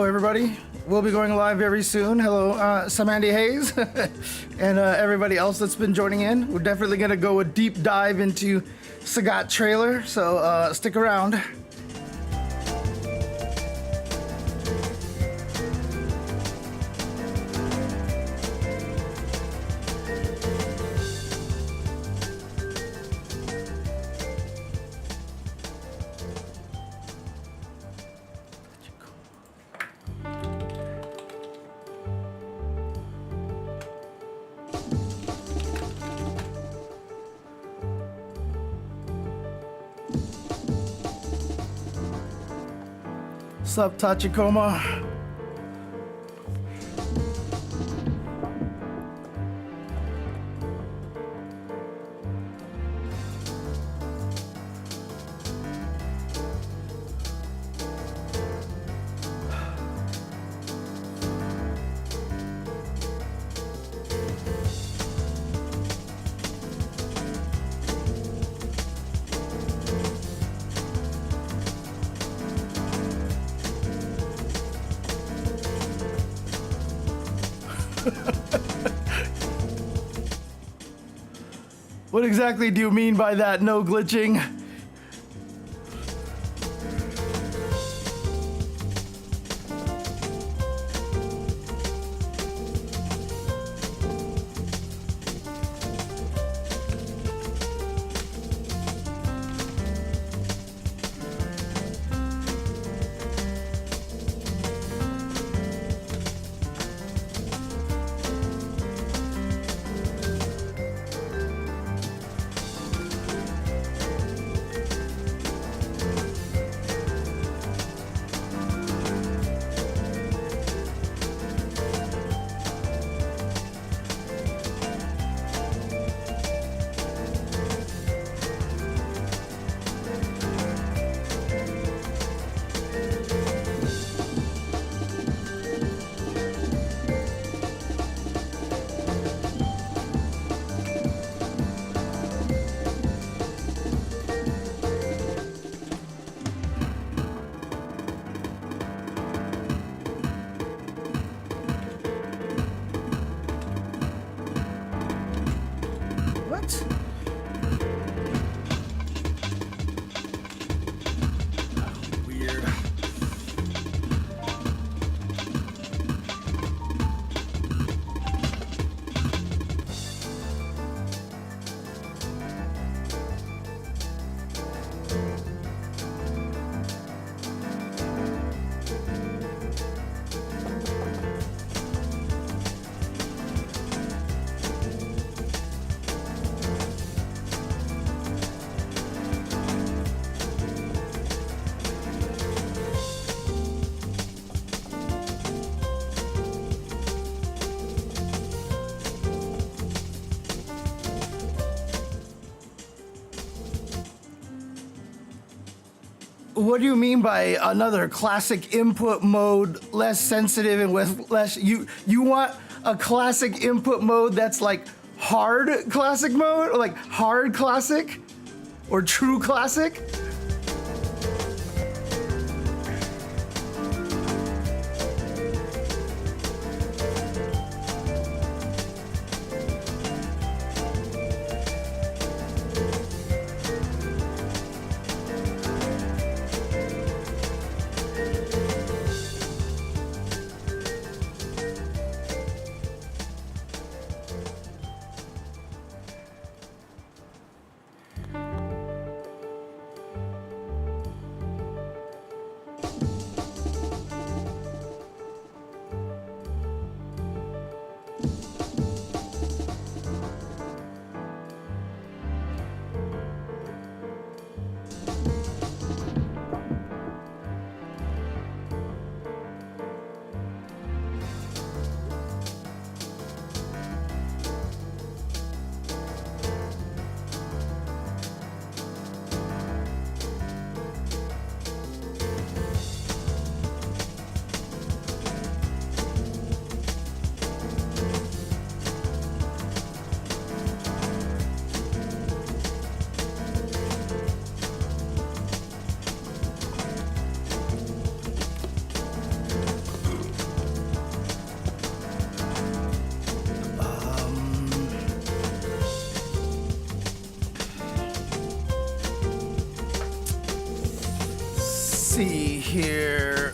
everybody. We'll be going live very soon. Hello, Samantha Hayes, and everybody else that's been joining in. We're definitely going to go a deep dive into Sagat trailer, so stick around. What's up, Tachikoma? What exactly do you mean by that, no glitching? What do you mean by another classic input mode, less sensitive and with less, you want a classic input mode that's like hard classic mode, or like hard classic, or true classic? see here.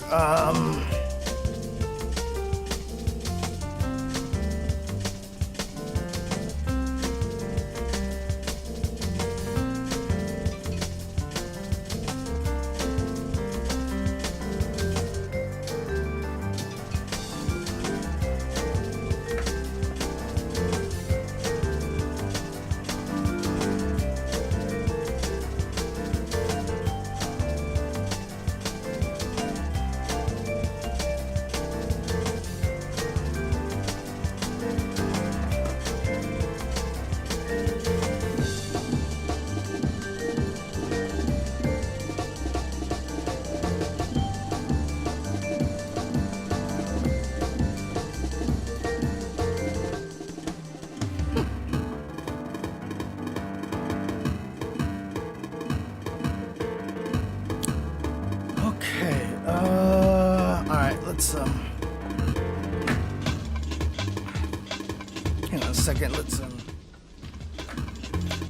Hang on a second,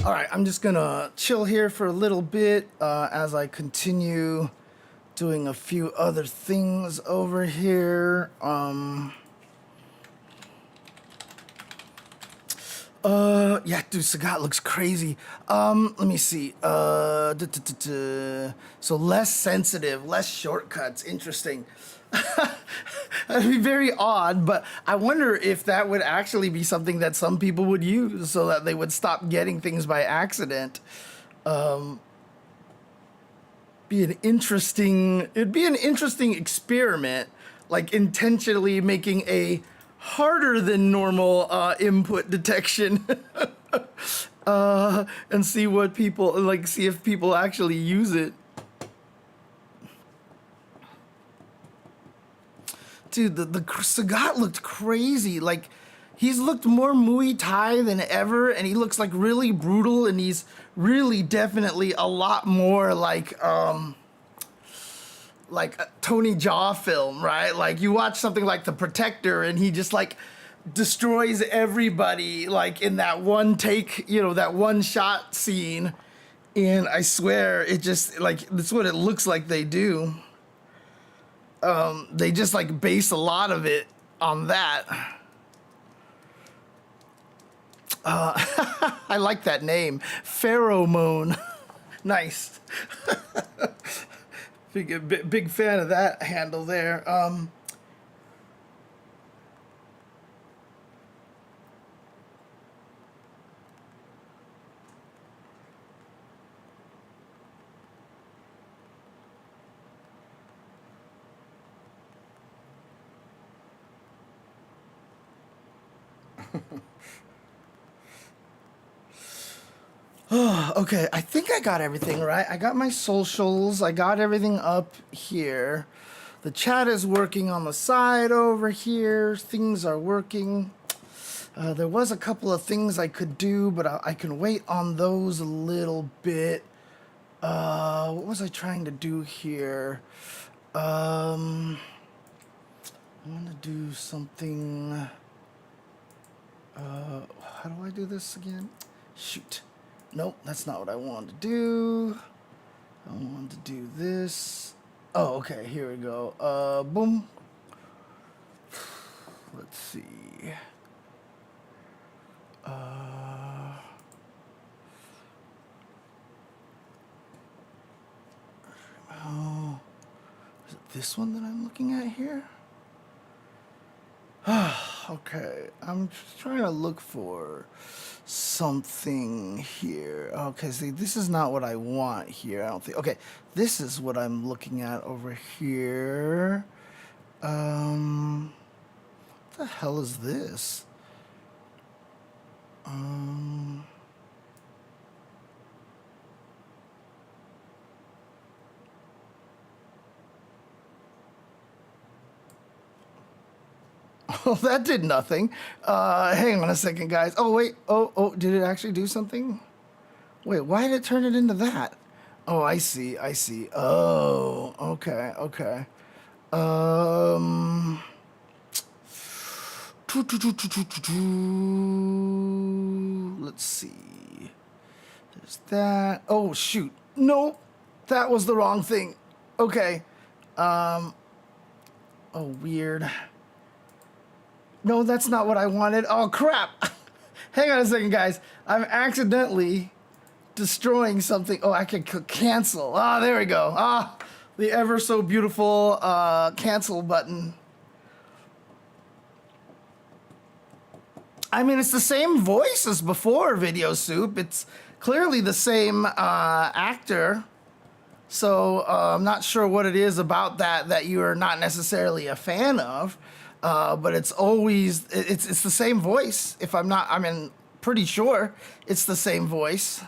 all right, I'm just gonna chill here for a little bit as I continue doing a few other things over here. Yeah, dude, Sagat looks crazy. Let me see. So less sensitive, less shortcuts. Interesting. That'd be very odd, but I wonder if that would actually be something that some people would use so that they would stop getting things by accident. It'd be an interesting experiment, like intentionally making a harder than normal input detection and see what people see if people actually use it. Dude, the Sagat looked crazy. Like, he's looked more Muay Thai than ever, and he looks like really brutal, and he's really definitely a lot more like a Tony Jaa film, right? Like, you watch something like The Protector, and he just like destroys everybody like in that one take, that one shot scene. And I swear, it just like that's what it looks like they do. They just like base a lot of it on that. I like that name, Pheromone. Nice. Big fan of that handle there. Okay, I think I got everything right. I got my socials. I got everything up here. The chat is working on the side over here. Things are working. There was a couple of things I could do, but I can wait on those a little bit. What was I trying to do here? I want to do something. How do I do this again? Shoot. Nope, that's not what I wanted to do. I wanted to do this. Oh, okay, here we go. Boom. Let's see. Oh, is it this one that I'm looking at here? Okay, I'm just trying to look for something here. Okay, see, this is not what I want here, I don't think. Okay, this is what I'm looking at over here. What the hell is this? Oh, that did nothing. Hang on a second, guys. Oh, wait. Oh, did it actually do something? Wait, why did it turn it into that? Oh, I see. Oh, okay. Let's see. There's that. Oh, shoot. No, that was the wrong thing. Okay. Oh, weird. No, that's not what I wanted. Oh, crap. Hang on a second, guys. I'm accidentally destroying something. Oh, I can cancel. Ah, there we go. Ah, the ever so beautiful cancel button. I mean, it's the same voice as before, Video Soup. It's clearly the same actor. So I'm not sure what it is about that you're not necessarily a fan of, but it's always it's the same voice. If I'm not, I mean, pretty sure it's the same voice.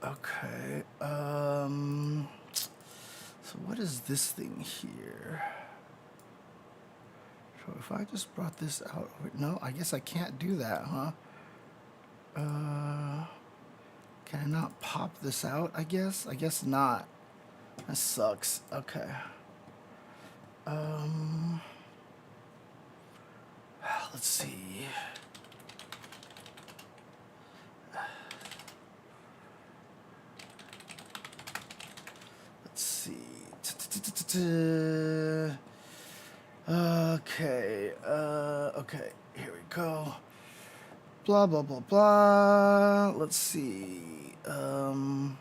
Okay. So what is this thing here? So if I just brought this out, no, I guess I can't do that, huh? Can I not pop this out, I guess? I guess not. That sucks. Okay. Let's see. Let's see. Okay. Okay. Here we go. Blah, blah, blah, blah. Let's see. Trying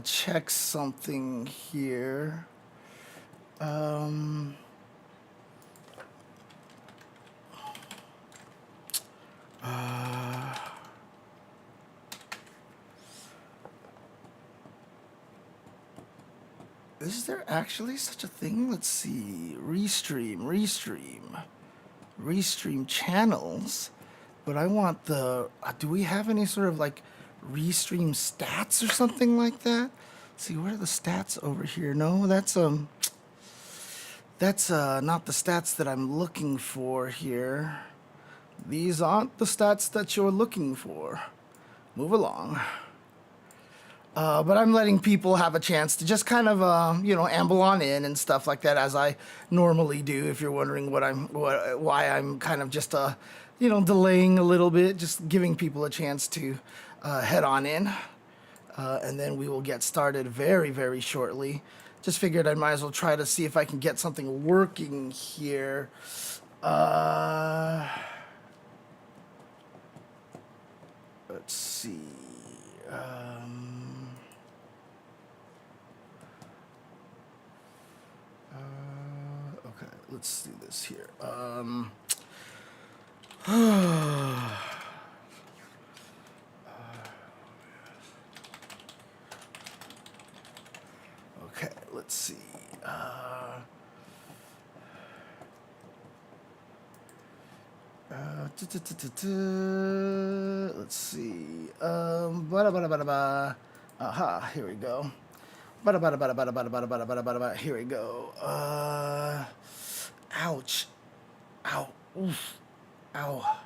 to check something here. Is there actually such a thing? Let's see. Restream channels. But I want the, do we have any sort of like restream stats or something like that? Let's see, where are the stats over here? No, that's not the stats that I'm looking for here. These aren't the stats that you're looking for. Move along. But I'm letting people have a chance to just kind of, amble on in and stuff like that, as I normally do. If you're wondering why I'm kind of just, delaying a little bit, just giving people a chance to head on in, and then we will get started very, very shortly. Just figured I might as well try to see if I can get something working here. Let's see. Okay, let's do this here. Okay, let's see. Let's see. Aha, here we go. Here we go. Ouch. Ow. Oof. Ow.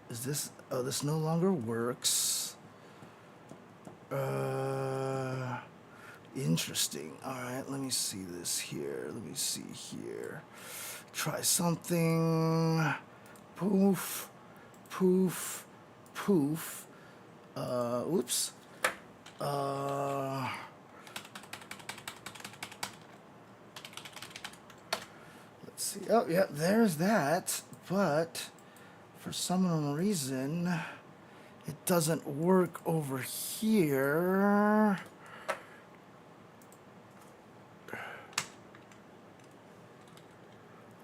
Is this, oh, this no longer works. Interesting. All right, let me see this here. Let me see here. Try something. Poof, poof, poof. Oops. Let's see. Oh, yeah, there's that. But for some reason, it doesn't work over here.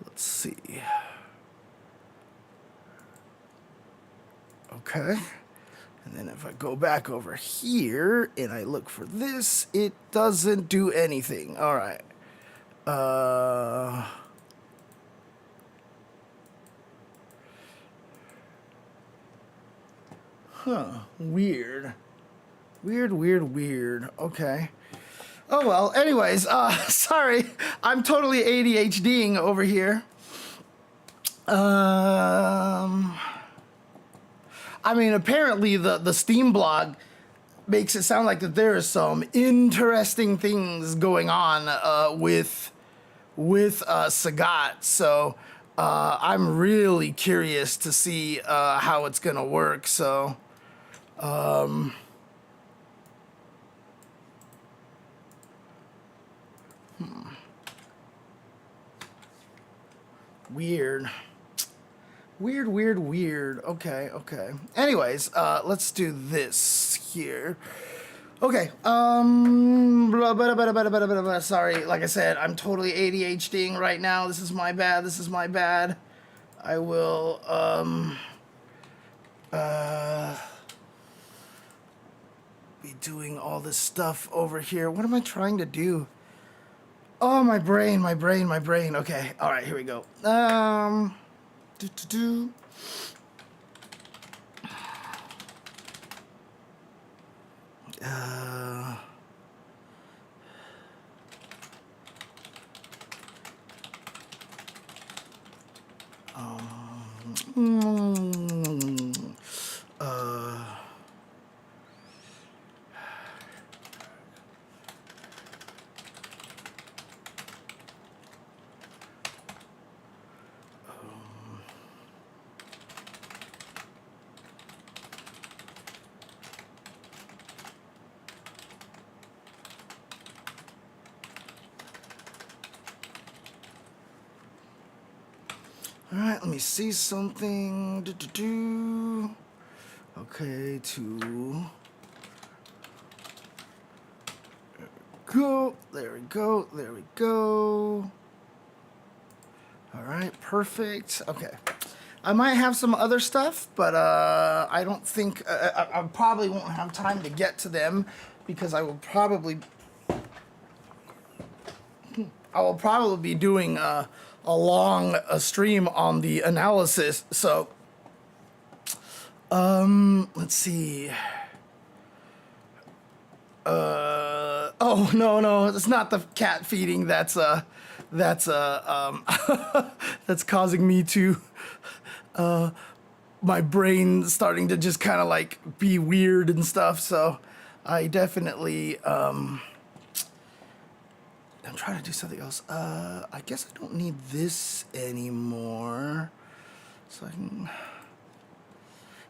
Let's see. Okay. And then if I go back over here and I look for this, it doesn't do anything. All right. Huh. Weird. Weird. Okay. Oh well. Anyways, sorry, I'm totally ADHDing over here. I mean, apparently the Steam blog makes it sound like that there is some interesting things going on with Sagat. So I'm really curious to see how it's gonna work. So. Weird. Weird. Okay. Anyways, let's do this here. Okay. Sorry. Like I said, I'm totally ADHDing right now. This is my bad. I will, be doing all this stuff over here. What am I trying to do? Oh, my brain. Okay. All right. Here we go. Do. All right, let me see something. Okay, there we go. All right, perfect. Okay. I might have some other stuff, but I don't think I probably won't have time to get to them because I will probably be doing a long stream on the analysis. So let's see. Oh no, it's not the cat feeding. That's that's causing me to my brain starting to just kind of like be weird and stuff. So I definitely I'm trying to do something else. I guess I don't need this anymore. So I can.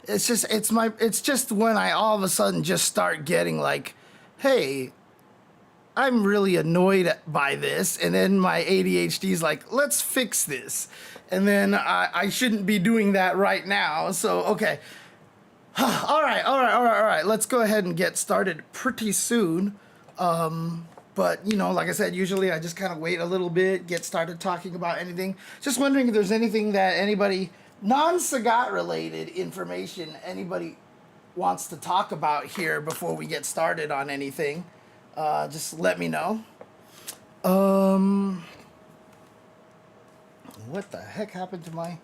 It's just when I all of a sudden just start getting like, hey, I'm really annoyed by this, and then my ADHD is like, let's fix this, and then I shouldn't be doing that right now. So okay, all right. Let's go ahead and get started pretty soon. But you know, like I said, usually I just kind of wait a little bit, get started talking about anything. Just wondering if there's anything that anybody non-Sagat related information anybody wants to talk about here before we get started on anything. Just let me know. What the heck happened to my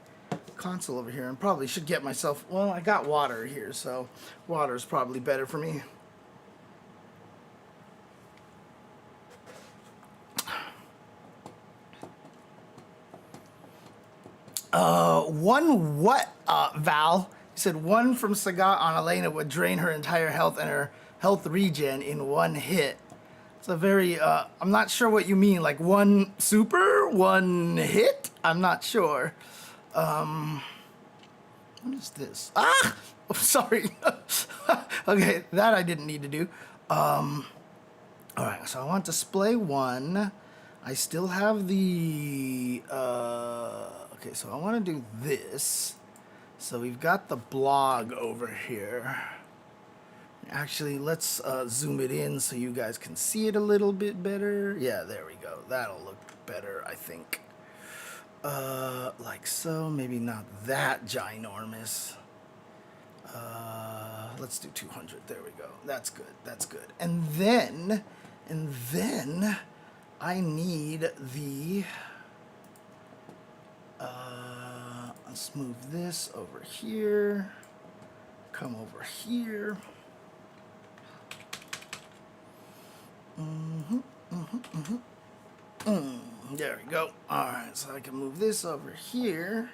console over here? I probably should get myself, well, I got water here, so water is probably better for me. One what, Val? He said one from Sagat on Elena would drain her entire health and her health regen in one hit. It's a very, I'm not sure what you mean, like one super, one hit? I'm not sure. What is this? Ah! Oh, sorry. Okay, that I didn't need to do. Alright, so I want display one. I still have the, okay, so I want to do this. So we've got the blog over here. Actually, let's zoom it in so you guys can see it a little bit better. Yeah, there we go. That'll look better, I think. Like so. Maybe not that ginormous. Let's do 200. There we go. That's good. And then I need the... let's move this over here. Come over here. There we go. All right, so I can move this over here.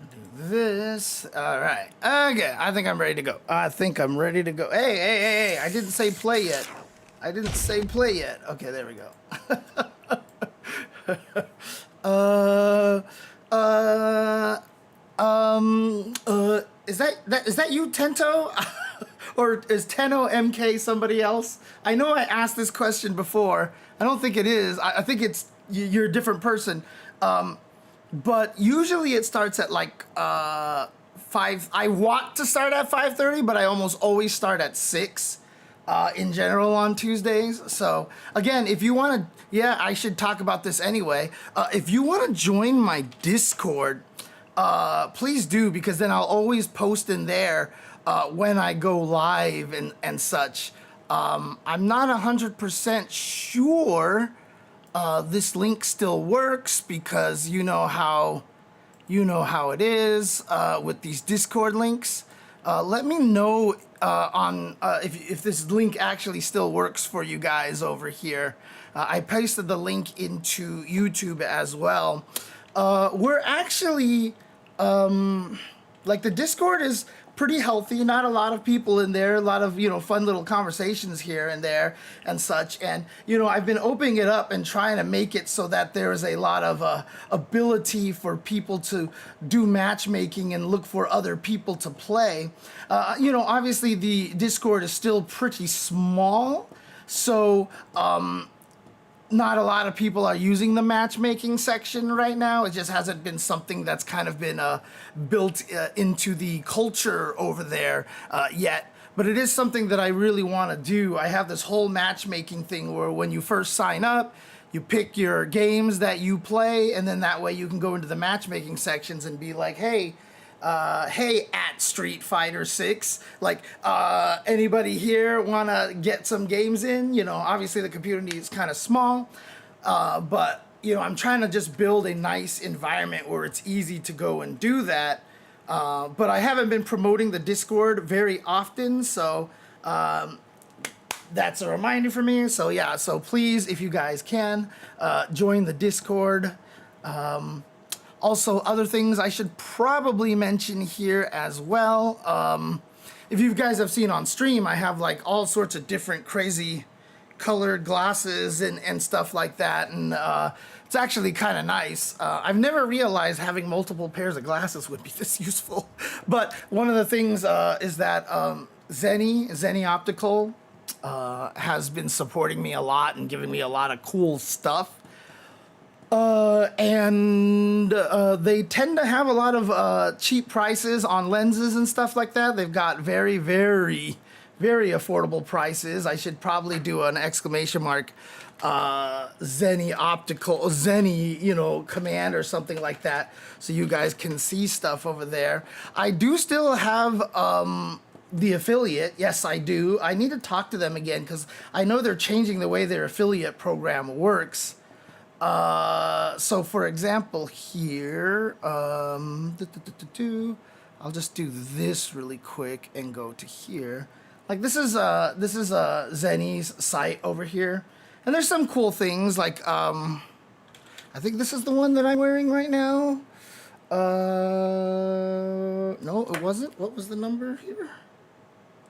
Do this. All right. Okay, I think I'm ready to go. I think I'm ready to go. Hey, hey, hey, hey! I didn't say play yet. I didn't say play yet. Okay, there we go. Is that you, Tento? Or is Tenno MK somebody else? I know I asked this question before. I don't think it is. I think it's you're a different person. But usually it starts at like 5. I want to start at 5:30, but I almost always start at 6 in general on Tuesdays. So again, if you want to, yeah, I should talk about this anyway. If you want to join my Discord, please do, because then I'll always post in there when I go live and such. I'm not 100% sure this link still works, because you know how it is with these Discord links. Let me know on if this link actually still works for you guys over here. I pasted the link into YouTube as well. We're actually like, the Discord is pretty healthy, not a lot of people in there, a lot of, fun little conversations here and there and such. And, I've been opening it up and trying to make it so that there is a lot of ability for people to do matchmaking and look for other people to play. Obviously the Discord is still pretty small, so not a lot of people are using the matchmaking section right now. It just hasn't been something that's kind of been built into the culture over there yet. But it is something that I really want to do. I have this whole matchmaking thing where when you first sign up, you pick your games that you play, and then that way you can go into the matchmaking sections and be like, hey, at Street Fighter 6, like, anybody here want to get some games in? Obviously the community is kind of small, but, I'm trying to just build a nice environment where it's easy to go and do that. But I haven't been promoting the Discord very often, so that's a reminder for me. So yeah, so please, if you guys can, join the Discord. Also, other things I should probably mention here as well. If you guys have seen on stream, I have like all sorts of different crazy colored glasses and stuff like that. And it's actually kind of nice. I've never realized having multiple pairs of glasses would be this useful. But one of the things is that Zenny Optical has been supporting me a lot and giving me a lot of cool stuff. And they tend to have a lot of cheap prices on lenses and stuff like that. They've got very, very, very affordable prices. I should probably do an exclamation mark Zenny Optical, Zenny, command or something like that, so you guys can see stuff over there. I do still have the affiliate. Yes, I do. I need to talk to them again, because I know they're changing the way their affiliate program works. So for example here, I'll just do this really quick and go to here. Like, this is Zenny's site over here, and there's some cool things like, I think this is the one that I'm wearing right now. No, it wasn't. What was the number here?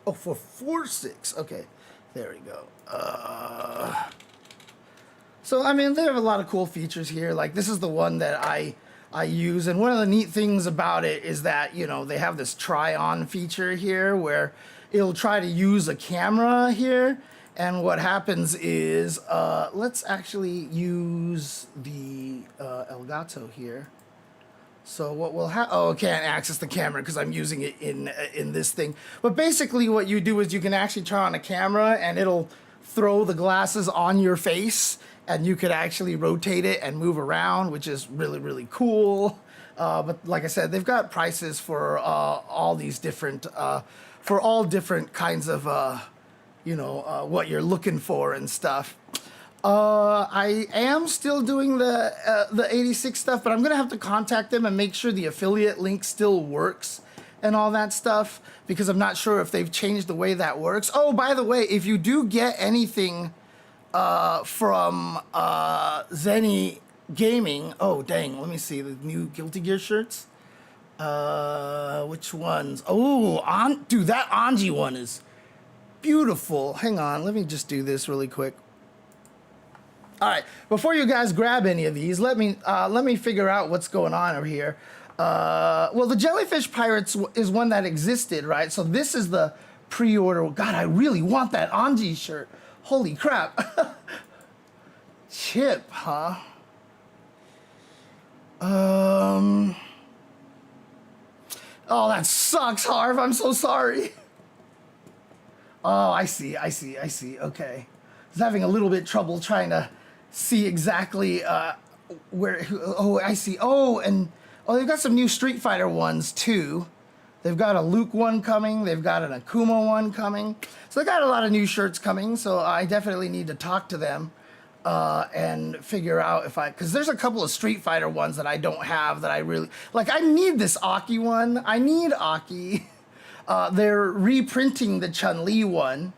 Oh, 446. Okay, there we go. So, I mean, they have a lot of cool features here. Like, this is the one that I use. And one of the neat things about it is that, they have this try-on feature here where it'll try to use a camera here. And what happens is, let's actually use the Elgato here. So what we'll have, I can't access the camera because I'm using it in this thing. But basically what you do is you can actually turn on a camera and it'll throw the glasses on your face, and you could actually rotate it and move around, which is really, really cool. But like I said, they've got prices for all these different, for all different kinds of, what you're looking for and stuff. I am still doing the 86 stuff, but I'm gonna have to contact them and make sure the affiliate link still works and all that stuff, because I'm not sure if they've changed the way that works. Oh, by the way, if you do get anything from Zenny Gaming. Oh, dang. Let me see the new Guilty Gear shirts. Which ones? Oh, dude, that Anji one is beautiful. Hang on. Let me just do this really quick. All right. Before you guys grab any of these, let me figure out what's going on over here. Well, the Jellyfish Pirates is one that existed, right? So this is the pre-order. God, I really want that Anji shirt. Holy crap. Chip, huh? Oh, that sucks, Harv. I'm so sorry. Oh, I see. Okay. I was having a little bit trouble trying to see exactly where. Oh, I see. Oh, they've got some new Street Fighter ones too. They've got a Luke one coming. They've got an Akuma one coming. So they got a lot of new shirts coming. So I definitely need to talk to them and figure out because there's a couple of Street Fighter ones that I don't have that I really like. I need this Aki one. I need Aki. They're reprinting the Chun-Li one.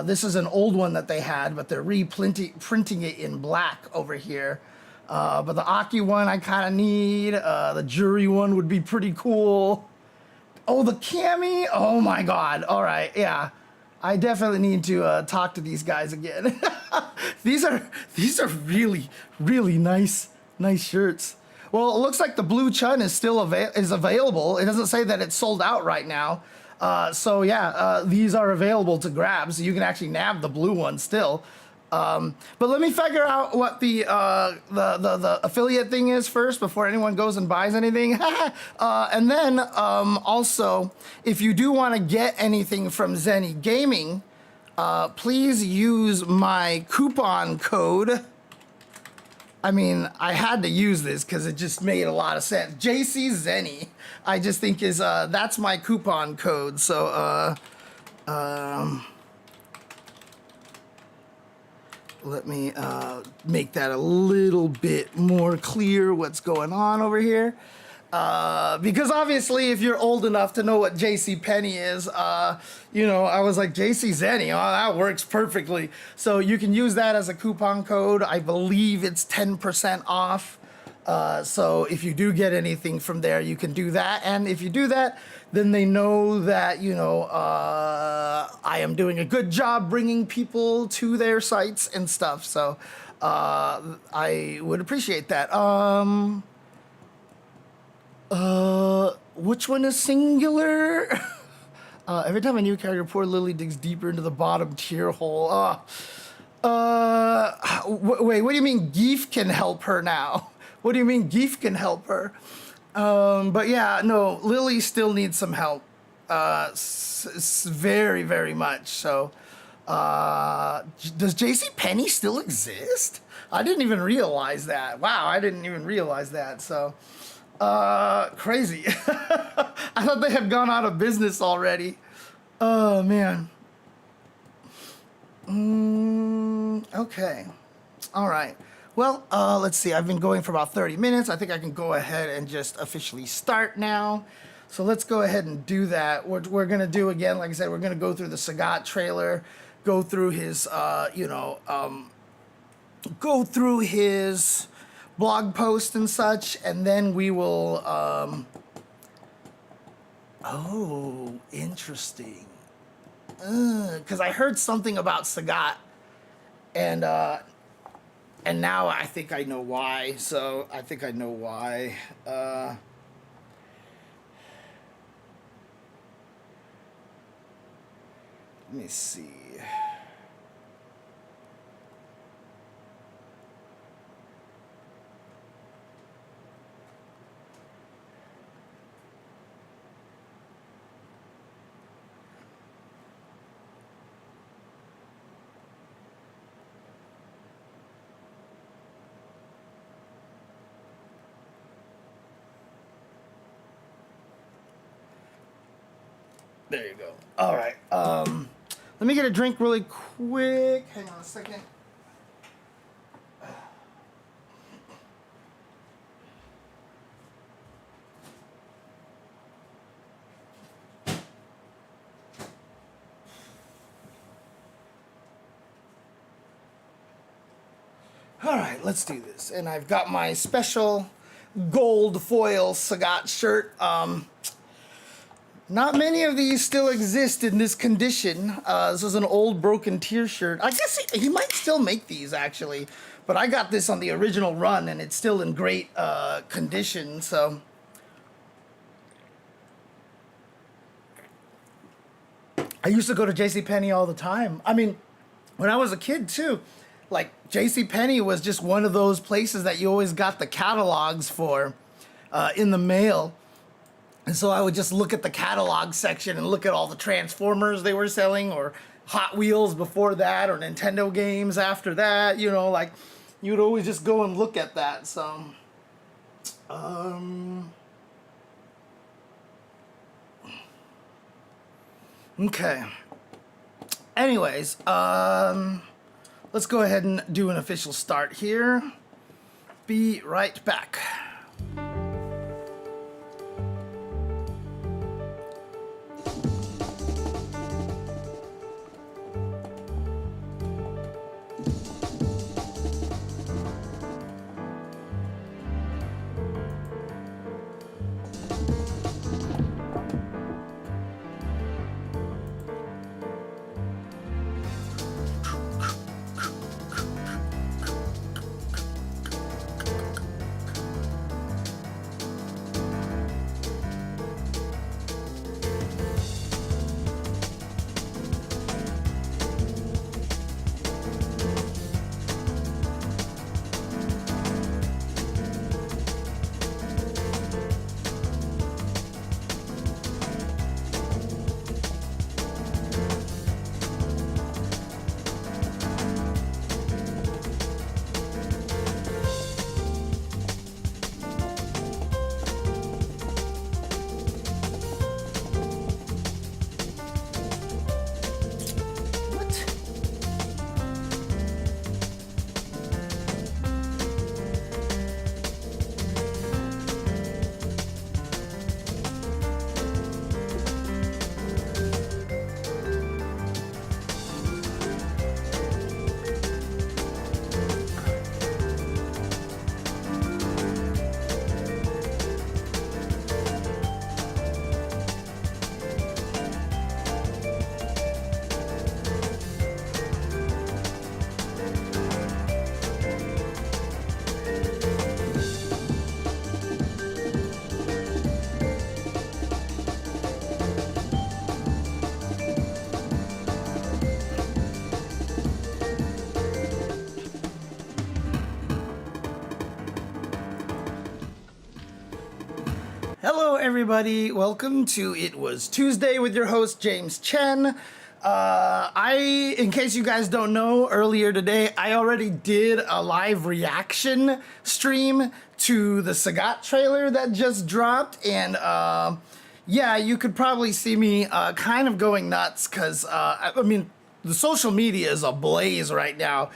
This is an old one that they had, but they're printing it in black over here. But the Aki one I kind of need. The Jury one would be pretty cool. Oh, the Cammy? Oh my God. All right, yeah. I definitely need to talk to these guys again. These are really, really nice shirts. Well, it looks like the Blue Chun is still available. It doesn't say that it's sold out right now. So yeah, these are available to grab, so you can actually nab the blue one still. But let me figure out what the affiliate thing is first before anyone goes and buys anything. And then also, if you do want to get anything from Zenny Gaming, please use my coupon code. I mean, I had to use this because it just made a lot of sense. JC Zenny, I just think that's my coupon code. So let me make that a little bit more clear what's going on over here. Because obviously, if you're old enough to know what JC Penney is, you know, I was like, JC Zenny, oh, that works perfectly. So you can use that as a coupon code. I believe it's 10% off. So if you do get anything from there, you can do that. And if you do that, then they know that, you know, I am doing a good job bringing people to their sites and stuff. So I would appreciate that. Which one is singular? Every time a new character, poor Lily digs deeper into the bottom tier hole. Wait, what do you mean Geef can help her now? What do you mean Geef can help her? But yeah, no, Lily still needs some help. Very, very much. So, does JC Penney still exist? I didn't even realize that. Wow, I didn't even realize that. So, crazy. I thought they had gone out of business already. Oh, man. Okay. All right. Well, let's see. I've been going for about 30 minutes. I think I can go ahead and just officially start now. So let's go ahead and do that. What we're going to do again, like I said, we're going to go through the Sagat trailer, go through his, go through his blog post and such, and then we will, oh, interesting. Because I heard something about Sagat, and now I think I know why. So I think I know why. Let me see. There you go. All right. Let me get a drink really quick. Hang on a second. All right, let's do this. And I've got my special gold foil Sagat shirt. Not many of these still exist in this condition. This is an old broken tier shirt. I guess he might still make these actually, but I got this on the original run and it's still in great condition, so. I used to go to JCPenney all the time. I mean, when I was a kid too, like JCPenney was just one of those places that you always got the catalogs for in the mail. And so I would just look at the catalog section and look at all the Transformers they were selling, or Hot Wheels before that, or Nintendo games after that, you know, like you'd always just go and look at that. So, okay. Anyways, let's go ahead and do an official start here. Be right back. Hello, everybody. Welcome to It Was Tuesday with your host, James Chen. In case you guys don't know, earlier today, I already did a live reaction stream to the Sagat trailer that just dropped. And yeah, you could probably see me kind of going nuts because, I mean, the social media is ablaze right now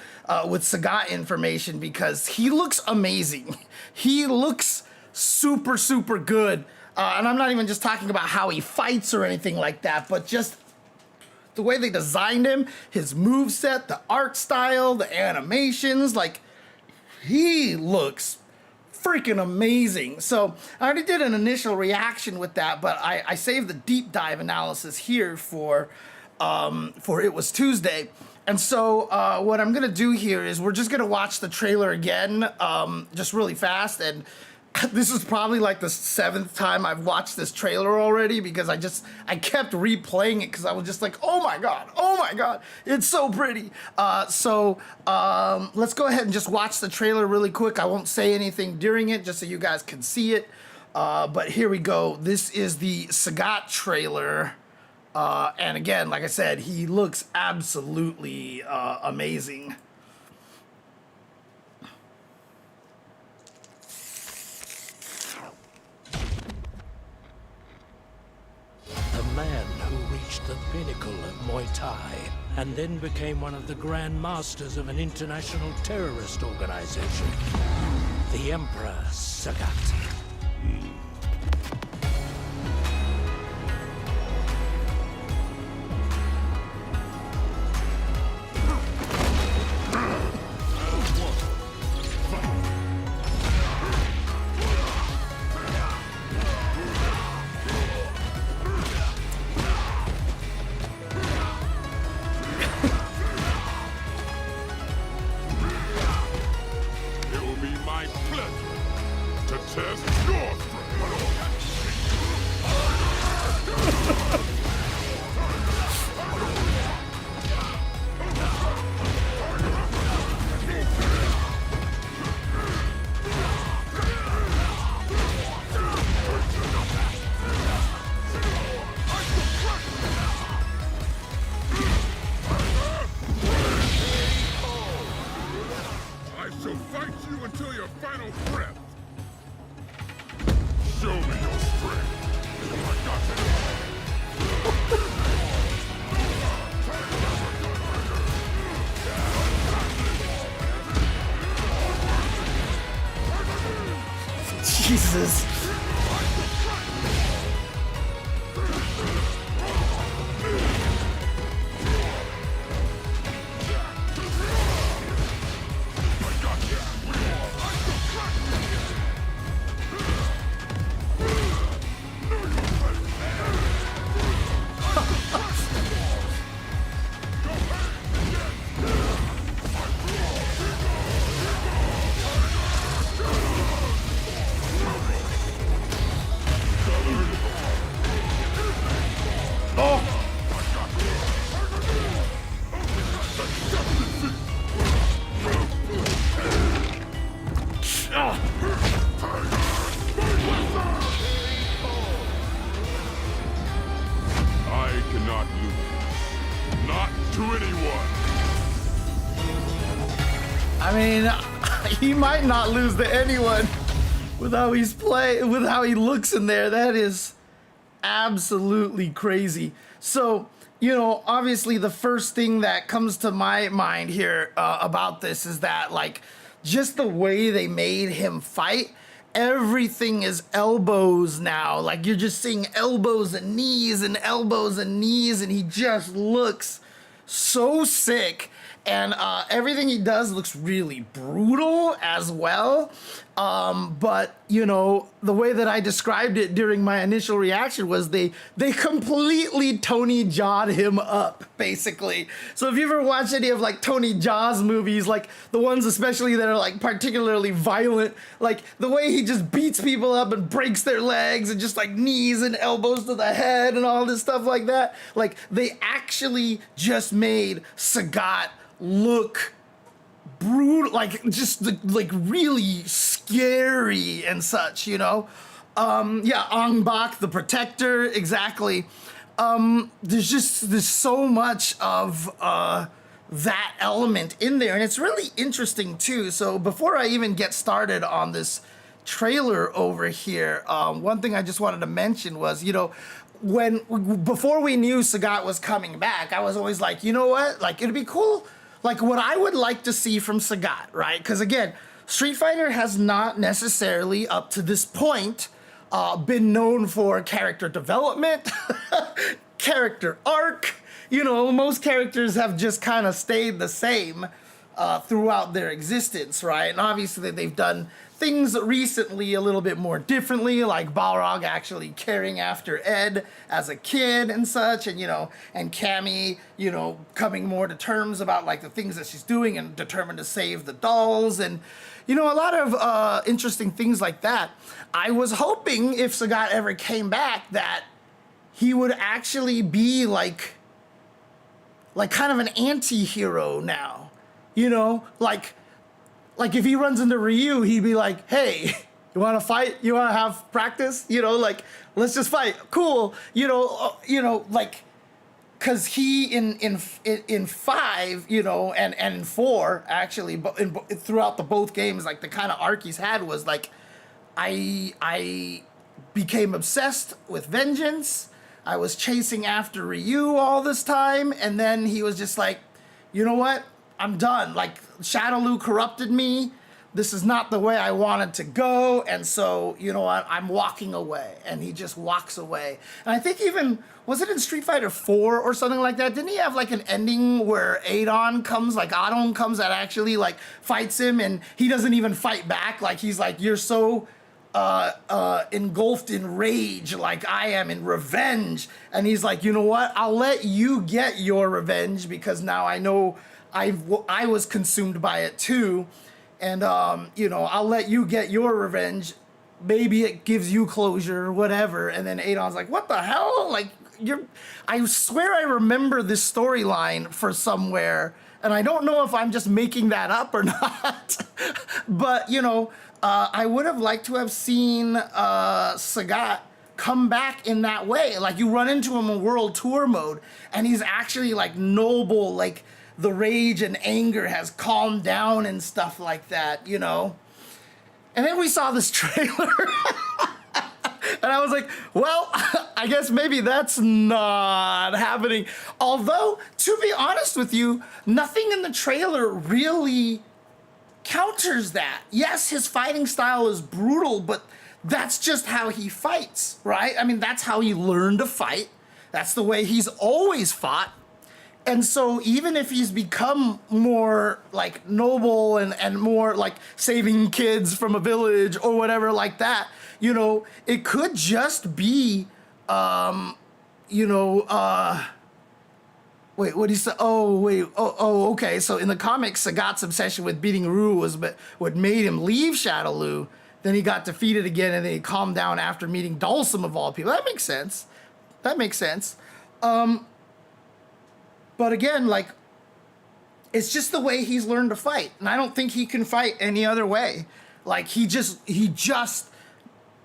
with Sagat information because he looks amazing. He looks super, super good. And I'm not even just talking about how he fights or anything like that, but just the way they designed him, his moveset, the art style, the animations, like, he looks freaking amazing. So I already did an initial reaction with that, but I saved the deep dive analysis here for It Was Tuesday. And so what I'm gonna do here is we're just gonna watch the trailer again, just really fast. And this is probably like the 7th time I've watched this trailer already because I kept replaying it because I was just like, oh my god, it's so pretty. So let's go ahead and just watch the trailer really quick. I won't say anything during it just so you guys can see it. But here we go. This is the Sagat trailer. And again, like I said, he looks absolutely amazing. The man who reached the pinnacle of Muay Thai and then became one of the Grand Masters of an international terrorist organization, the Emperor Sagat. To test your I shall fight you until your final breath. Show me your strength. I got Jesus. I cannot lose. Not to anyone. I mean, he might not lose to anyone with how with how he looks in there. That is absolutely crazy. So, you know, obviously the first thing that comes to my mind here about this is that, like, just the way they made him fight, everything is elbows now. Like, you're just seeing elbows and knees and elbows and knees, and he just looks so sick. And everything he does looks really brutal as well. But, you know, the way that I described it during my initial reaction was they completely Tony Jawed him up, basically. So if you ever watched any of, like, Tony Jaw's movies, like the ones especially that are, like, particularly violent, like the way he just beats people up and breaks their legs and just, like, knees and elbows to the head and all this stuff like that, like, they actually just made Sagat look brutal, like just like really scary and such, you know. Yeah, Ong Bak, the Protector, exactly. There's so much of that element in there, and it's really interesting too. So before I even get started on this trailer over here, one thing I just wanted to mention was, you know, before we knew Sagat was coming back, I was always like, you know what, like, it'd be cool. Like, what I would like to see from Sagat, right? Because again, Street Fighter has not necessarily, up to this point, been known for character development, character arc. You know, most characters have just kind of stayed the same throughout their existence, right? And obviously they've done things recently a little bit more differently, like Balrog actually caring after Ed as a kid and such, and, you know, and Cammy, you know, coming more to terms about, like, the things that she's doing and determined to save the dolls, and, you know, a lot of interesting things like that. I was hoping if Sagat ever came back that he would actually be like kind of an anti-hero now, you know, like if he runs into Ryu, he'd be like, hey, you want to fight? You want to have practice? You know, like, let's just fight. Cool. You know, like, because he in 5, you know, and in 4 actually, but throughout the both games, like, the kind of arc he's had was like, I became obsessed with vengeance. I was chasing after Ryu all this time, and then he was just like, you know what? I'm done. Like, Shadowloo corrupted me. This is not the way I wanted to go, and so, you know what, I'm walking away. And he just walks away. And I think even, was it in Street Fighter 4 or something like that? Didn't he have like an ending where Adon comes and actually like fights him, and he doesn't even fight back? Like, he's like, you're so engulfed in rage like I am in revenge. And he's like, you know what, I'll let you get your revenge because now I know I was consumed by it too. And, you know, I'll let you get your revenge maybe it gives you closure or whatever. And then Adon's like, what the hell? Like, I swear I remember this storyline for somewhere, and I don't know if I'm just making that up or not. But, you know, I would have liked to have seen Sagat come back in that way. Like, you run into him in world tour mode, and he's actually like noble, like the rage and anger has calmed down and stuff like that, you know? And then we saw this trailer. And I was like, well, I guess maybe that's not happening. Although, to be honest with you, nothing in the trailer really counters that. Yes, his fighting style is brutal, but that's just how he fights, right? I mean, that's how he learned to fight. That's the way he's always fought. And so even if he's become more like noble and more like saving kids from a village or whatever like that, you know, it could just be, you know, wait, what do you say? Oh, wait. Oh, okay. So in the comics, Sagat's obsession with beating Rue was what made him leave Shadowloo. Then he got defeated again, and then he calmed down after meeting Dulcim of all people. That makes sense. That makes sense. But again, like, it's just the way he's learned to fight. And I don't think he can fight any other way. Like, he just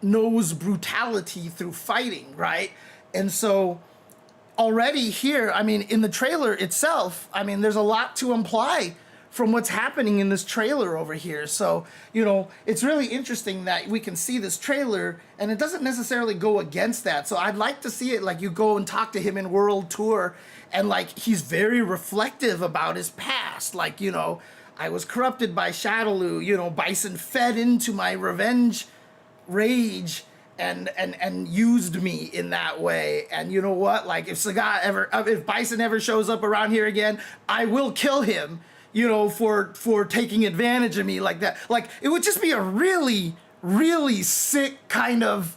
knows brutality through fighting, right? And so already here, I mean, in the trailer itself, I mean, there's a lot to imply from what's happening in this trailer over here. So, you know, it's really interesting that we can see this trailer and it doesn't necessarily go against that. So I'd like to see it, like, you go and talk to him in World Tour and, like, he's very reflective about his past. Like, you know, I was corrupted by Shadowloo, you know, Bison fed into my revenge rage and used me in that way. And you know what? Like, if Bison ever shows up around here again, I will kill him, you know, for taking advantage of me like that. Like, it would just be a really, really sick kind of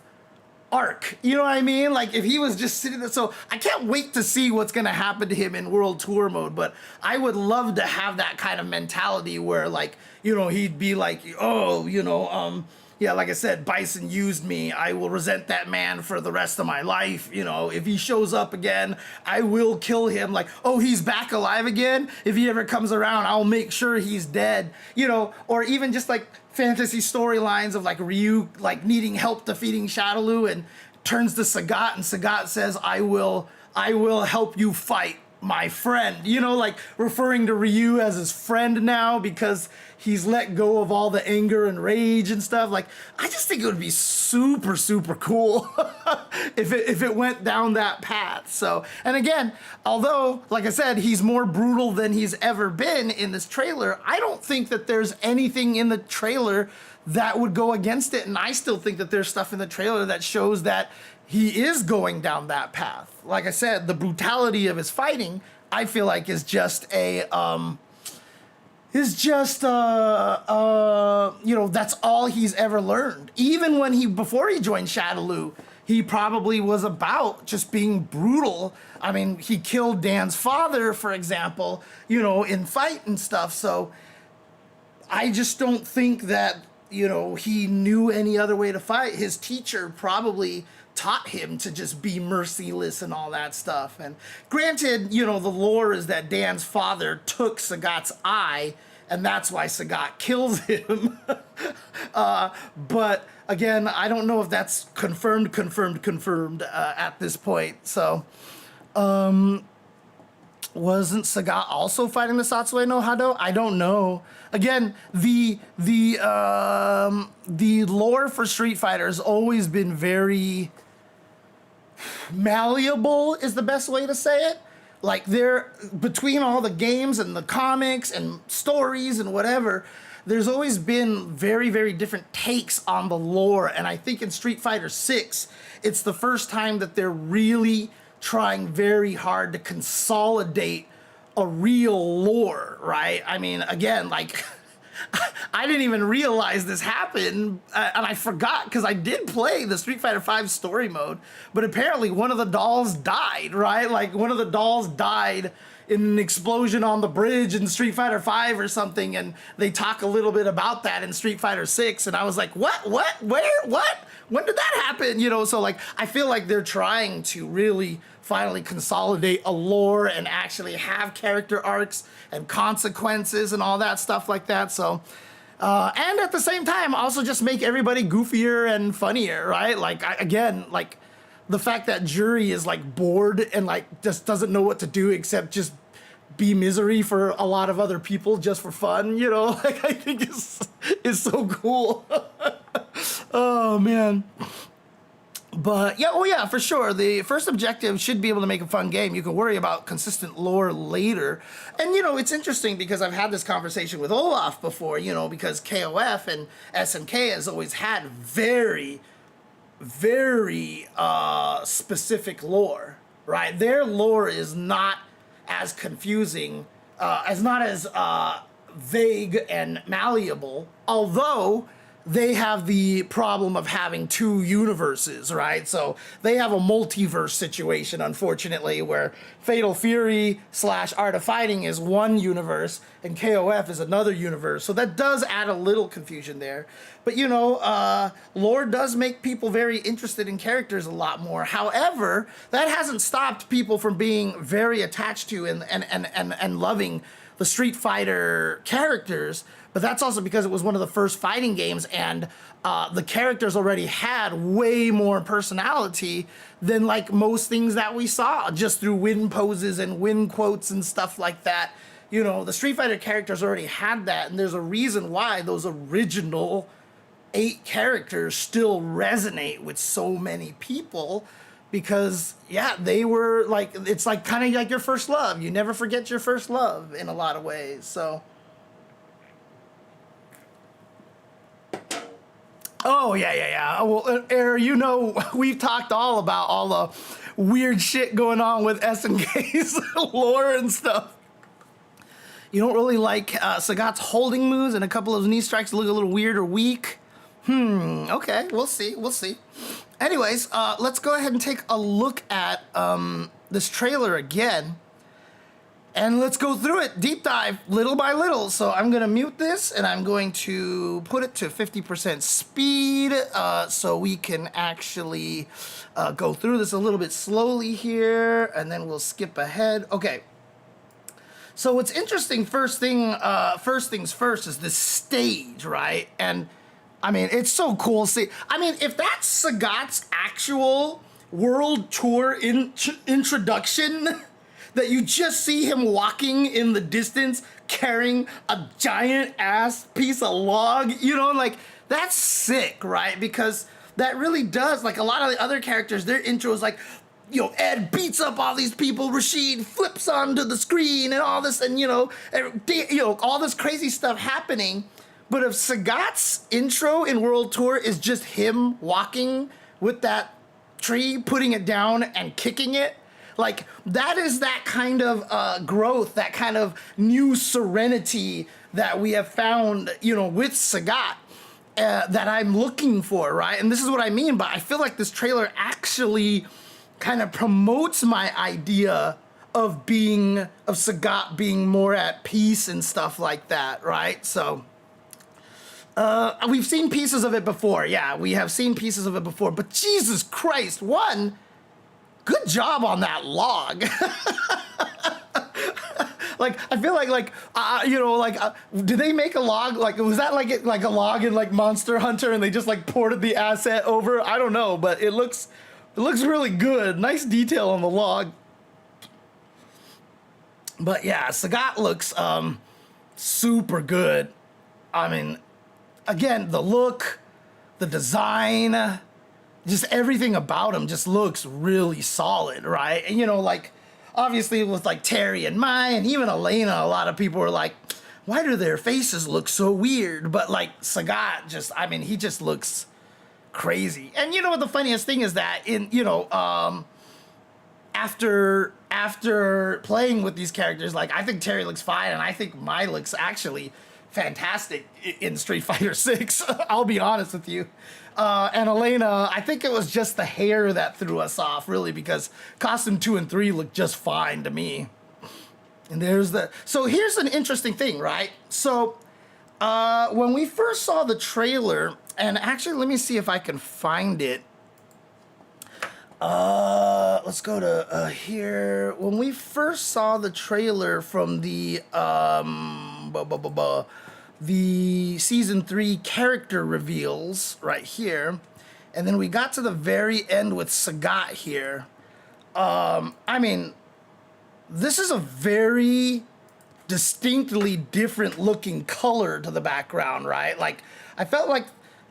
arc. You know what I mean? Like, if he was just sitting there. So I can't wait to see what's going to happen to him in World Tour mode, but I would love to have that kind of mentality where, like, you know, he'd be like, oh, you know, yeah, like I said, Bison used me. I will resent that man for the rest of my life. You know, if he shows up again, I will kill him. Like, oh, he's back alive again? If he ever comes around, I'll make sure he's dead. You know, or even just like fantasy storylines of like Ryu, like needing help defeating Shadowloo and turns to Sagat and Sagat says, I will help you fight my friend, you know, like referring to Ryu as his friend now because he's let go of all the anger and rage and stuff. Like, I just think it would be super, super cool if it went down that path. So, and again, although, like I said, he's more brutal than he's ever been in this trailer, I don't think that there's anything in the trailer that would go against it. And I still think that there's stuff in the trailer that shows that he is going down that path. Like I said, the brutality of his fighting, I feel like is just you know, that's all he's ever learned. Even before he joined Shadowloo, he probably was about just being brutal. I mean, he killed Dan's father, for example, you know, in fight and stuff. So I just don't think that, you know, he knew any other way to fight. His teacher probably taught him to just be merciless and all that stuff. And granted, you know, the lore is that Dan's father took Sagat's eye, and that's why Sagat kills him. But again, I don't know if that's confirmed at this point. So, wasn't Sagat also fighting the Satsue no Hado? I don't know. Again, the lore for Street Fighter has always been very malleable, is the best way to say it. Like, between all the games and the comics and stories and whatever, there's always been very, very different takes on the lore. And I think in Street Fighter 6, it's the first time that they're really trying very hard to consolidate a real lore, right? I mean, again, like, I didn't even realize this happened, and I forgot because I did play the Street Fighter V story mode, but apparently one of the dolls died, right? Like, one of the dolls died in an explosion on the bridge in Street Fighter 5 or something, and they talk a little bit about that in Street Fighter 6, and I was like, what, where, what, when did that happen? You know, so like, I feel like they're trying to really finally consolidate a lore and actually have character arcs and consequences and all that stuff like that. So, and at the same time, also just make everybody goofier and funnier, right? Like, again, like, the fact that Jury is like bored and like just doesn't know what to do except just be misery for a lot of other people just for fun, you know, like I think is so cool. Oh man. But yeah, oh yeah, for sure. The first objective should be able to make a fun game. You can worry about consistent lore later. And you know, it's interesting because I've had this conversation with Olaf before, you know, because KOF and SNK has always had very specific lore, right? Their lore is not as confusing, not as vague and malleable, although they have the problem of having two universes, right? So they have a multiverse situation, unfortunately, where Fatal Fury / Art of Fighting is one universe and KOF is another universe. So that does add a little confusion there. But you know, lore does make people very interested in characters a lot more. However, that hasn't stopped people from being very attached to and loving the Street Fighter characters, but that's also because it was one of the first fighting games, and the characters already had way more personality than like most things that we saw just through win poses and win quotes and stuff like that. You know, the Street Fighter characters already had that, and there's a reason why those original 8 characters still resonate with so many people. Because, yeah, they were like, it's like kind of like your first love. You never forget your first love in a lot of ways. So, oh, yeah. Well, Air, you know, we've talked all about all the weird shit going on with SNK's lore and stuff. You don't really like Sagat's holding moves, and a couple of knee strikes look a little weird or weak. Okay, we'll see. Anyways, let's go ahead and take a look at this trailer again. And let's go through it, deep dive, little by little. So I'm going to mute this, and I'm going to put it to 50% speed so we can actually go through this a little bit slowly here, and then we'll skip ahead. Okay. So what's interesting, first things first, is this stage, right? And I mean, it's so cool. See, I mean, if that's Sagat's actual world tour introduction, that you just see him walking in the distance carrying a giant ass piece of log, you know, like, that's sick, right? Because that really does, like, a lot of the other characters, their intro is like, you know, Ed beats up all these people, Rashid flips onto the screen and all this, and, you know, all this crazy stuff happening. But if Sagat's intro in World Tour is just him walking with that tree, putting it down and kicking it, like, that is that kind of growth, that kind of new serenity that we have found, you know, with Sagat that I'm looking for, right? And this is what I mean, but I feel like this trailer actually kind of promotes my idea of Sagat being more at peace and stuff like that, right? So we've seen pieces of it before. Yeah, we have seen pieces of it before, but Jesus Christ, good job on that log. Like, I feel did they make a log? Like, was that like a log in like Monster Hunter and they just like ported the asset over? I don't know, but it looks really good. Nice detail on the log. But yeah, Sagat looks super good. I mean, again, the look, the design, just everything about him just looks really solid, right? And, you know, like, obviously with like Terry and Mai and even Elena, a lot of people were like, why do their faces look so weird? But like Sagat he just looks crazy. And you know what the funniest thing is that after playing with these characters, like, I think Terry looks fine, and I think Mai looks actually fantastic in Street Fighter 6. I'll be honest with you. And Elena, I think it was just the hair that threw us off, really, because costume 2 and 3 looked just fine to me. And there's the, so here's an interesting thing, right? So when we first saw the trailer, and actually let me see if I can find it. Let's go to here. When we first saw the trailer from the the season 3 character reveals right here, and then we got to the very end with Sagat here. I mean, this is a very distinctly different looking color to the background, right? Like, I felt like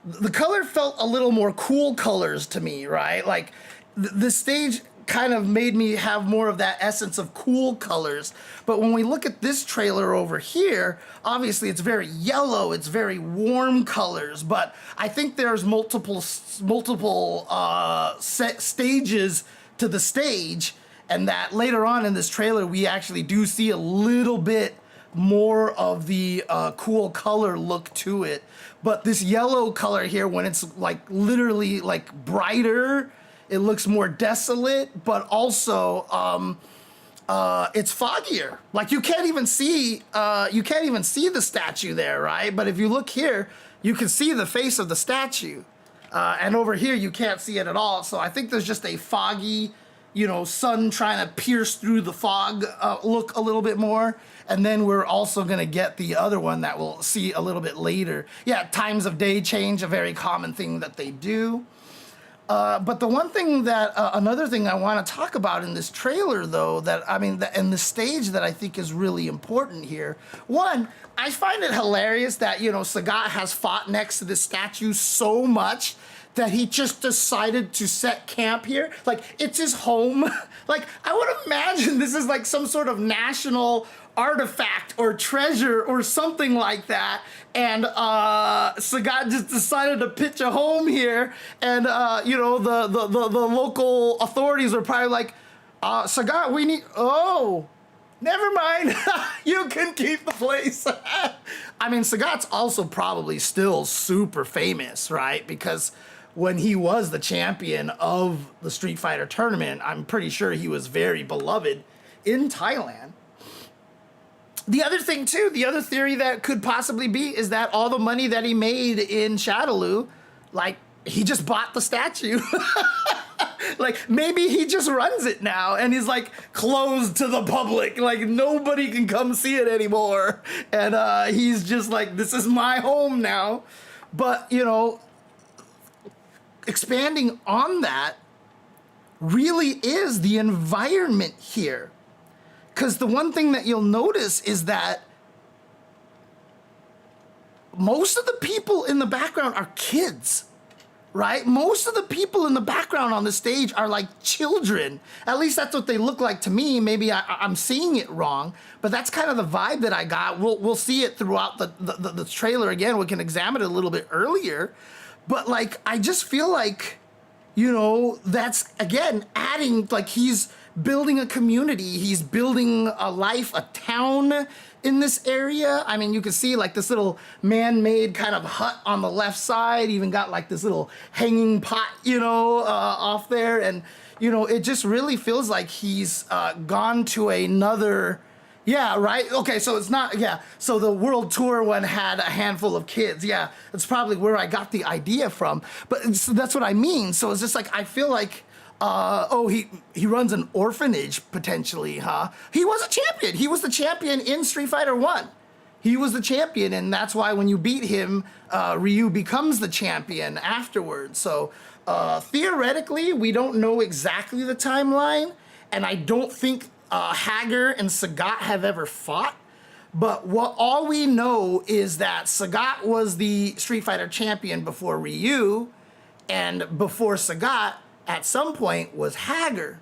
the color felt a little more cool colors to me, right? Like, the stage kind of made me have more of that essence of cool colors. But when we look at this trailer over here, obviously it's very yellow, it's very warm colors, but I think there's multiple stages to the stage, and that later on in this trailer we actually do see a little bit more of the cool color look to it. But this yellow color here, when it's like literally like brighter, it looks more desolate, but also it's foggier. Like you can't even see the statue there, right? But if you look here, you can see the face of the statue, and over here you can't see it at all. So I think there's just a foggy, you know, sun trying to pierce through the fog look a little bit more. And then we're also gonna get the other one that we'll see a little bit later. Yeah, times of day change, a very common thing that they do. But the one thing that, another thing I want to talk about in this trailer, though, that, I mean, and the stage that I think is really important here. One, I find it hilarious that, you know, Sagat has fought next to this statue so much that he just decided to set camp here. Like, it's his home. Like, I would imagine this is like some sort of national artifact or treasure or something like that, and Sagat just decided to pitch a home here, and you know, the local authorities are probably like, Sagat, we need, oh, never mind, you can keep the place. I mean, Sagat's also probably still super famous, right? Because when he was the champion of the Street Fighter tournament, I'm pretty sure he was very beloved in Thailand. The other thing too, the other theory that could possibly be is that all the money that he made in Shadaloo, like, he just bought the statue. Like, maybe he just runs it now and he's like closed to the public. Like, nobody can come see it anymore. And he's just like, this is my home now. But, you know, expanding on that really is the environment here. Because the one thing that you'll notice is that most of the people in the background are kids, right? Most of the people in the background on the stage are like children. At least that's what they look like to me. Maybe I'm seeing it wrong, but that's kind of the vibe that I got. We'll see it throughout the trailer again. We can examine it a little bit earlier. But like, I just feel like, you know, that's, again, adding, like, he's building a community, he's building a life, a town in this area. I mean, you can see like this little man-made kind of hut on the left side, even got like this little hanging pot, you know, off there. And, you know, it just really feels like he's gone to another, yeah, right? Okay, so it's not, yeah. So the world tour one had a handful of kids. Yeah, that's probably where I got the idea from. But that's what I mean. So it's just like, I feel like, oh, he runs an orphanage potentially, huh? He was a champion. He was the champion in Street Fighter 1. He was the champion, and that's why when you beat him, Ryu becomes the champion afterwards. So theoretically, we don't know exactly the timeline, and I don't think Hager and Sagat have ever fought. But all we know is that Sagat was the Street Fighter champion before Ryu, and before Sagat, at some point, was Hager.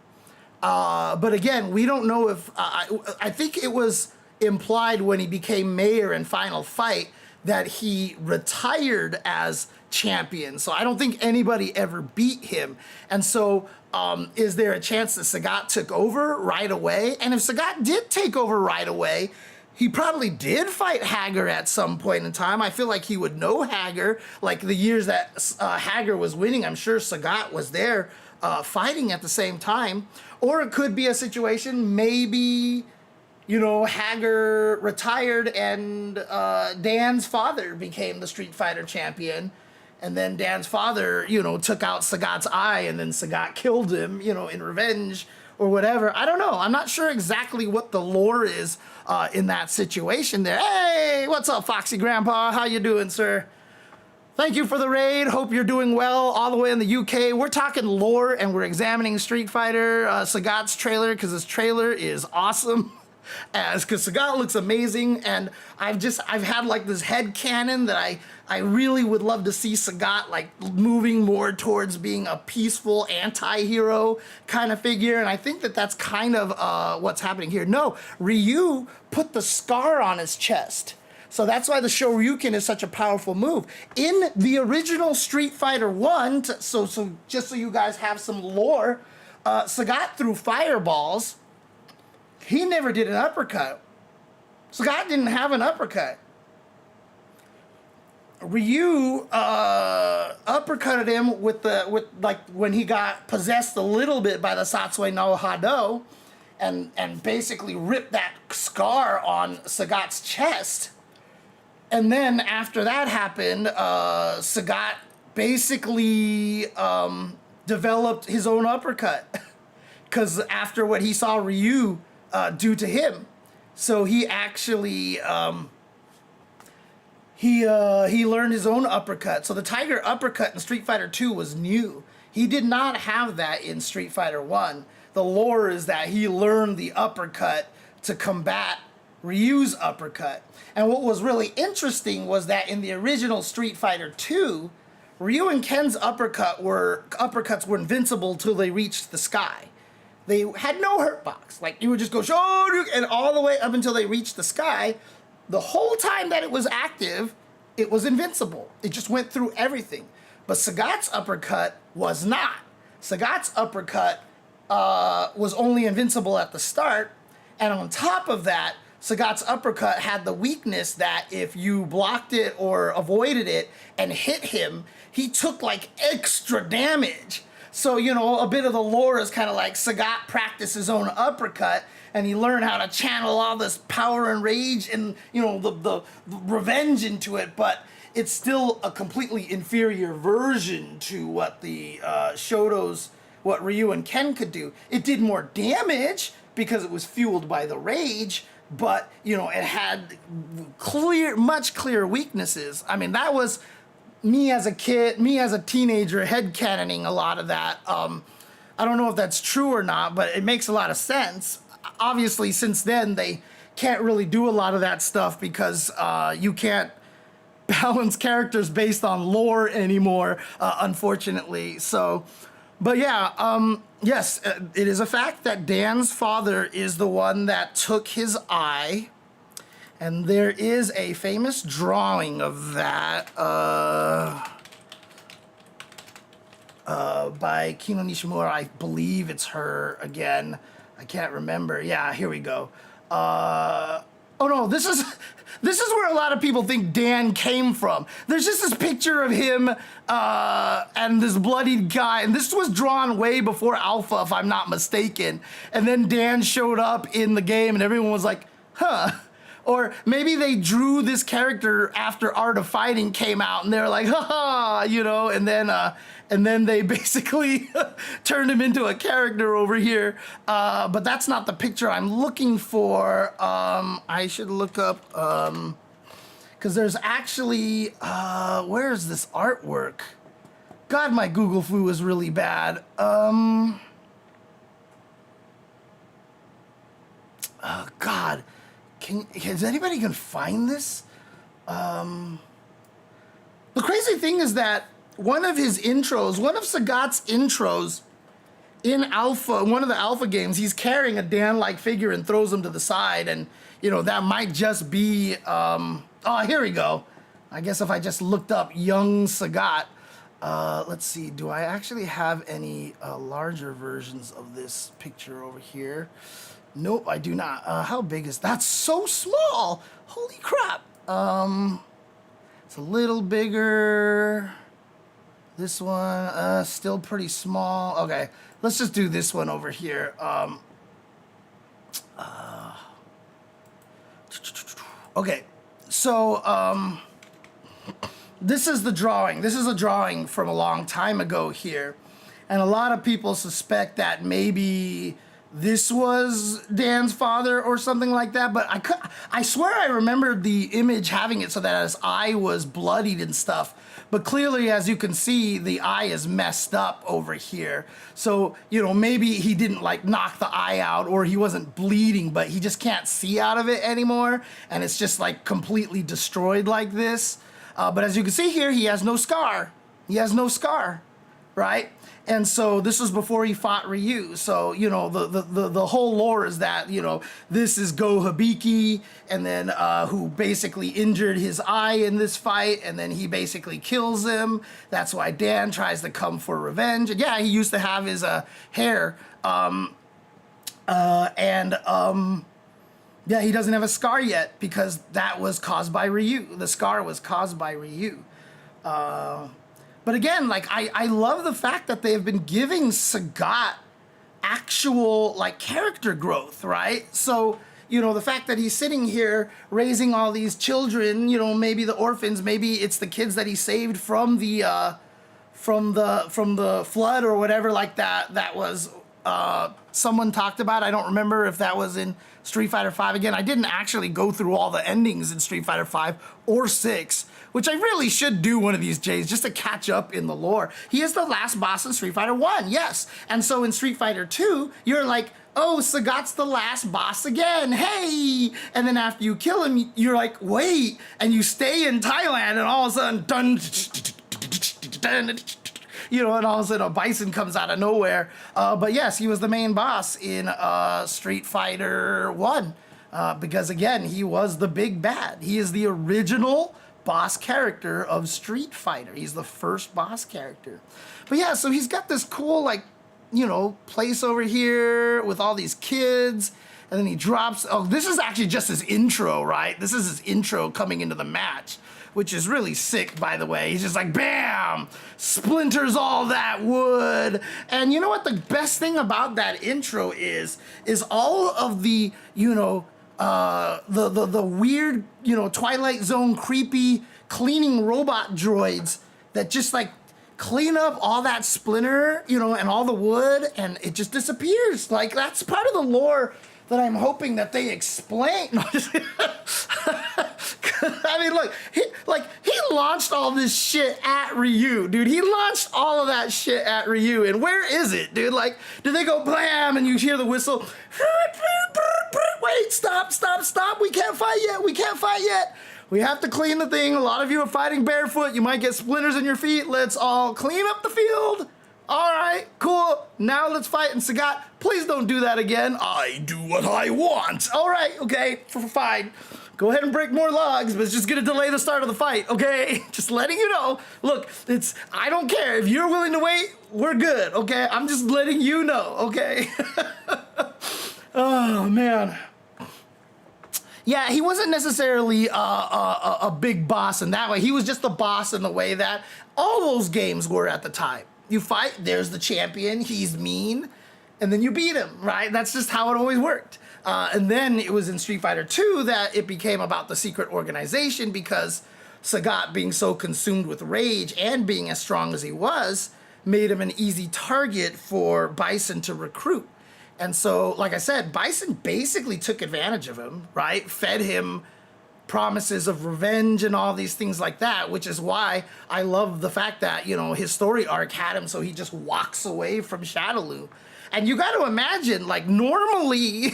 But again, we don't know if, I think it was implied when he became mayor in Final Fight that he retired as champion. So I don't think anybody ever beat him. And so is there a chance that Sagat took over right away? And if Sagat did take over right away, he probably did fight Hager at some point in time. I feel like he would know Hager. Like the years that Hager was winning, I'm sure Sagat was there fighting at the same time. Or it could be a situation, maybe, Hager retired and Dan's father became the Street Fighter champion. And then Dan's father, took out Sagat's eye, and then Sagat killed him, in revenge or whatever. I don't know. I'm not sure exactly what the lore is in that situation there. Hey, what's up, Foxy Grandpa? How you doing, sir? Thank you for the raid. Hope you're doing well all the way in the UK. We're talking lore, and we're examining Street Fighter Sagat's trailer, because this trailer is awesome. Because Sagat looks amazing, and I've had like this head canon that I really would love to see Sagat like moving more towards being a peaceful anti-hero kind of figure, and I think that that's kind of what's happening here. No, Ryu put the scar on his chest. So that's why the Shoryuken is such a powerful move. In the original Street Fighter 1, so just so you guys have some lore, Sagat threw fireballs. He never did an uppercut. Sagat didn't have an uppercut. Ryu uppercutted him with when he got possessed a little bit by the Satsui no Hado, and basically ripped that scar on Sagat's chest. And then after that happened, Sagat basically developed his own uppercut, because after what he saw Ryu do to him, so he actually he learned his own uppercut. So the Tiger uppercut in Street Fighter 2 was new. He did not have that in Street Fighter 1. The lore is that he learned the uppercut to combat Ryu's uppercut. And what was really interesting was that in the original Street Fighter 2, Ryu and Ken's uppercuts were invincible till they reached the sky. They had no hurt box. Like, you would just go, and all the way up until they reached the sky. The whole time that it was active, it was invincible. It just went through everything. But Sagat's uppercut was not. Sagat's uppercut was only invincible at the start. And on top of that, Sagat's uppercut had the weakness that if you blocked it or avoided it and hit him, he took like extra damage. So, a bit of the lore is kind of like Sagat practiced his own uppercut, and he learned how to channel all this power and rage and, the revenge into it, but it's still a completely inferior version to what the what Ryu and Ken could do. It did more damage because it was fueled by the rage, but, it had much clearer weaknesses. I mean, that was me as a kid, me as a teenager, headcanoning a lot of that. I don't know if that's true or not, but it makes a lot of sense. Obviously, since then, they can't really do a lot of that stuff because you can't balance characters based on lore anymore, unfortunately. So, but yeah, yes, it is a fact that Dan's father is the one that took his eye. And there is a famous drawing of that by Kino Nishimura. I believe it's her again. I can't remember. Yeah, here we go. Oh no, this is where a lot of people think Dan came from. There's just this picture of him and this bloodied guy, and this was drawn way before Alpha, if I'm not mistaken. And then Dan showed up in the game, and everyone was like, huh. Or maybe they drew this character after Art of Fighting came out, and they were like, haha, and then they basically turned him into a character over here. But that's not the picture I'm looking for. I should look up, because there's actually, where's this artwork? God, my Google flu is really bad. God. Is anybody gonna find this? The crazy thing is that one of Sagat's intros in Alpha, one of the Alpha games, he's carrying a Dan-like figure and throws him to the side, and that might just be. Oh, here we go. I guess if I just looked up young Sagat, let's see. Do I actually have any larger versions of this picture over here? Nope, I do not. How big is that? So small! Holy crap! It's a little bigger. This one, still pretty small. Okay, let's just do this one over here. Okay, so this is the drawing. This is a drawing from a long time ago here. And a lot of people suspect that maybe this was Dan's father or something like that. But I swear I remembered the image having it so that his eye was bloodied and stuff. But clearly, as you can see, the eye is messed up over here. So, you know, maybe he didn't like knock the eye out or he wasn't bleeding, but he just can't see out of it anymore. And it's just like completely destroyed like this. But as you can see here, he has no scar. He has no scar, right? And so this was before he fought Ryu. So, you know, the whole lore is that, you know, this is Go Hibiki, and then who basically injured his eye in this fight, and then he basically kills him. That's why Dan tries to come for revenge. And yeah, he used to have his hair. Yeah, he doesn't have a scar yet because that was caused by Ryu. The scar was caused by Ryu. But again, like, I love the fact that they have been giving Sagat actual, like, character growth, right? So, you know, the fact that he's sitting here raising all these children, you know, maybe the orphans, maybe it's the kids that he saved from the flood or whatever like that, that was someone talked about. I don't remember if that was in Street Fighter V. Again, I didn't actually go through all the endings in Street Fighter V or 6, which I really should do one of these days just to catch up in the lore. He is the last boss in Street Fighter 1, yes. And so in Street Fighter 2, you're like, oh, Sagat's the last boss again, hey! And then after you kill him, you're like, wait, and you stay in Thailand, and all of a sudden, dun, you know, and all of a sudden a bison comes out of nowhere. But yes, he was the main boss in Street Fighter 1, because again, he was the big bad. He is the original boss character of Street Fighter. He's the first boss character. But yeah, so he's got this cool, like, you know, place over here with all these kids, and then he drops, oh, this is actually just his intro, right? This is his intro coming into the match, which is really sick, by the way. He's just like, bam, splinters all that wood. And you know what the best thing about that intro is all of the, you know, the weird, you know, Twilight Zone creepy cleaning robot droids that just like clean up all that splinter, you know, and all the wood, and it just disappears. Like, that's part of the lore that I'm hoping that they explain. I mean, look, he launched all this shit at Ryu, dude. He launched all of that shit at Ryu, and where is it, dude? Like, do they go blam and you hear the whistle? Wait, stop, we can't fight yet, We have to clean the thing. A lot of you are fighting barefoot. You might get splinters in your feet. Let's all clean up the field. All right, cool. Now let's fight. And Sagat, please don't do that again. I do what I want. All right, okay, fine. Go ahead and break more logs, but it's just gonna delay the start of the fight, okay? Just letting you know. Look, I don't care. If you're willing to wait, we're good, okay? I'm just letting you know, okay? Oh, man. Yeah, he wasn't necessarily a big boss in that way. He was just the boss in the way that all those games were at the time. You fight, there's the champion, he's mean, and then you beat him, right? That's just how it always worked. And then it was in Street Fighter 2 that it became about the secret organization, because Sagat, being so consumed with rage and being as strong as he was, made him an easy target for Bison to recruit. And so, like I said, Bison basically took advantage of him, right? Fed him promises of revenge and all these things like that, which is why I love the fact that, you know, his story arc had him so he just walks away from Shadaloo. And you got to imagine, like, normally,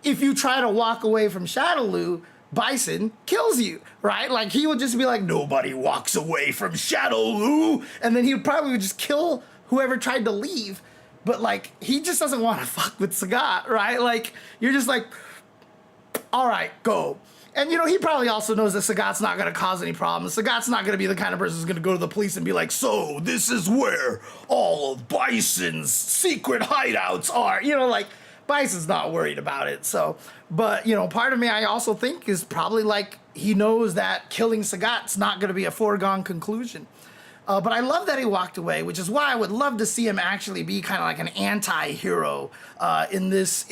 if you try to walk away from Shadaloo, Bison kills you, right? Like, he would just be like, nobody walks away from Shadaloo, and then he would probably just kill whoever tried to leave. But, like, he just doesn't want to fuck with Sagat, right? Like, you're just like, all right, go. And, you know, he probably also knows that Sagat's not going to cause any problems. Sagat's not going to be the kind of person who's going to go to the police and be like, so this is where all of Bison's secret hideouts are. You know, like, Bison's not worried about it. So, but, you know, part of me I also think is probably like he knows that killing Sagat's not going to be a foregone conclusion. But I love that he walked away, which is why I would love to see him actually be kind of like an anti-hero in this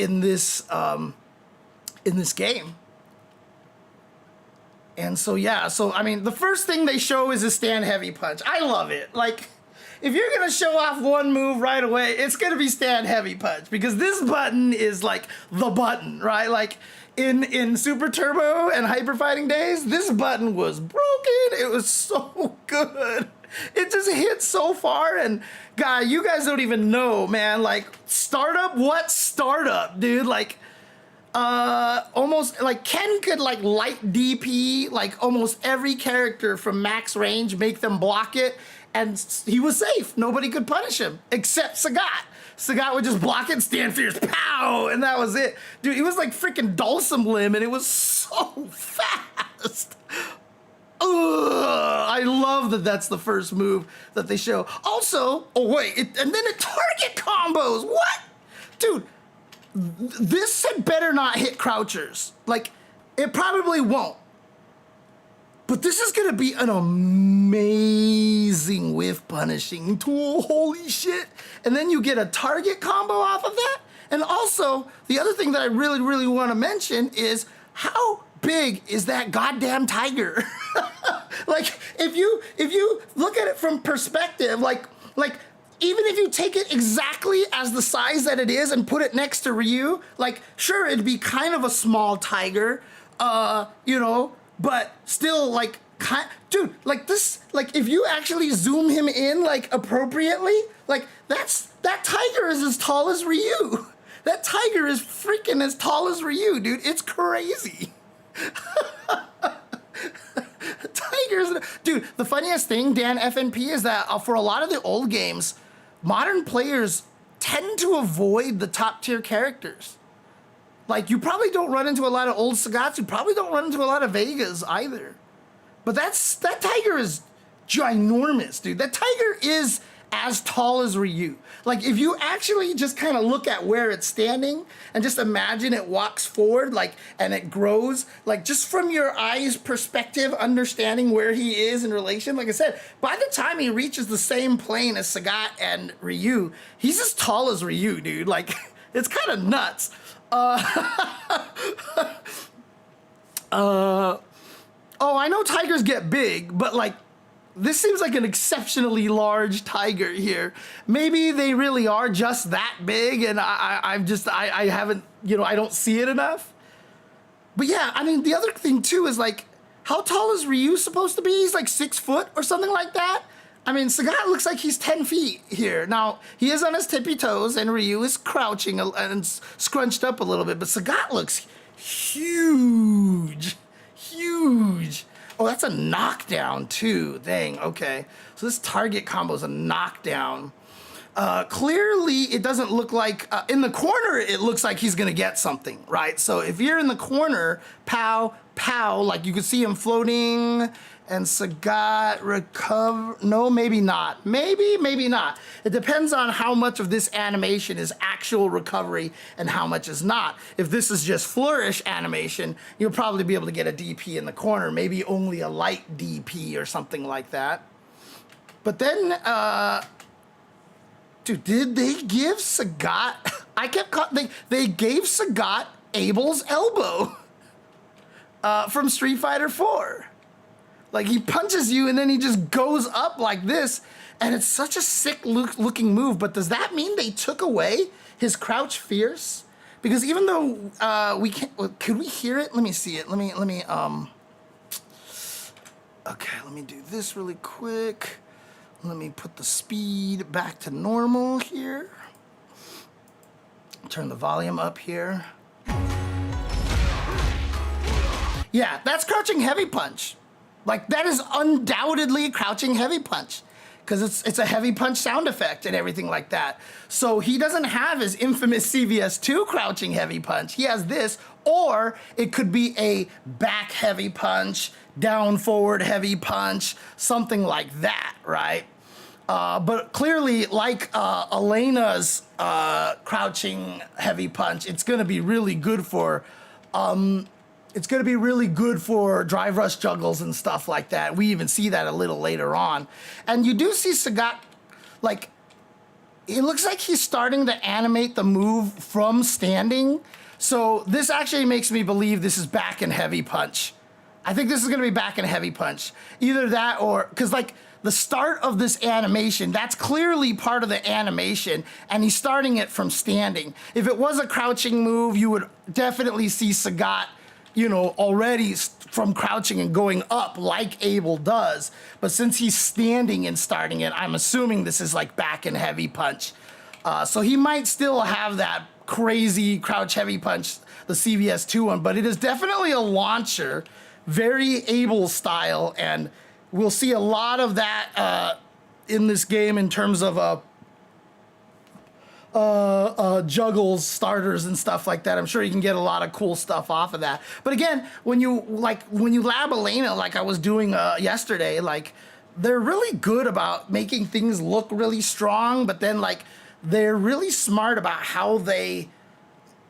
game. And so, yeah, so, I mean, the first thing they show is a stand heavy punch. I love it. Like, if you're going to show off one move right away, it's going to be stand heavy punch, because this button is like the button, right? Like, in Super Turbo and Hyper Fighting days, this button was broken. It was so good. It just hit so far, and guy, you guys don't even know, man. Like, startup, what startup, dude? Like, almost like Ken could like light DP like almost every character from max range, make them block it, and he was safe. Nobody could punish him except Sagat. Sagat would just block it, stand fierce, pow, and that was it. Dude, he was like freaking Dulcim Limb, and it was so fast. Ugh, I love that that's the first move that they show. Also, oh wait, and then the target combos. What? Dude, this had better not hit crouchers. Like, it probably won't. But this is gonna be an amazing whiff punishing tool, holy shit. And then you get a target combo off of that. And also, the other thing that I really, really wanna mention is how big is that goddamn tiger? Like, if you look at it from perspective, like even if you take it exactly as the size that it is and put it next to Ryu, like, sure, it'd be kind of a small tiger, you know, but still, like, dude, like this, like, if you actually zoom him in, like, appropriately, like, that tiger is as tall as Ryu. That tiger is freaking as tall as Ryu, dude. It's crazy. Tigers, dude, the funniest thing, Dan FNP, is that for a lot of the old games, modern players tend to avoid the top tier characters. Like, you probably don't run into a lot of old Sagats, you probably don't run into a lot of Vegas either. But that tiger is ginormous, dude. That tiger is as tall as Ryu. Like, if you actually just kind of look at where it's standing and just imagine it walks forward, like, and it grows, like, just from your eyes perspective, understanding where he is in relation, like I said, by the time he reaches the same plane as Sagat and Ryu, he's as tall as Ryu, dude. Like, it's kind of nuts. Oh, I know tigers get big, but, like, this seems like an exceptionally large tiger here. Maybe they really are just that big, and I haven't, you know, I don't see it enough. But yeah, I mean, the other thing too is, like, how tall is Ryu supposed to be? He's like 6 foot or something like that. I mean, Sagat looks like he's 10 feet here. Now, he is on his tippy toes, and Ryu is crouching and scrunched up a little bit, but Sagat looks huge, huge. Oh, that's a knockdown too. Dang, okay. So this target combo is a knockdown. Clearly, it doesn't look like, in the corner, it looks like he's gonna get something, right? So if you're in the corner, pow, pow, like you can see him floating, and Sagat recover, no, maybe not. Maybe not. It depends on how much of this animation is actual recovery and how much is not. If this is just flourish animation, you'll probably be able to get a DP in the corner, maybe only a light DP or something like that. But then, dude, did they give Sagat, they gave Sagat Abel's elbow from Street Fighter 4. Like, he punches you and then he just goes up like this, and it's such a sick looking move. But does that mean they took away his crouch fierce? Because even though we can't, could we hear it? Let me see it. Let me okay, let me do this really quick. Let me put the speed back to normal here. Turn the volume up here. Yeah, that's crouching heavy punch. Like, that is undoubtedly a crouching heavy punch, because it's a heavy punch sound effect and everything like that. So he doesn't have his infamous CVS2 crouching heavy punch. He has this, or it could be a back heavy punch, down forward heavy punch, something like that, right? But clearly, like Elena's crouching heavy punch, it's gonna be really good for drive rush juggles and stuff like that. We even see that a little later on. And you do see Sagat, like, it looks like he's starting to animate the move from standing. So this actually makes me believe this is back and heavy punch I think this is going to be back in heavy punch. Either that or, because like the start of this animation, that's clearly part of the animation, and he's starting it from standing. If it was a crouching move, you would definitely see Sagat, you know, already from crouching and going up like Abel does. But since he's standing and starting it, I'm assuming this is like back in heavy punch. So he might still have that crazy crouch heavy punch, the CVS2 one, but it is definitely a launcher, very Abel style, and we'll see a lot of that in this game in terms of juggles, starters, and stuff like that. I'm sure you can get a lot of cool stuff off of that. But again, when you lab Elena, like I was doing yesterday, like they're really good about making things look really strong, but then like they're really smart about how they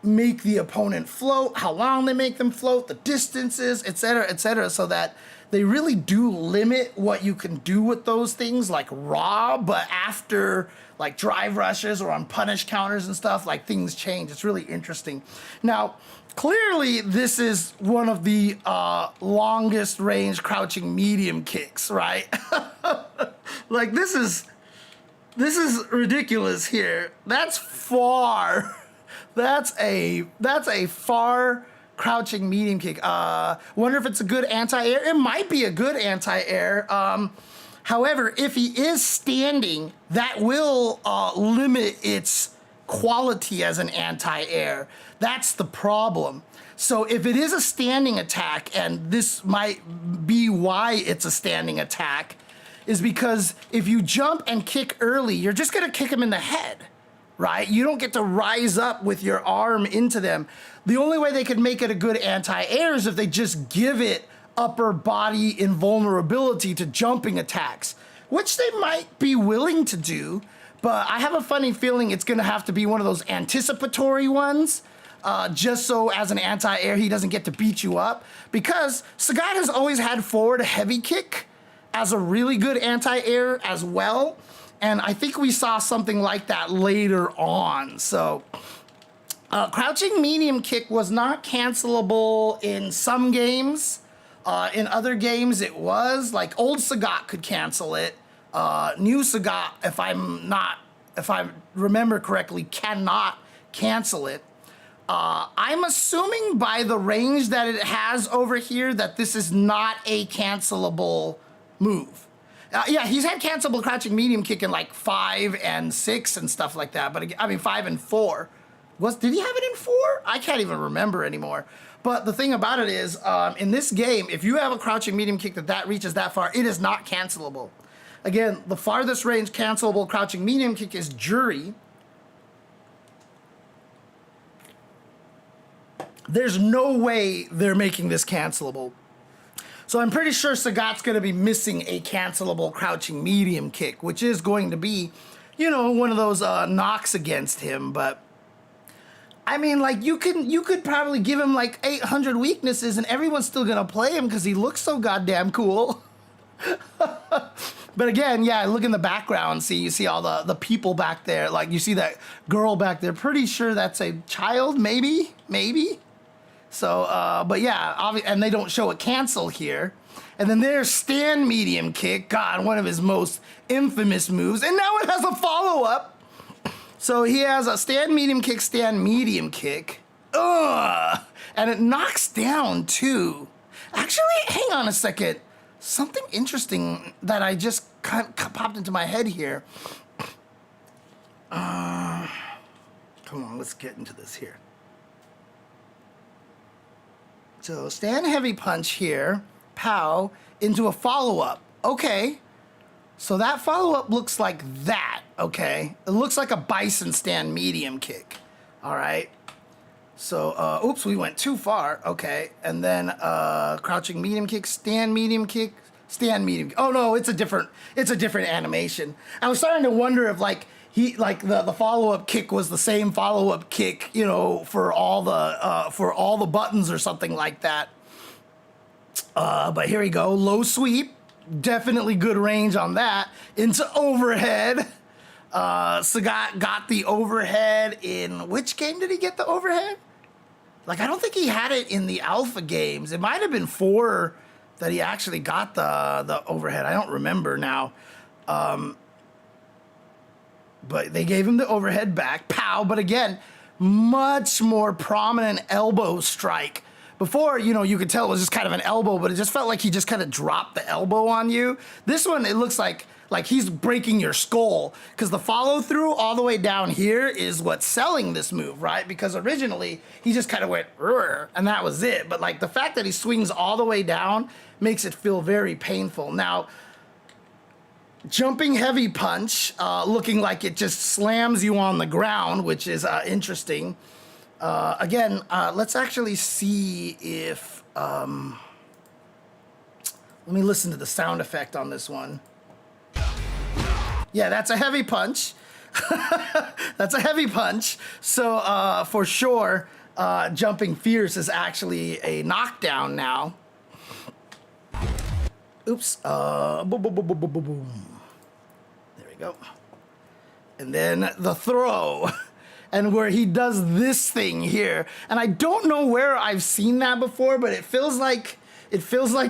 make the opponent float, how long they make them float, the distances, etc., so that they really do limit what you can do with those things like raw, but after like drive rushes or on punish counters and stuff, like things change. It's really interesting. Now, clearly this is one of the longest range crouching medium kicks, right? Like this is ridiculous here. That's far. That's a far crouching medium kick. Wonder if it's a good anti-air. It might be a good anti-air. However, if he is standing, that will limit its quality as an anti-air. That's the problem. So if it is a standing attack, and this might be why it's a standing attack, is because if you jump and kick early, you're just gonna kick him in the head, right? You don't get to rise up with your arm into them. The only way they could make it a good anti-air is if they just give it upper body invulnerability to jumping attacks, which they might be willing to do, but I have a funny feeling it's gonna have to be one of those anticipatory ones, just so as an anti-air he doesn't get to beat you up, because Sagat has always had forward heavy kick as a really good anti-air as well, and I think we saw something like that later on. So crouching medium kick was not cancelable in some games. In other games it was, like old Sagat could cancel it. New Sagat, if I remember correctly, cannot cancel it. I'm assuming by the range that it has over here that this is not a cancelable move. Yeah, he's had cancelable crouching medium kick in like 5 and 6 and stuff like that, but I mean 5 and 4. Did he have it in 4? I can't even remember anymore. But the thing about it is, in this game, if you have a crouching medium kick that reaches that far, it is not cancelable. Again, the farthest range cancelable crouching medium kick is Jury. There's no way they're making this cancelable. So I'm pretty sure Sagat's going to be missing a cancelable crouching medium kick, which is going to be, you know, one of those knocks against him. But I mean, like you could probably give him like 800 weaknesses and everyone's still going to play him because he looks so goddamn cool. But again, yeah, look in the background, you see all the people back there. Like you see that girl back there. Pretty sure that's a child, maybe. So, but yeah, and they don't show a cancel here. And then there's stand medium kick, God, one of his most infamous moves. And now it has a follow-up. So he has a stand medium kick. Ugh! And it knocks down too. Actually, hang on a second. Something interesting that I just popped into my head here. Come on, let's get into this here. So stand heavy punch here, pow, into a follow-up. Okay, so that follow-up looks like that, okay? It looks like a bison stand medium kick, all right? So, oops, we went too far, okay. And then crouching medium kick, stand medium kick, stand medium. Oh no, it's a different animation. I was starting to wonder if like the follow-up kick was the same follow-up kick, you know, for all the buttons or something like that. But here we go, low sweep, definitely good range on that. Into overhead. Sagat got the overhead in which game did he get the overhead? Like I don't think he had it in the alpha games. It might have been 4 that he actually got the overhead. I don't remember now. But they gave him the overhead back, pow. But again, much more prominent elbow strike. Before, you know, you could tell it was just kind of an elbow, but it just felt like he just kind of dropped the elbow on you. This one, it looks like he's breaking your skull, because the follow through all the way down here is what's selling this move, right? Because originally he just kind of went and that was it. But like the fact that he swings all the way down makes it feel very painful. Now, jumping heavy punch, looking like it just slams you on the ground, which is interesting. Again, let's actually see if... let me listen to the sound effect on this one. Yeah, that's a heavy punch. That's a heavy punch. So, for sure, jumping fierce is actually a knockdown now. Oops. Boom, boom, boom, boom, boom, boom, boom. There we go. And then the throw. And where he does this thing here. And I don't know where I've seen that before, but it feels like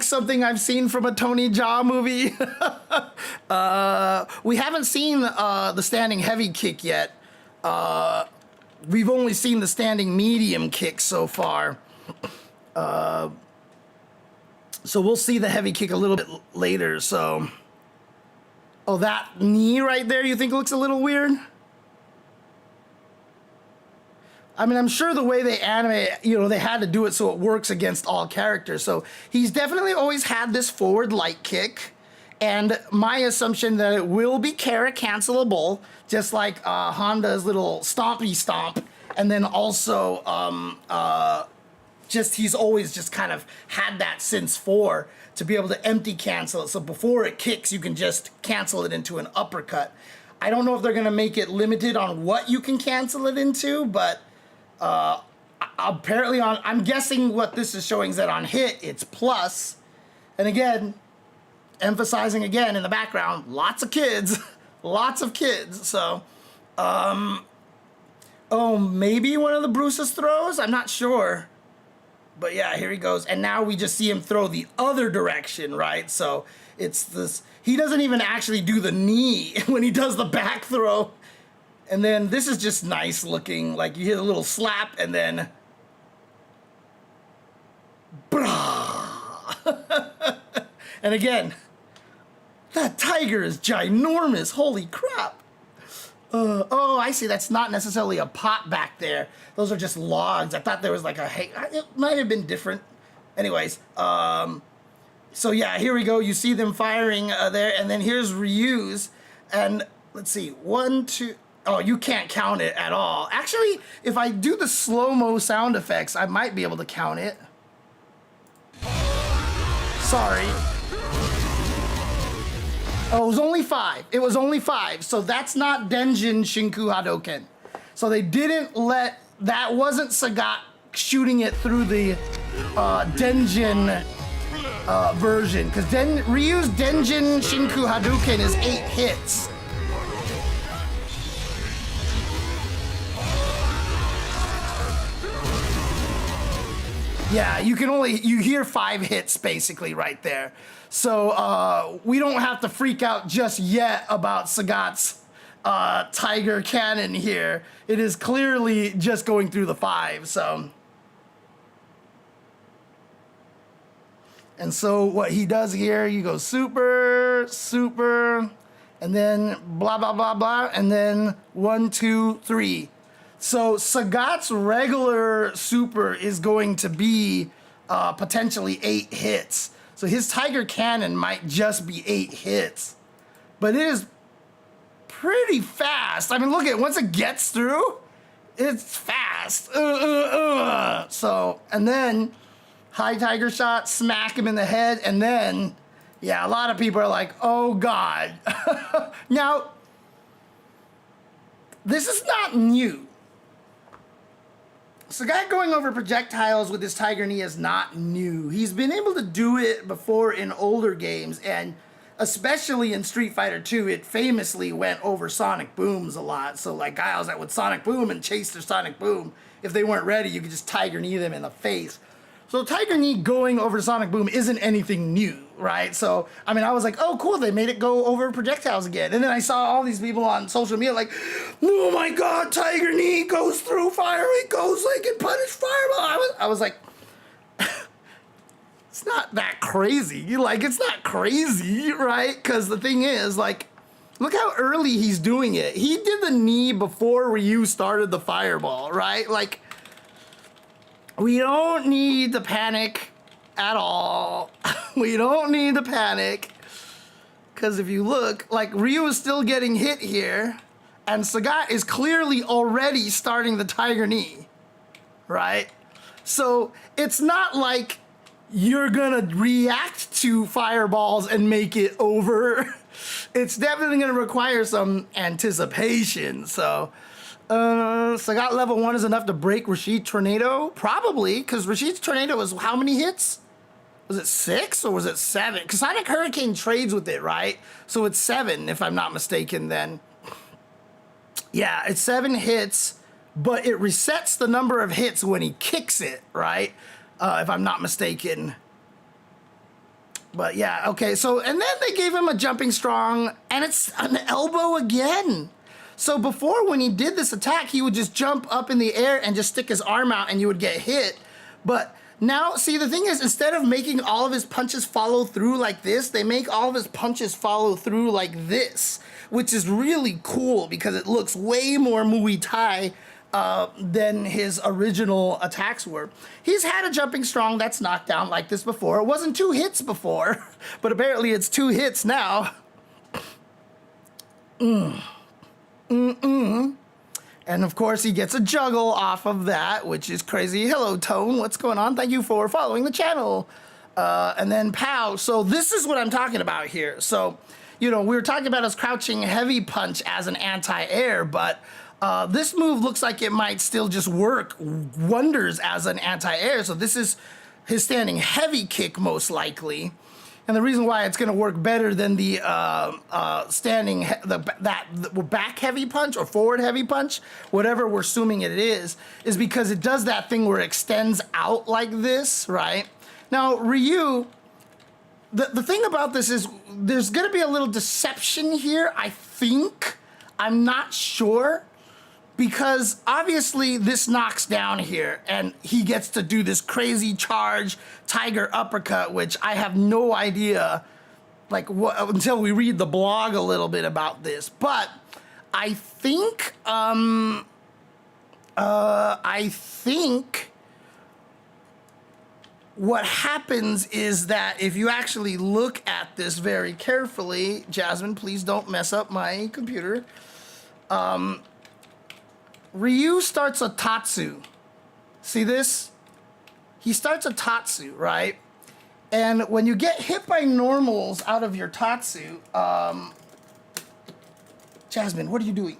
something I've seen from a Tony Jaa movie. We haven't seen the standing heavy kick yet. We've only seen the standing medium kick so far. So we'll see the heavy kick a little bit later. So, oh, that knee right there, you think looks a little weird? I mean, I'm sure the way they animate, you know, they had to do it so it works against all characters. So he's definitely always had this forward light kick. And my assumption that it will be cancelable, just like Honda's little stompy stomp. And then also, he's always just kind of had that since 4 to be able to empty cancel it. So before it kicks, you can just cancel it into an uppercut. I don't know if they're going to make it limited on what you can cancel it into, but apparently I'm guessing what this is showing is that on hit, it's plus. And again, emphasizing again in the background, lots of kids, lots of kids. So, oh, maybe one of the Bruce's throws? I'm not sure. But yeah, here he goes. And now we just see him throw the other direction, right? So it's this, he doesn't even actually do the knee when he does the back throw. And then this is just nice looking, like you hear a little slap and then, brah. And again, that tiger is ginormous, holy crap. Oh, I see, that's not necessarily a pot back there. Those are just logs. I thought there was like it might have been different. Anyways, so yeah, here we go. You see them firing there, and then here's Ryu's. And let's see, 1, 2, oh, you can't count it at all. Actually, if I do the slow-mo sound effects, I might be able to count it. Sorry. Oh, it was only 5. It was only 5. So that's not Denjin Shinku Hadoken. So they didn't let, that wasn't Sagat shooting it through the Denjin version. Because Ryu's Denjin Shinku Hadouken is 8 hits. Yeah, you hear 5 hits basically right there. So we don't have to freak out just yet about Sagat's Tiger Cannon here. It is clearly just going through the 5, so. And so what he does here, you go super, super, and then blah, blah, blah, blah, and then 1, 2, 3. So Sagat's regular super is going to be potentially 8 hits. So his Tiger Cannon might just be 8 hits. But it is pretty fast. I mean, look at, once it gets through, it's fast. So, and then high Tiger shot, smack him in the head, and then, yeah, a lot of people are like, oh God. Now, this is not new. Sagat going over projectiles with his Tiger Knee is not new. He's been able to do it before in older games, and especially in Street Fighter 2, it famously went over Sonic Booms a lot. So like guys that would Sonic Boom and chase their Sonic Boom, if they weren't ready, you could just Tiger Knee them in the face. So Tiger Knee going over Sonic Boom isn't anything new, right? So, I mean, I was like, oh, cool, they made it go over projectiles again. And then I saw all these people on social media like, oh my God, Tiger Knee goes through fire, it goes like it punished fireball. I was like, it's not that crazy. Like, it's not crazy, right? Because the thing is, like, look how early he's doing it. He did the knee before Ryu started the fireball, right? Like, we don't need to panic at all. We don't need to panic. Because if you look, like, Ryu is still getting hit here, and Sagat is clearly already starting the Tiger Knee, right? So it's not like you're gonna react to fireballs and make it over. It's definitely gonna require some anticipation, so... Sagat level 1 is enough to break Rashid Tornado? Probably, because Rashid's Tornado was how many hits? Was it 6 or was it 7? Because Sonic Hurricane trades with it, right? So it's 7, if I'm not mistaken, then. Yeah, it's 7 hits, but it resets the number of hits when he kicks it, right? If I'm not mistaken. But yeah, okay, so, and then they gave him a jumping strong, and it's an elbow again. So before, when he did this attack, he would just jump up in the air and just stick his arm out and you would get hit. But now, see, the thing is, instead of making all of his punches follow through like this, they make all of his punches follow through like this, which is really cool because it looks way more Muay Thai than his original attacks were. He's had a jumping strong that's knocked down like this before. It wasn't 2 hits before, but apparently it's 2 hits now. And of course he gets a juggle off of that, which is crazy. Hello, Tone, what's going on? Thank you for following the channel. And then pow. So this is what I'm talking about here. So, you know, we were talking about his crouching heavy punch as an anti-air, but this move looks like it might still just work wonders as an anti-air. So this is his standing heavy kick, most likely. And the reason why it's going to work better than the back heavy punch or forward heavy punch, whatever we're assuming it is because it does that thing where it extends out like this, right? Now, Ryu, the thing about this is there's going to be a little deception here, I think. I'm not sure. Because obviously this knocks down here and he gets to do this crazy charge tiger uppercut, which I have no idea, like, what, until we read the blog a little bit about this. But I think what happens is that if you actually look at this very carefully, Jasmine, please don't mess up my computer. Ryu starts a Tatsu. See this? He starts a Tatsu, right? And when you get hit by normals out of your Tatsu, Jasmine, what are you doing?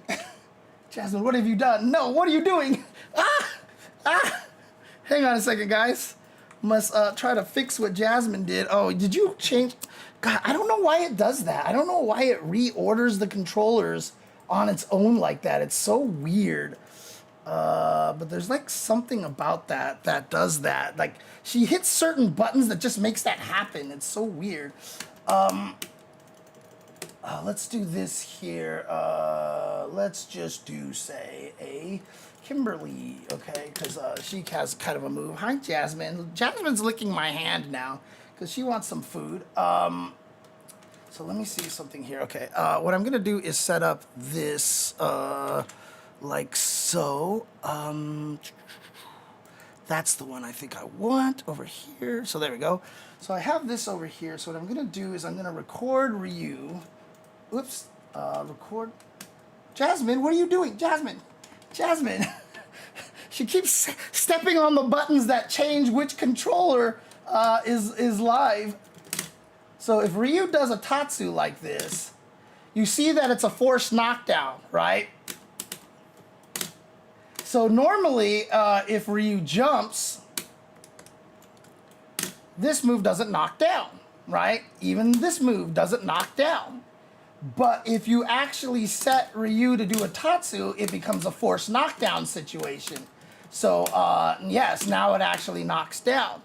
Jasmine, what have you done? No, what are you doing? Hang on a second, guys. Must try to fix what Jasmine did. Oh, did you change? God, I don't know why it does that. I don't know why it reorders the controllers on its own like that. It's so weird. But there's like something about that that does that. Like she hits certain buttons that just makes that happen. It's so weird. Let's do this here. Let's just do, say, a Kimberly, okay? Because she has kind of a move. Hi, Jasmine. Jasmine's licking my hand now because she wants some food. So let me see something here. Okay, what I'm gonna do is set up this like so. That's the one I think I want over here. So there we go. So I have this over here. So what I'm gonna do is I'm gonna record Ryu. Oops, record. Jasmine, what are you doing? Jasmine. She keeps stepping on the buttons that change which controller is live. So if Ryu does a Tatsu like this, you see that it's a forced knockdown, right? So normally, if Ryu jumps, this move doesn't knock down, right? Even this move doesn't knock down. But if you actually set Ryu to do a Tatsu, it becomes a forced knockdown situation. So yes, now it actually knocks down.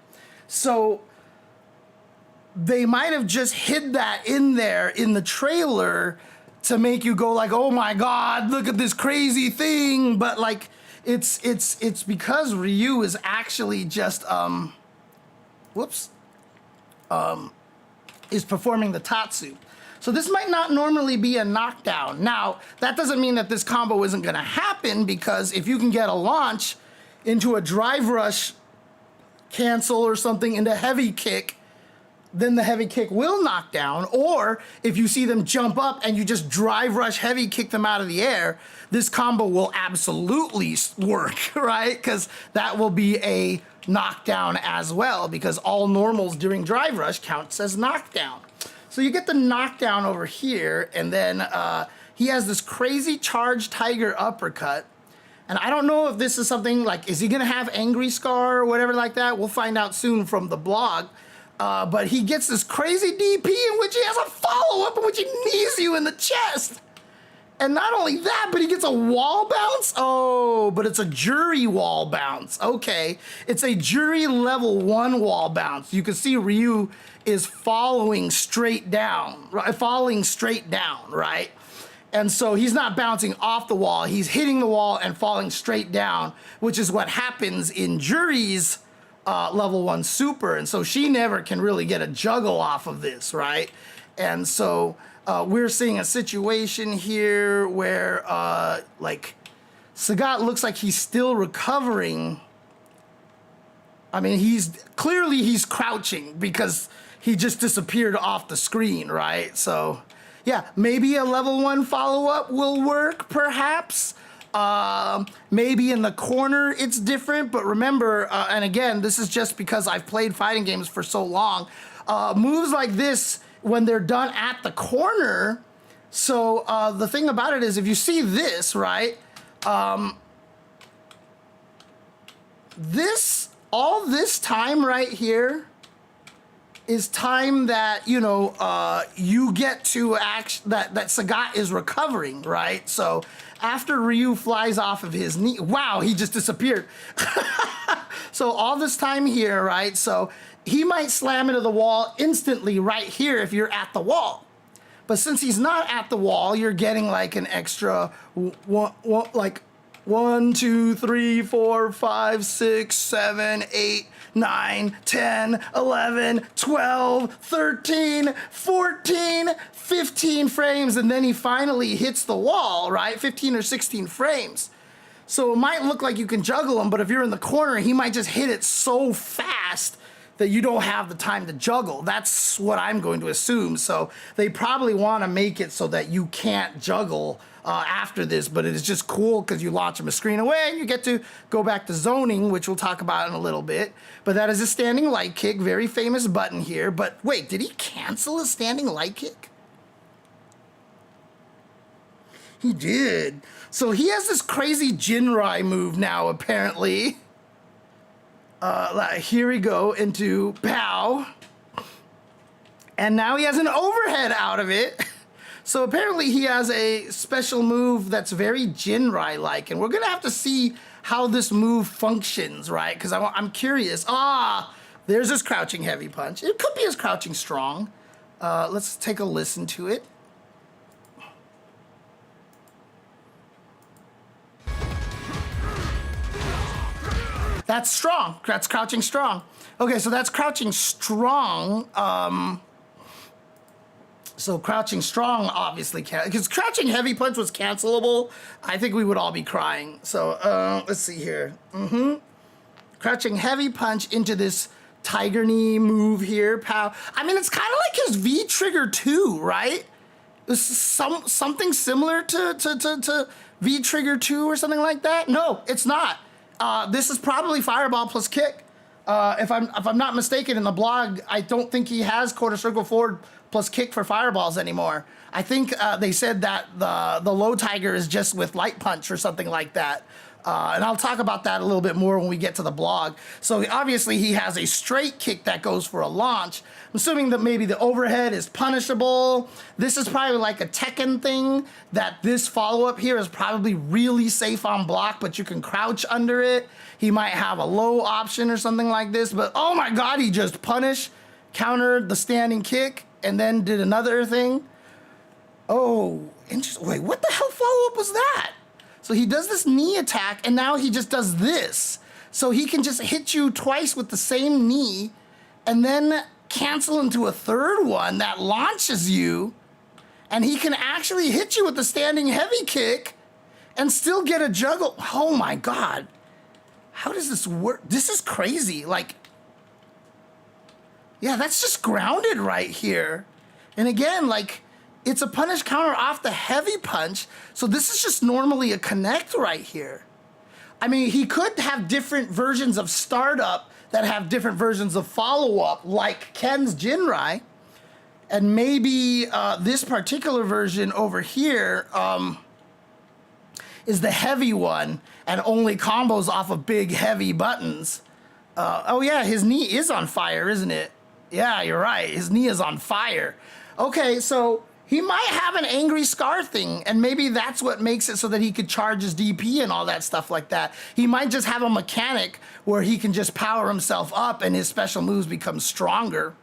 So they might have just hid that in there in the trailer to make you go like, oh my God, look at this crazy thing. But like, it's because Ryu is actually just, is performing the Tatsu. So this might not normally be a knockdown. Now, that doesn't mean that this combo isn't gonna happen, because if you can get a launch into a drive rush cancel or something into heavy kick, then the heavy kick will knock down. Or if you see them jump up and you just drive rush heavy kick them out of the air, this combo will absolutely work, right? Because that will be a knockdown as well, because all normals during drive rush counts as knockdown. So you get the knockdown over here, and then he has this crazy charged tiger uppercut. And I don't know if this is something like, is he gonna have Angry Scar or whatever like that? We'll find out soon from the blog. But he gets this crazy DP in which he has a follow-up in which he knees you in the chest. And not only that, but he gets a wall bounce. Oh, but it's a jury wall bounce. Okay, it's a jury level 1 wall bounce. You can see Ryu is falling straight down, right? And so he's not bouncing off the wall, he's hitting the wall and falling straight down, which is what happens in Jury's level 1 super. And so she never can really get a juggle off of this, right? And so we're seeing a situation here where like Sagat looks like he's still recovering. I mean, he's crouching because he just disappeared off the screen, right? So yeah, maybe a level 1 follow-up will work, perhaps. Maybe in the corner it's different, but remember, and again, this is just because I've played fighting games for so long, moves like this, when they're done at the corner, so the thing about it is, if you see this, right, all this time right here is time that, you know, you get to that Sagat is recovering, right? So after Ryu flies off of his knee, wow, he just disappeared. So all this time here, right? So he might slam into the wall instantly right here if you're at the wall. But since he's not at the wall, you're getting like an extra like 1, 2, 3, 4, 5, 6, 7, 8, 9, 10, 11, 12, 13, 14, 15 frames, and then he finally hits the wall, right? 15 or 16 frames. So it might look like you can juggle him, but if you're in the corner, he might just hit it so fast that you don't have the time to juggle. That's what I'm going to assume. So they probably want to make it so that you can't juggle after this, but it is just cool because you launch him a screen away and you get to go back to zoning, which we'll talk about in a little bit. But that is a standing light kick, very famous button here. But wait, did he cancel a standing light kick? He did. So he has this crazy Jinrai move now, apparently. Here we go into pow. And now he has an overhead out of it. So apparently he has a special move that's very Jinrai-like. And we're going to have to see how this move functions, right? Because I'm curious. There's his crouching heavy punch. It could be his crouching strong. Let's take a listen to it. That's strong. That's crouching strong. Okay, so that's crouching strong. So crouching strong obviously can't, because crouching heavy punch was cancelable. I think we would all be crying. So let's see here. Crouching heavy punch into this tiger knee move here. Pow. I mean, it's kind of like his V trigger 2, right? This is something similar to V trigger 2 or something like that. No, it's not. This is probably fireball plus kick. If I'm not mistaken, in the blog, I don't think he has quarter circle forward plus kick for fireballs anymore. I think they said that the low tiger is just with light punch or something like that. And I'll talk about that a little bit more when we get to the blog. So obviously he has a straight kick that goes for a launch. I'm assuming that maybe the overhead is punishable. This is probably like a Tekken thing, that this follow-up here is probably really safe on block, but you can crouch under it. He might have a low option or something like this, but oh my God, he just punished, countered the standing kick, and then did another thing. Oh, interesting. Wait, what the hell follow-up was that? So he does this knee attack, and now he just does this. So he can just hit you twice with the same knee, and then cancel into a third one that launches you, and he can actually hit you with the standing heavy kick and still get a juggle. Oh my God. How does this work? This is crazy. Like, yeah, that's just grounded right here. And again, like, it's a punish counter off the heavy punch, so this is just normally a connect right here. I mean, he could have different versions of startup that have different versions of follow-up, like Ken's Jinrai, and maybe this particular version over here is the heavy one and only combos off of big, heavy buttons. Oh yeah, his knee is on fire, isn't it? Yeah, you're right, his knee is on fire. Okay, so he might have an angry scar thing, and maybe that's what makes it so that he could charge his DP and all that stuff like that. He might just have a mechanic where he can just power himself up and his special moves become stronger.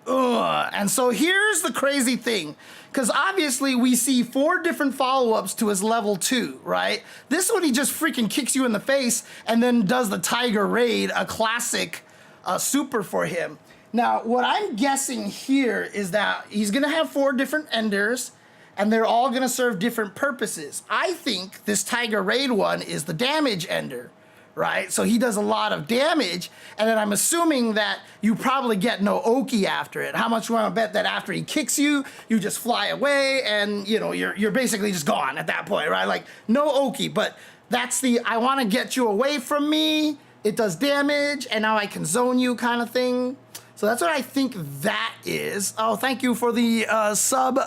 Ugh. And so here's the crazy thing, because obviously we see 4 different follow-ups to his level 2, right? This one he just freaking kicks you in the face and then does the Tiger Raid, a classic super for him. Now, what I'm guessing here is that he's going to have 4 different enders, and they're all going to serve different purposes. I think this Tiger Raid one is the damage ender, right? So he does a lot of damage, and then I'm assuming that you probably get no Oki after it. How much you want to bet that after he kicks you, you just fly away, and you know you're basically just gone at that point, right? Like no Oki, but that's the I want to get you away from me. It does damage, and now I can zone you kind of thing. So that's what I think that is. Oh, thank you for the sub,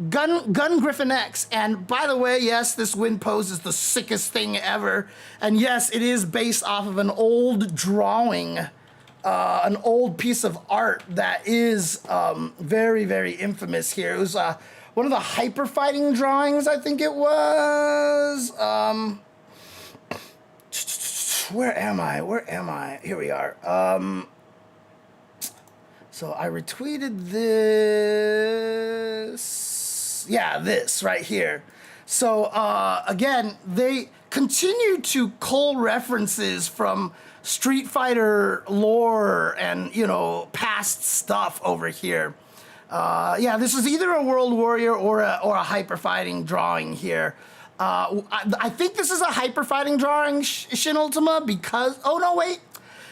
Gun Griffin X. And by the way, yes, this wind pose is the sickest thing ever. And yes, it is based off of an old drawing, an old piece of art that is very, very infamous here. It was one of the hyper fighting drawings, I think it was. Where am I? Where am I? Here we are. So I retweeted this. Yeah, this right here. So again, they continue to cull references from Street Fighter lore and, you know, past stuff over here. Yeah, this is either a World Warrior or a hyper fighting drawing here. I think this is a hyper fighting drawing, Shin Ultima, because oh no, wait.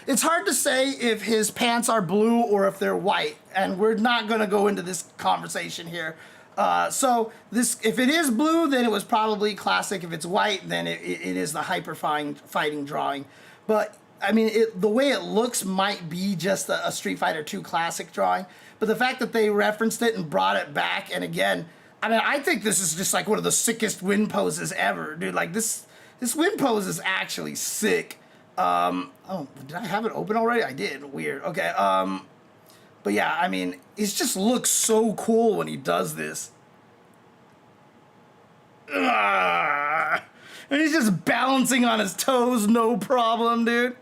It's hard to say if his pants are blue or if they're white, and we're not going to go into this conversation here. So this, if it is blue, then it was probably classic. If it's white, then it is the hyper fighting drawing. But I mean, the way it looks might be just a Street Fighter 2 classic drawing. But the fact that they referenced it and brought it back, and again, I mean, I think this is just like one of the sickest wind poses ever, dude. Like this wind pose is actually sick. Oh, did I have it open already? I did. Weird. Okay. But yeah, I mean, it just looks so cool when he does this. And he's just balancing on his toes, no problem, dude.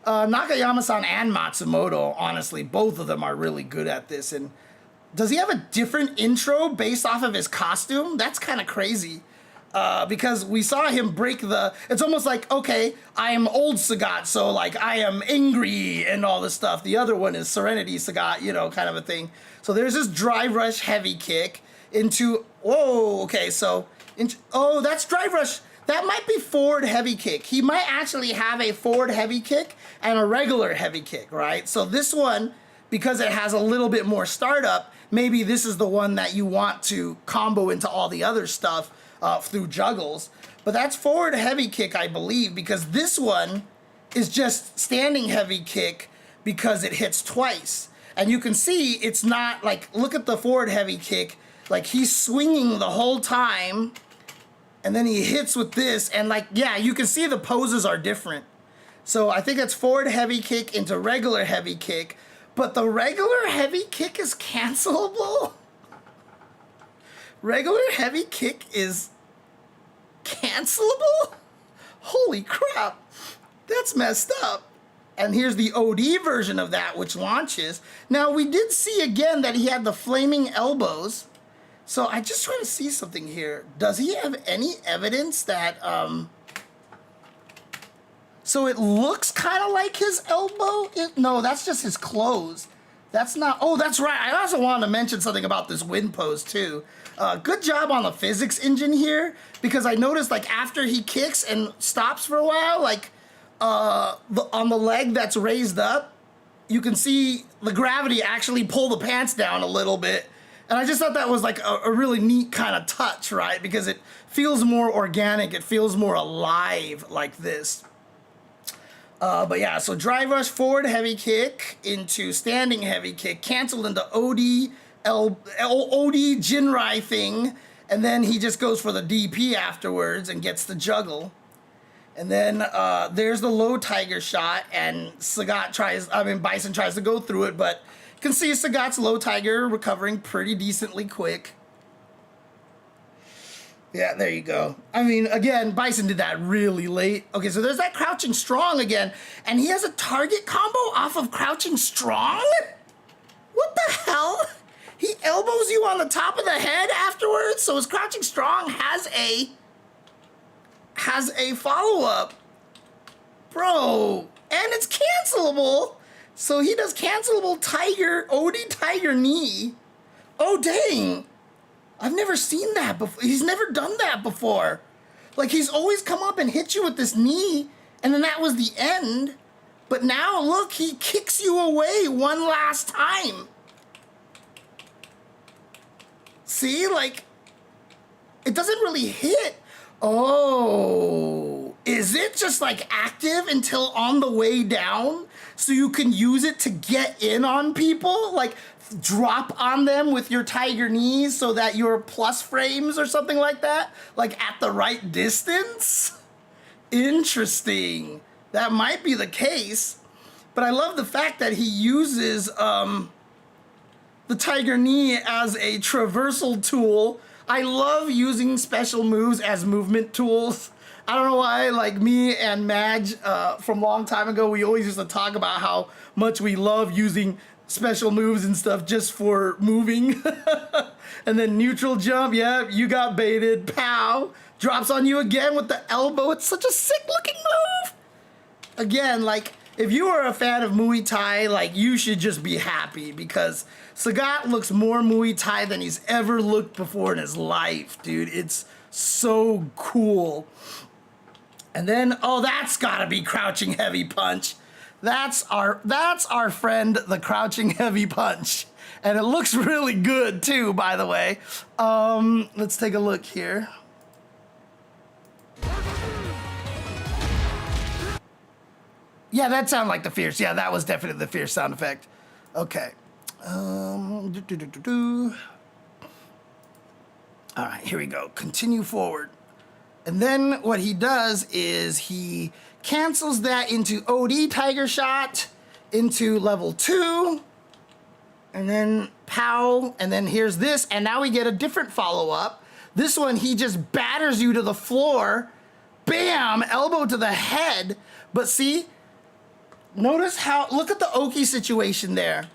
Nakayama-san and Matsumoto, honestly, both of them are really good at this. And does he have a different intro based off of his costume? That's kind of crazy. Because we saw him break it's almost like, okay, I am old Sagat, so like I am angry and all this stuff. The other one is Serenity Sagat, you know, kind of a thing. So there's this drive rush heavy kick into, whoa, okay, so, oh, that's drive rush. That might be forward heavy kick. He might actually have a forward heavy kick and a regular heavy kick, right? So this one, because it has a little bit more startup, maybe this is the one that you want to combo into all the other stuff through juggles. But that's forward heavy kick, I believe, because this one is just standing heavy kick because it hits twice. And you can see it's not like, look at the forward heavy kick, like he's swinging the whole time, And then he hits with this, and like, yeah, you can see the poses are different. So I think it's forward heavy kick into regular heavy kick, but the regular heavy kick is cancelable. Regular heavy kick is cancelable? Holy crap, that's messed up. And here's the OD version of that, which launches. Now, we did see again that he had the flaming elbows. So I just try to see something here. Does he have any evidence that, so it looks kind of like his elbow? No, that's just his clothes. That's not, oh, that's right. I also wanted to mention something about this wind pose too. Good job on the physics engine here, because I noticed like after he kicks and stops for a while, like on the leg that's raised up, you can see the gravity actually pull the pants down a little bit. And I just thought that was like a really neat kind of touch, right? Because it feels more organic, it feels more alive like this. But yeah, so drive rush forward heavy kick into standing heavy kick, canceled into OD Jinrai thing, and then he just goes for the DP afterwards and gets the juggle. And then there's the low tiger shot, and Bison tries to go through it, but you can see Sagat's low tiger recovering pretty decently quick. Yeah, there you go. I mean, again, Bison did that really late. Okay, so there's that crouching strong again, and he has a target combo off of crouching strong? What the hell? He elbows you on the top of the head afterwards, so his crouching strong has a follow-up. Bro, and it's cancelable. So he does cancelable OD tiger knee. Oh, dang. I've never seen that before. He's never done that before. Like, he's always come up and hit you with this knee, and then that was the end. But now, look, he kicks you away one last time. See, like, it doesn't really hit. Oh, is it just like active until on the way down so you can use it to get in on people? Like drop on them with your tiger knees so that you're plus frames or something like that? Like at the right distance? Interesting. That might be the case. But I love the fact that he uses the tiger knee as a traversal tool. I love using special moves as movement tools. I don't know why, like me and Madge from a long time ago, we always used to talk about how much we love using special moves and stuff just for moving. And then neutral jump, yeah, you got baited, pow, drops on you again with the elbow. It's such a sick looking move. Again, like, if you are a fan of Muay Thai, like, you should just be happy because Sagat looks more Muay Thai than he's ever looked before in his life, dude. It's so cool. And then, oh, that's gotta be crouching heavy punch. That's our friend, the crouching heavy punch. And it looks really good too, by the way. Let's take a look here. Yeah, that sounded like the fierce. Yeah, that was definitely the fierce sound effect. Okay. All right, here we go. Continue forward. And then what he does is he cancels that into OD Tiger Shot, into level 2, and then pow, and then here's this, and now we get a different follow-up. This one, he just batters you to the floor, bam, elbow to the head. But see, notice how, look at the Oki situation there.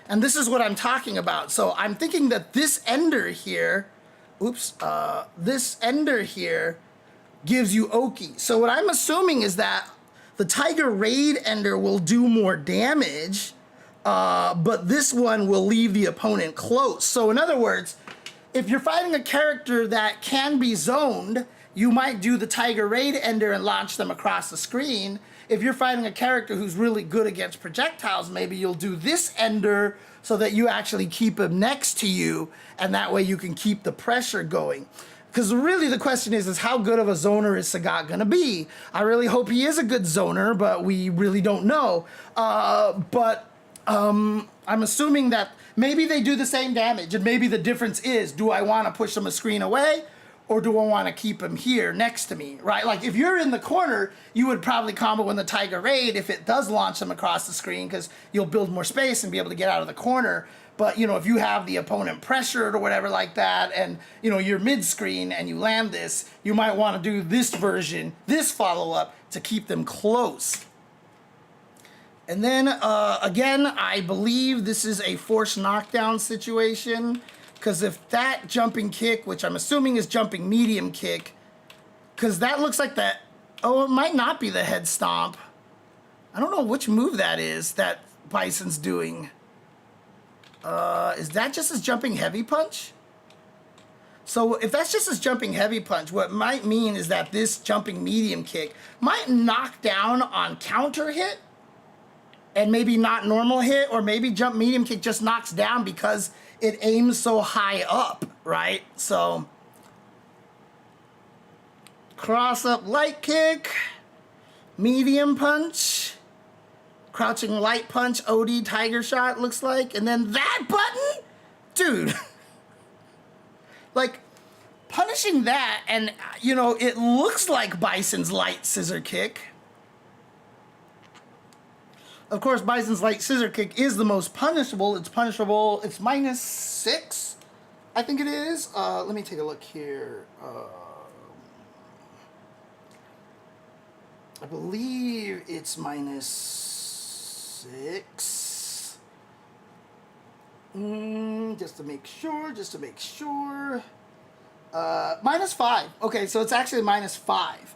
And this is what I'm talking about. So I'm thinking that this ender here, this ender here gives you Oki. So what I'm assuming is that the Tiger Raid ender will do more damage, but this one will leave the opponent close. So in other words, if you're fighting a character that can be zoned, you might do the Tiger Raid ender and launch them across the screen. If you're fighting a character who's really good against projectiles, maybe you'll do this ender so that you actually keep him next to you, and that way you can keep the pressure going. Because really the question is how good of a zoner is Sagat gonna be? I really hope he is a good zoner, but we really don't know. I'm assuming that maybe they do the same damage, and maybe the difference is, do I wanna push them a screen away, or do I want to keep him here next to me, right? Like if you're in the corner, you would probably combo in the Tiger Raid if it does launch them across the screen, because you'll build more space and be able to get out of the corner. But, you know, if you have the opponent pressured or whatever like that, and, you know, you're mid-screen and you land this, you might want to do this version, this follow-up, to keep them close. And then, again, I believe this is a forced knockdown situation, because if that jumping kick, which I'm assuming is jumping medium kick, because that looks like that, oh, it might not be the head stomp. I don't know which move that is that Bison's doing. Is that just his jumping heavy punch? So if that's just his jumping heavy punch, what it might mean is that this jumping medium kick might knock down on counter hit and maybe not normal hit, or maybe jump medium kick just knocks down because it aims so high up, right? So cross up light kick, medium punch, crouching light punch, OD tiger shot looks like, and then that button? Dude. Like, punishing that, and, you know, it looks like Bison's light scissor kick. Of course, Bison's light scissor kick is the most punishable. It's punishable, it's -6, I think it is. Let me take a look here. I believe it's -6. Just to make sure. -5. Okay, so it's actually -5.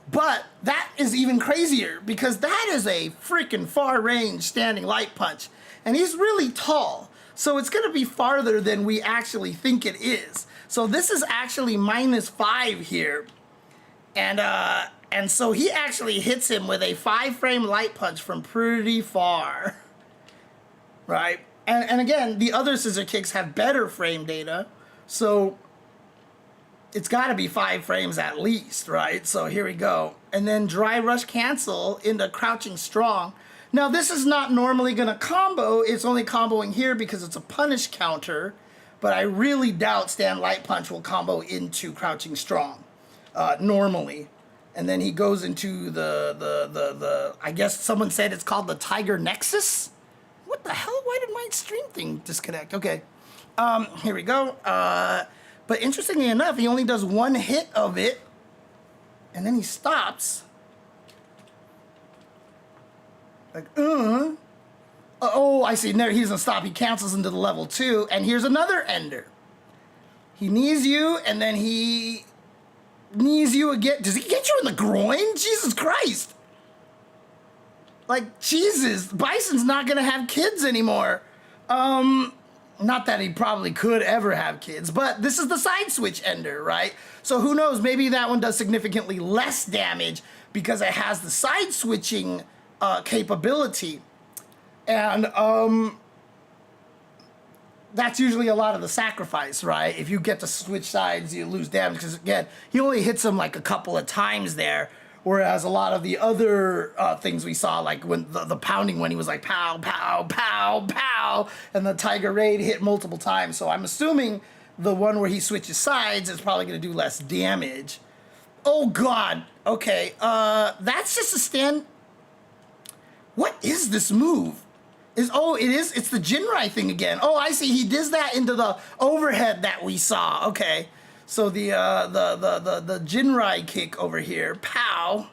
But that is even crazier, because that is a freaking far range standing light punch. And he's really tall, so it's gonna be farther than we actually think it is. So this is actually -5 here. And so he actually hits him with a 5-frame light punch from pretty far, right? And again, the other scissor kicks have better frame data, so it's got to be 5 frames at least, right? So here we go. And then dry rush cancel into crouching strong. Now this is not normally going to combo. It's only comboing here because it's a punish counter, but I really doubt stand light punch will combo into crouching strong normally. And then he goes into the I guess someone said it's called the Tiger Nexus. What the hell? Why did my stream thing disconnect? Okay, here we go. But interestingly enough, he only does 1 hit of it, and then he stops. Like, oh, I see. No, he doesn't stop. He cancels into the level 2, and here's another ender. He knees you, and then he knees you again. Does he get you in the groin? Jesus Christ. Like, Jesus, Bison's not gonna have kids anymore. Not that he probably could ever have kids, but this is the side switch ender, right? So who knows, maybe that one does significantly less damage because it has the side switching capability. And that's usually a lot of the sacrifice, right? If you get to switch sides, you lose damage, because again, he only hits him like a couple of times there. Whereas a lot of the other things we saw, like when the pounding, when he was like pow, pow, pow, pow, and the Tiger Raid hit multiple times. So I'm assuming the one where he switches sides is probably going to do less damage. Oh, God. Okay. That's just a stand. What is this move? It's the Jinrai thing again. Oh, I see. He does that into the overhead that we saw. Okay. So the Jinrai kick over here, pow,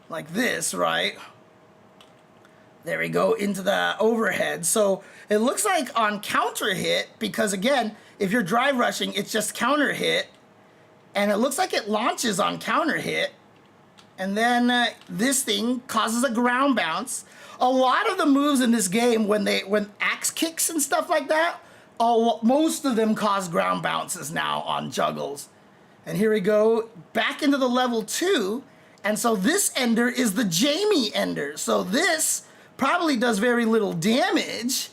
like this, right? There we go, into the overhead. So it looks like on counter hit, because again, if you're drive rushing, it's just counter hit, and it looks like it launches on counter hit, and then this thing causes a ground bounce. A lot of the moves in this game, when axe kicks and stuff like that, most of them cause ground bounces now on juggles. And here we go, back into the level 2. And so this ender is the Jamie ender. So this probably does very little damage,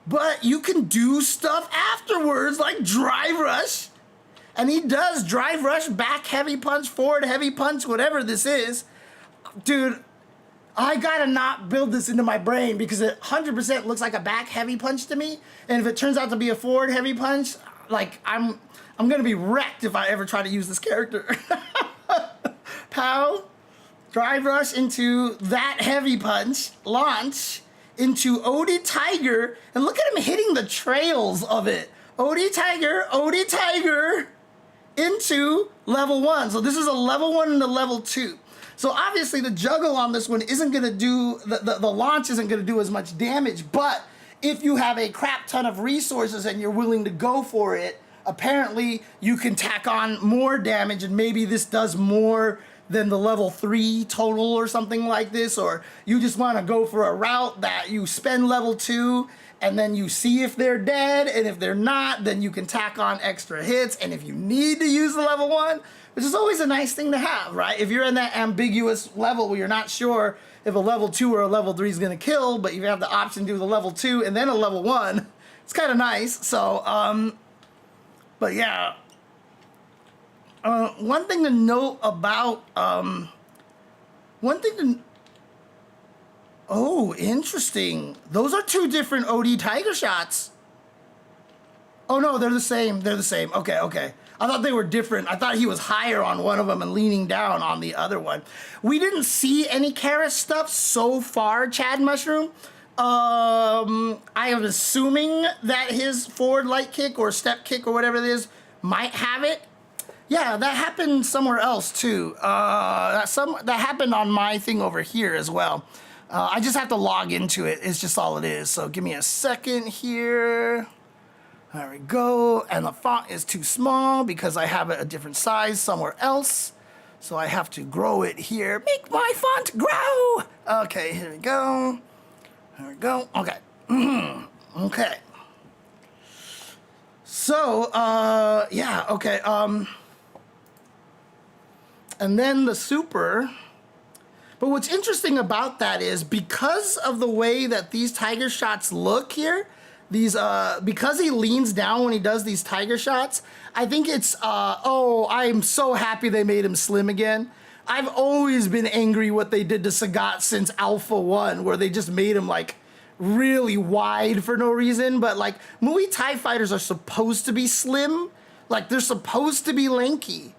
but you can do stuff afterwards, like drive rush. And he does drive rush, back heavy punch, forward heavy punch, whatever this is. Dude, I gotta not build this into my brain, because it 100% looks like a back heavy punch to me. And if it turns out to be a forward heavy punch, like I'm gonna be wrecked if I ever try to use this character. Pow, drive rush into that heavy punch, launch into Odie Tiger, and look at him hitting the trails of it. Odie Tiger into level 1. So this is a level 1 and a level 2. So obviously the juggle on this one isn't gonna do, the launch isn't gonna do as much damage, but if you have a crap ton of resources and you're willing to go for it, apparently you can tack on more damage, and maybe this does more than the level 3 total or something like this, or you just want to go for a route that you spend level 2 and then you see if they're dead, and if they're not, then you can tack on extra hits, and if you need to use the level 1, which is always a nice thing to have, right? If you're in that ambiguous level where you're not sure if a level 2 or a level 3 is going to kill, but you have the option to do the level 2 and then a level 1, it's kind of nice. So, but yeah. One thing to note about, oh, interesting. Those are 2 different OD Tiger shots. Oh no, they're the same. They're the same. Okay, okay. I thought they were different. I thought he was higher on one of them and leaning down on the other one. We didn't see any Karis stuff so far, Chad Mushroom. I am assuming that his forward light kick or step kick or whatever it is might have it. Yeah, that happened somewhere else too. That happened on my thing over here as well. I just have to log into it. It's just all it is. So give me a second here. There we go. And the font is too small because I have it a different size somewhere else. So I have to grow it here. Make my font grow. Okay, here we go. There we go. Okay. Okay. So, yeah, okay. And then the super. But what's interesting about that is because of the way that these tiger shots look here, these, because he leans down when he does these tiger shots, I think it's, oh, I'm so happy they made him slim again. I've always been angry what they did to Sagat since Alpha 1, where they just made him like really wide for no reason. But like Muay Thai fighters are supposed to be slim, like they're supposed to be lanky.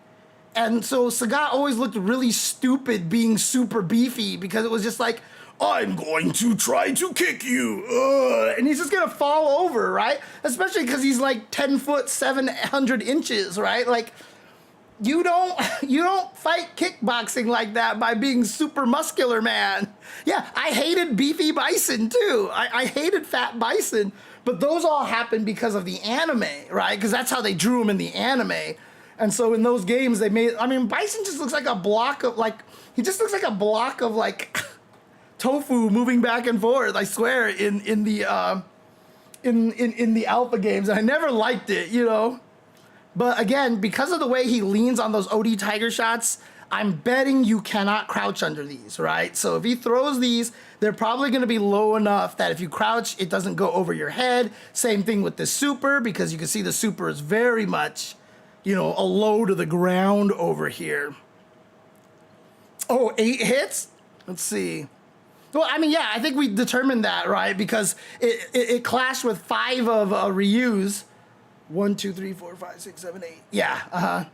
And so Sagat always looked really stupid being super beefy because it was just like, I'm going to try to kick you. And he's just gonna fall over, right? Especially because he's like 10 foot, 700 inches, right? Like, you don't fight kickboxing like that by being super muscular, man. Yeah, I hated beefy bison too. I hated fat bison, but those all happened because of the anime, right? Because that's how they drew him in the anime. And so in those games they made, I mean, bison just looks like a block of like, he just looks like a block of like tofu moving back and forth, I swear, in the alpha games. I never liked it, you know? But again, because of the way he leans on those OD Tiger shots, I'm betting you cannot crouch under these, right? So if he throws these, they're probably gonna be low enough that if you crouch, it doesn't go over your head. Same thing with the super, because you can see the super is very much, you know, a low to the ground over here. Oh, 8 hits? Let's see. Well, I mean, yeah, I think we determined that, right? Because it clashed with 5 of Ryu's. 1, 2, 3, 4, 5, 6, 7, 8. Yeah,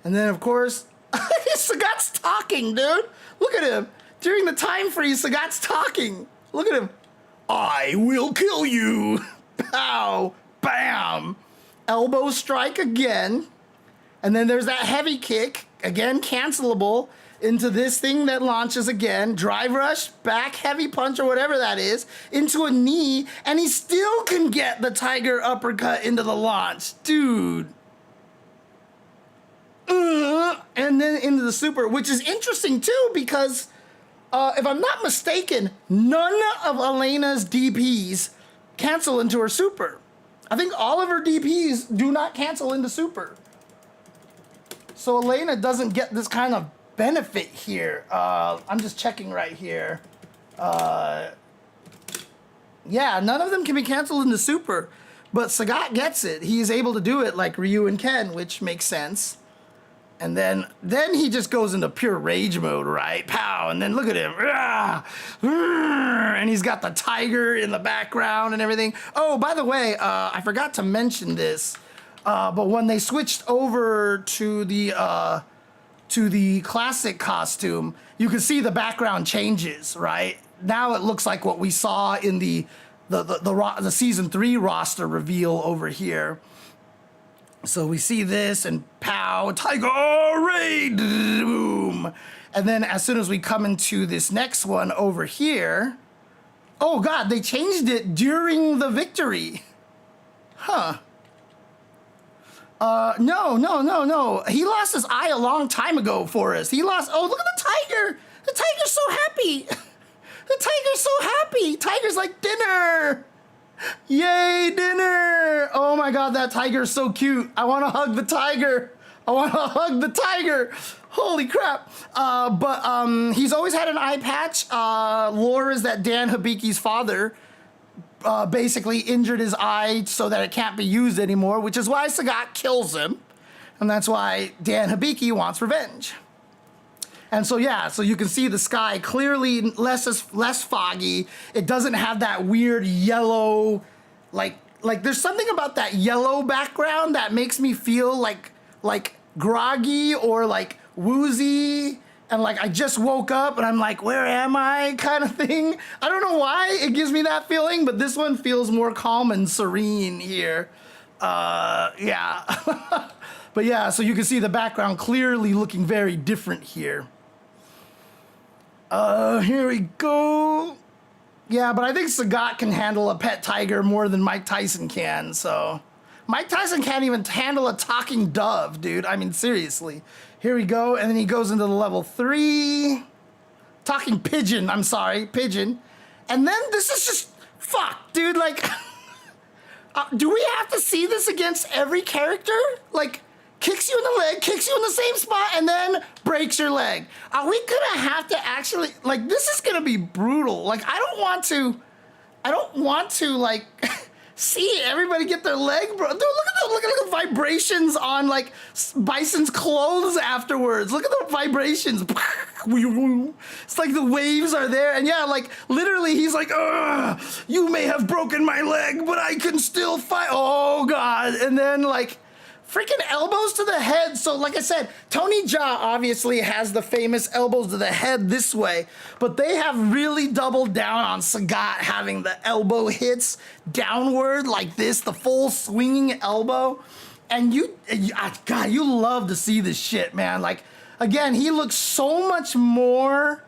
And then, of course, Sagat's talking, dude. Look at him. During the time freeze, Sagat's talking. Look at him. I will kill you. Pow. Bam. Elbow strike again. And then there's that heavy kick. Again, cancelable. Into this thing that launches again, drive rush, back heavy punch or whatever that is, into a knee, and he still can get the tiger uppercut into the launch. Dude. And then into the super, which is interesting too, because if I'm not mistaken, none of Elena's DPs cancel into her super. I think all of her DPs do not cancel into super. So Elena doesn't get this kind of benefit here. I'm just checking right here. Yeah, none of them can be canceled into super, but Sagat gets it. He is able to do it like Ryu and Ken, which makes sense. And then he just goes into pure rage mode, right? Pow! And then look at him. And he's got the tiger in the background and everything. Oh, by the way, I forgot to mention this. But when they switched over to the classic costume, you can see the background changes, right? Now it looks like what we saw in the season 3 roster reveal over here. So we see this and pow, Tiger raid, boom. And then as soon as we come into this next one over here, oh God, they changed it during the victory. Huh. No. He lost his eye a long time ago for us. He lost, oh, look at the tiger. The tiger's so happy. The tiger's so happy. Tiger's like, dinner. Yay, dinner! Oh my God, that tiger is so cute. I want to hug the tiger. Holy crap. But he's always had an eye patch. Lore is that Dan Hibiki's father basically injured his eye so that it can't be used anymore, which is why Sagat kills him. And that's why Dan Hibiki wants revenge. And so, yeah, so you can see the sky clearly less foggy. It doesn't have that weird yellow, like there's something about that yellow background that makes me feel like groggy or like woozy. And like I just woke up and I'm like, where am I kind of thing. I don't know why it gives me that feeling, but this one feels more calm and serene here. Yeah. But yeah, so you can see the background clearly looking very different here. Here we go. Yeah, but I think Sagat can handle a pet tiger more than Mike Tyson can, so. Mike Tyson can't even handle a talking dove, dude. I mean, seriously. Here we go, and then he goes into the level 3. Talking pigeon, I'm sorry, pigeon. And then this is just, fuck, dude, like, do we have to see this against every character? Like, kicks you in the leg, kicks you in the same spot, and then breaks your leg. Are we gonna have to actually, like, this is gonna be brutal. Like, I don't want to, like, see everybody get their leg broke. Dude, look at the vibrations on, like, Bison's clothes afterwards. Look at the vibrations. It's like the waves are there, and yeah, like, literally, he's like, ugh, you may have broken my leg, but I can still fight. Oh, God. And then, like, freaking elbows to the head. So like I said, Tony Jaa obviously has the famous elbows to the head this way, but they have really doubled down on Sagat having the elbow hits downward like this, the full swinging elbow. And God, you love to see this shit, man. Like, again, he looks so much more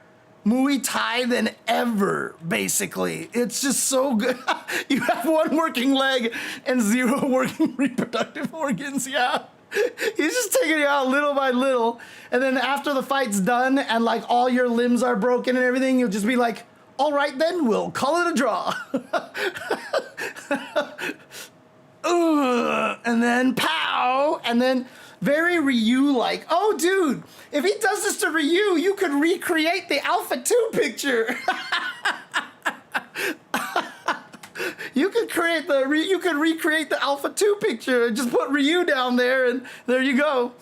Muay Thai than ever, basically. It's just so good. You have one working leg and 0 working reproductive organs, yeah. He's just taking you out little by little. And then after the fight's done and like all your limbs are broken and everything, you'll just be like, all right then, we'll call it a draw. And then pow, and then very Ryu-like. Oh, dude, if he does this to Ryu, you could recreate the Alpha 2 picture. You could recreate the Alpha 2 picture and just put Ryu down there, and there you go.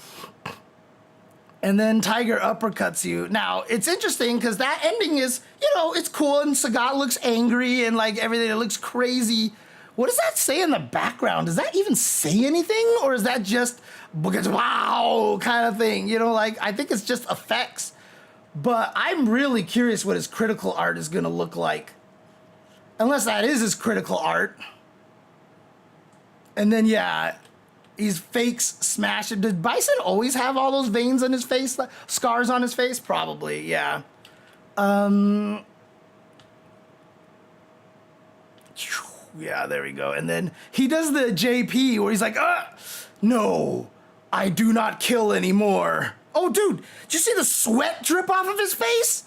And then Tiger uppercuts you. Now, it's interesting because that ending is, it's cool, and Sagat looks angry and like everything. It looks crazy. What does that say in the background? Does that even say anything? Or is that just wow kind of thing? Like, I think it's just effects. But I'm really curious what his critical art is going to look like. Unless that is his critical art. And then, yeah, he's fakes smashing. Did Bison always have all those veins on his face? Scars on his face? Probably, yeah. Yeah, there we go. And then he does the JP where he's like, no, I do not kill anymore. Oh, dude, did you see the sweat drip off of his face?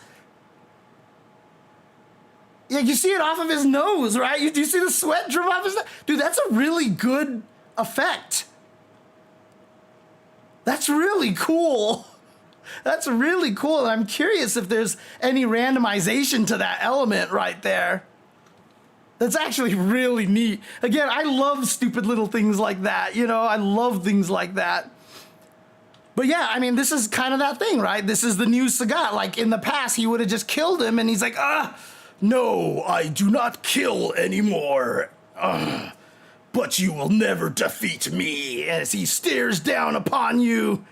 Yeah, you see it off of his nose, right? Do you see the sweat drip off his nose? Dude, that's a really good effect. That's really cool. That's really cool. And I'm curious if there's any randomization to that element right there. That's actually really neat. Again, I love stupid little things like that. I love things like that. But yeah, I mean, this is kind of that thing, right? This is the new Sagat. Like, in the past, he would have just killed him, and he's like, no, I do not kill anymore. but you will never defeat me, as he stares down upon you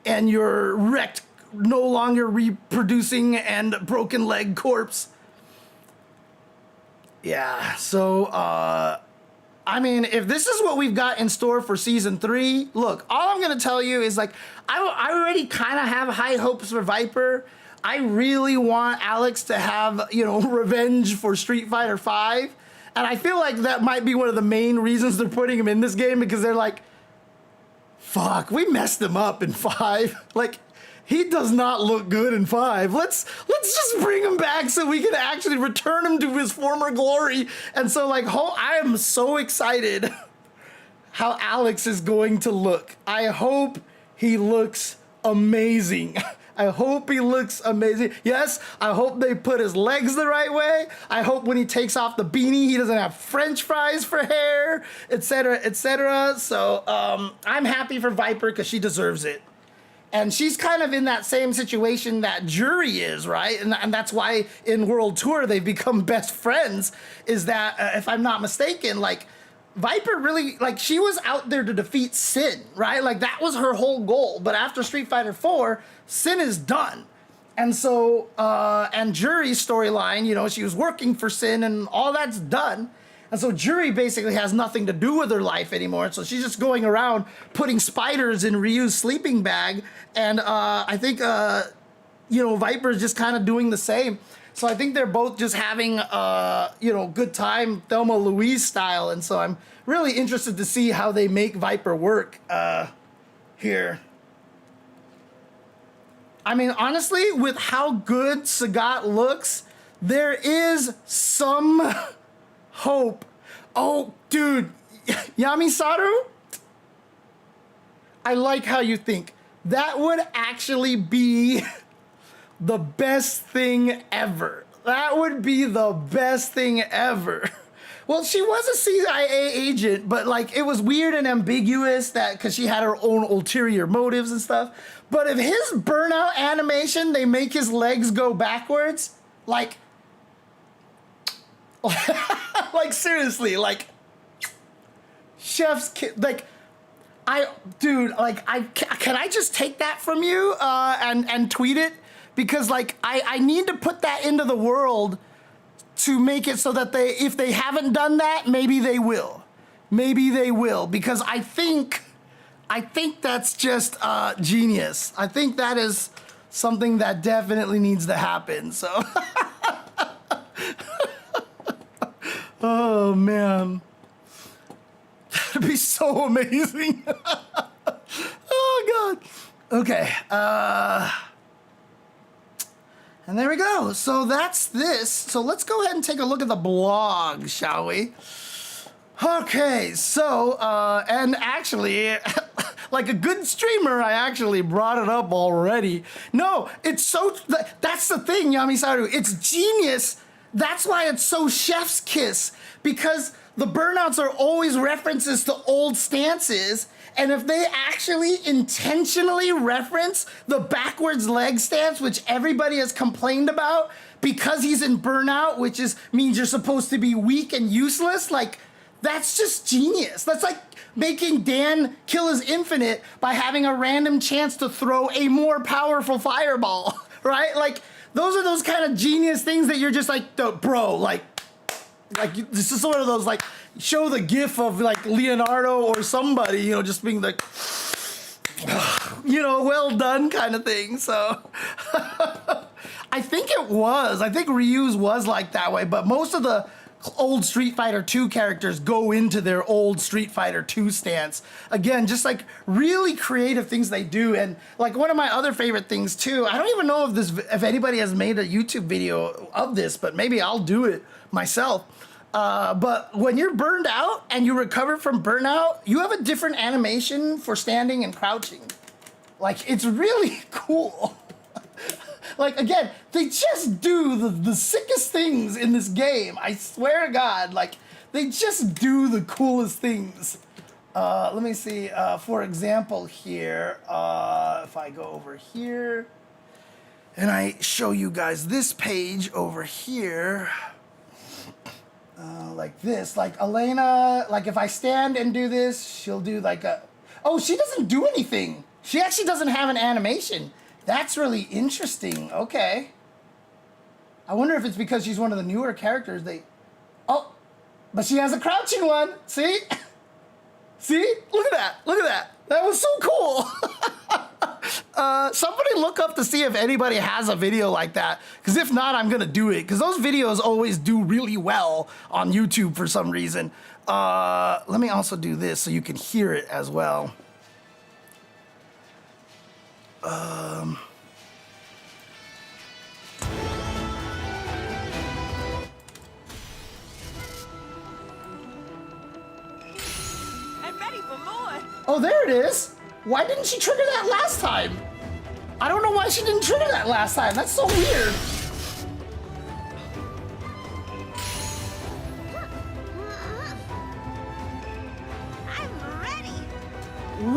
and your wrecked, no longer reproducing and broken leg corpse. Yeah, so, I mean, if this is what we've got in store for season 3, look, all I'm gonna tell you is, like, I already kind of have high hopes for Viper. I really want Alex to have, you know, revenge for Street Fighter V. And I feel like that might be one of the main reasons they're putting him in this game, because they're like, fuck, we messed him up in 5. Like, he does not look good in 5. Let's just bring him back so we can actually return him to his former glory. And so, like, I am so excited how Alex is going to look. I hope he looks amazing. I hope he looks amazing. Yes, I hope they put his legs the right way. I hope when he takes off the beanie, he doesn't have French fries for hair, etc., etc. So I'm happy for Viper because she deserves it. And she's kind of in that same situation that Jury is, right? And that's why in World Tour they've become best friends, is that, if I'm not mistaken, like, Viper really, like, she was out there to defeat Sin, right? Like, that was her whole goal. But after Street Fighter 4, Sin is done. And so, and Jury's storyline, you know, she was working for Sin and all that's done. And so Jury basically has nothing to do with her life anymore. So she's just going around putting spiders in Ryu's sleeping bag. And I think, you know, Viper's just kind of doing the same. So I think they're both just having, you know, good time, Thelma Louise style. And so I'm really interested to see how they make Viper work here. I mean, honestly, with how good Sagat looks, there is some hope. Oh, dude, Yamisaru, I like how you think. That would actually be the best thing ever. That would be the best thing ever. Well, she was a CIA agent, but, like, it was weird and ambiguous that because she had her own ulterior motives and stuff. But if his burnout animation, they make his legs go backwards, like, like, seriously, like, chef's kiss, like, dude, like, can I just take that from you and tweet it? Because, like, I need to put that into the world to make it so that if they haven't done that, maybe they will. Maybe they will, because I think that's just genius. I think that is something that definitely needs to happen, so. Oh, man. That'd be so amazing. Oh, God. Okay. And there we go. So that's this. So let's go ahead and take a look at the blog, shall we? Okay, so, and actually, like a good streamer, I actually brought it up already. No, it's so, that's the thing, Yamisaru. It's genius. That's why it's so chef's kiss, because the burnouts are always references to old stances. And if they actually intentionally reference the backwards leg stance, which everybody has complained about because he's in burnout, which means you're supposed to be weak and useless, like, that's just genius. That's like making Dan kill his infinite by having a random chance to throw a more powerful fireball, right? Like, those are those kind of genius things that you're just like, bro, like this is sort of those, like, show the gif of, like, Leonardo or somebody, you know, just being like, you know, well done kind of thing. So I think Ryu's was like that way, but most of the old Street Fighter 2 characters go into their old Street Fighter 2 stance. Again, just like really creative things they do. And like one of my other favorite things too, I don't even know if anybody has made a YouTube video of this, but maybe I'll do it myself. But when you're burned out and you recover from burnout, you have a different animation for standing and crouching. Like, it's really cool. Like, again, they just do the sickest things in this game. I swear to God, like, they just do the coolest things. Let me see, for example here, if I go over here and I show you guys this page over here. Like this, like Elena, like if I stand and do this, she'll do like a, oh, she doesn't do anything. She actually doesn't have an animation. That's really interesting. Okay. I wonder if it's because she's one of the newer characters. Oh, but she has a crouching one. See? See? Look at that. Look at that. That was so cool. Somebody look up to see if anybody has a video like that. Because if not, I'm going to do it. Because those videos always do really well on YouTube for some reason. Let me also do this so you can hear it as well. I'm ready for more. Oh, there it is. Why didn't she trigger that last time? I don't know why she didn't trigger that last time. That's so weird. I'm ready.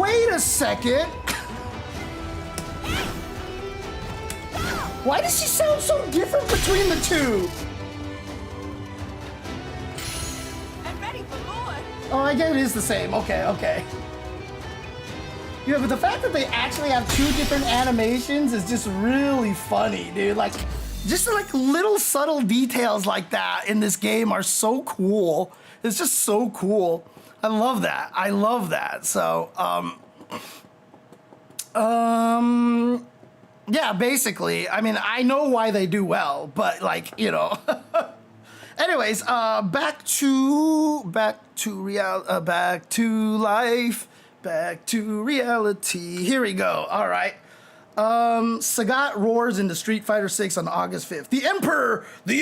Wait a second. Why does she sound so different between the two? I'm ready for more. Oh, I guess it is the same. Okay, okay. Yeah, but the fact that they actually have two different animations is just really funny, dude. Like, just like little subtle details like that in this game are so cool. It's just so cool. I love that. I love that. So, yeah, basically, I mean, I know why they do well, but like, you know. Anyways, back to life. Back to reality. Here we go. All right. Sagat roars into Street Fighter 6 on August 5th. The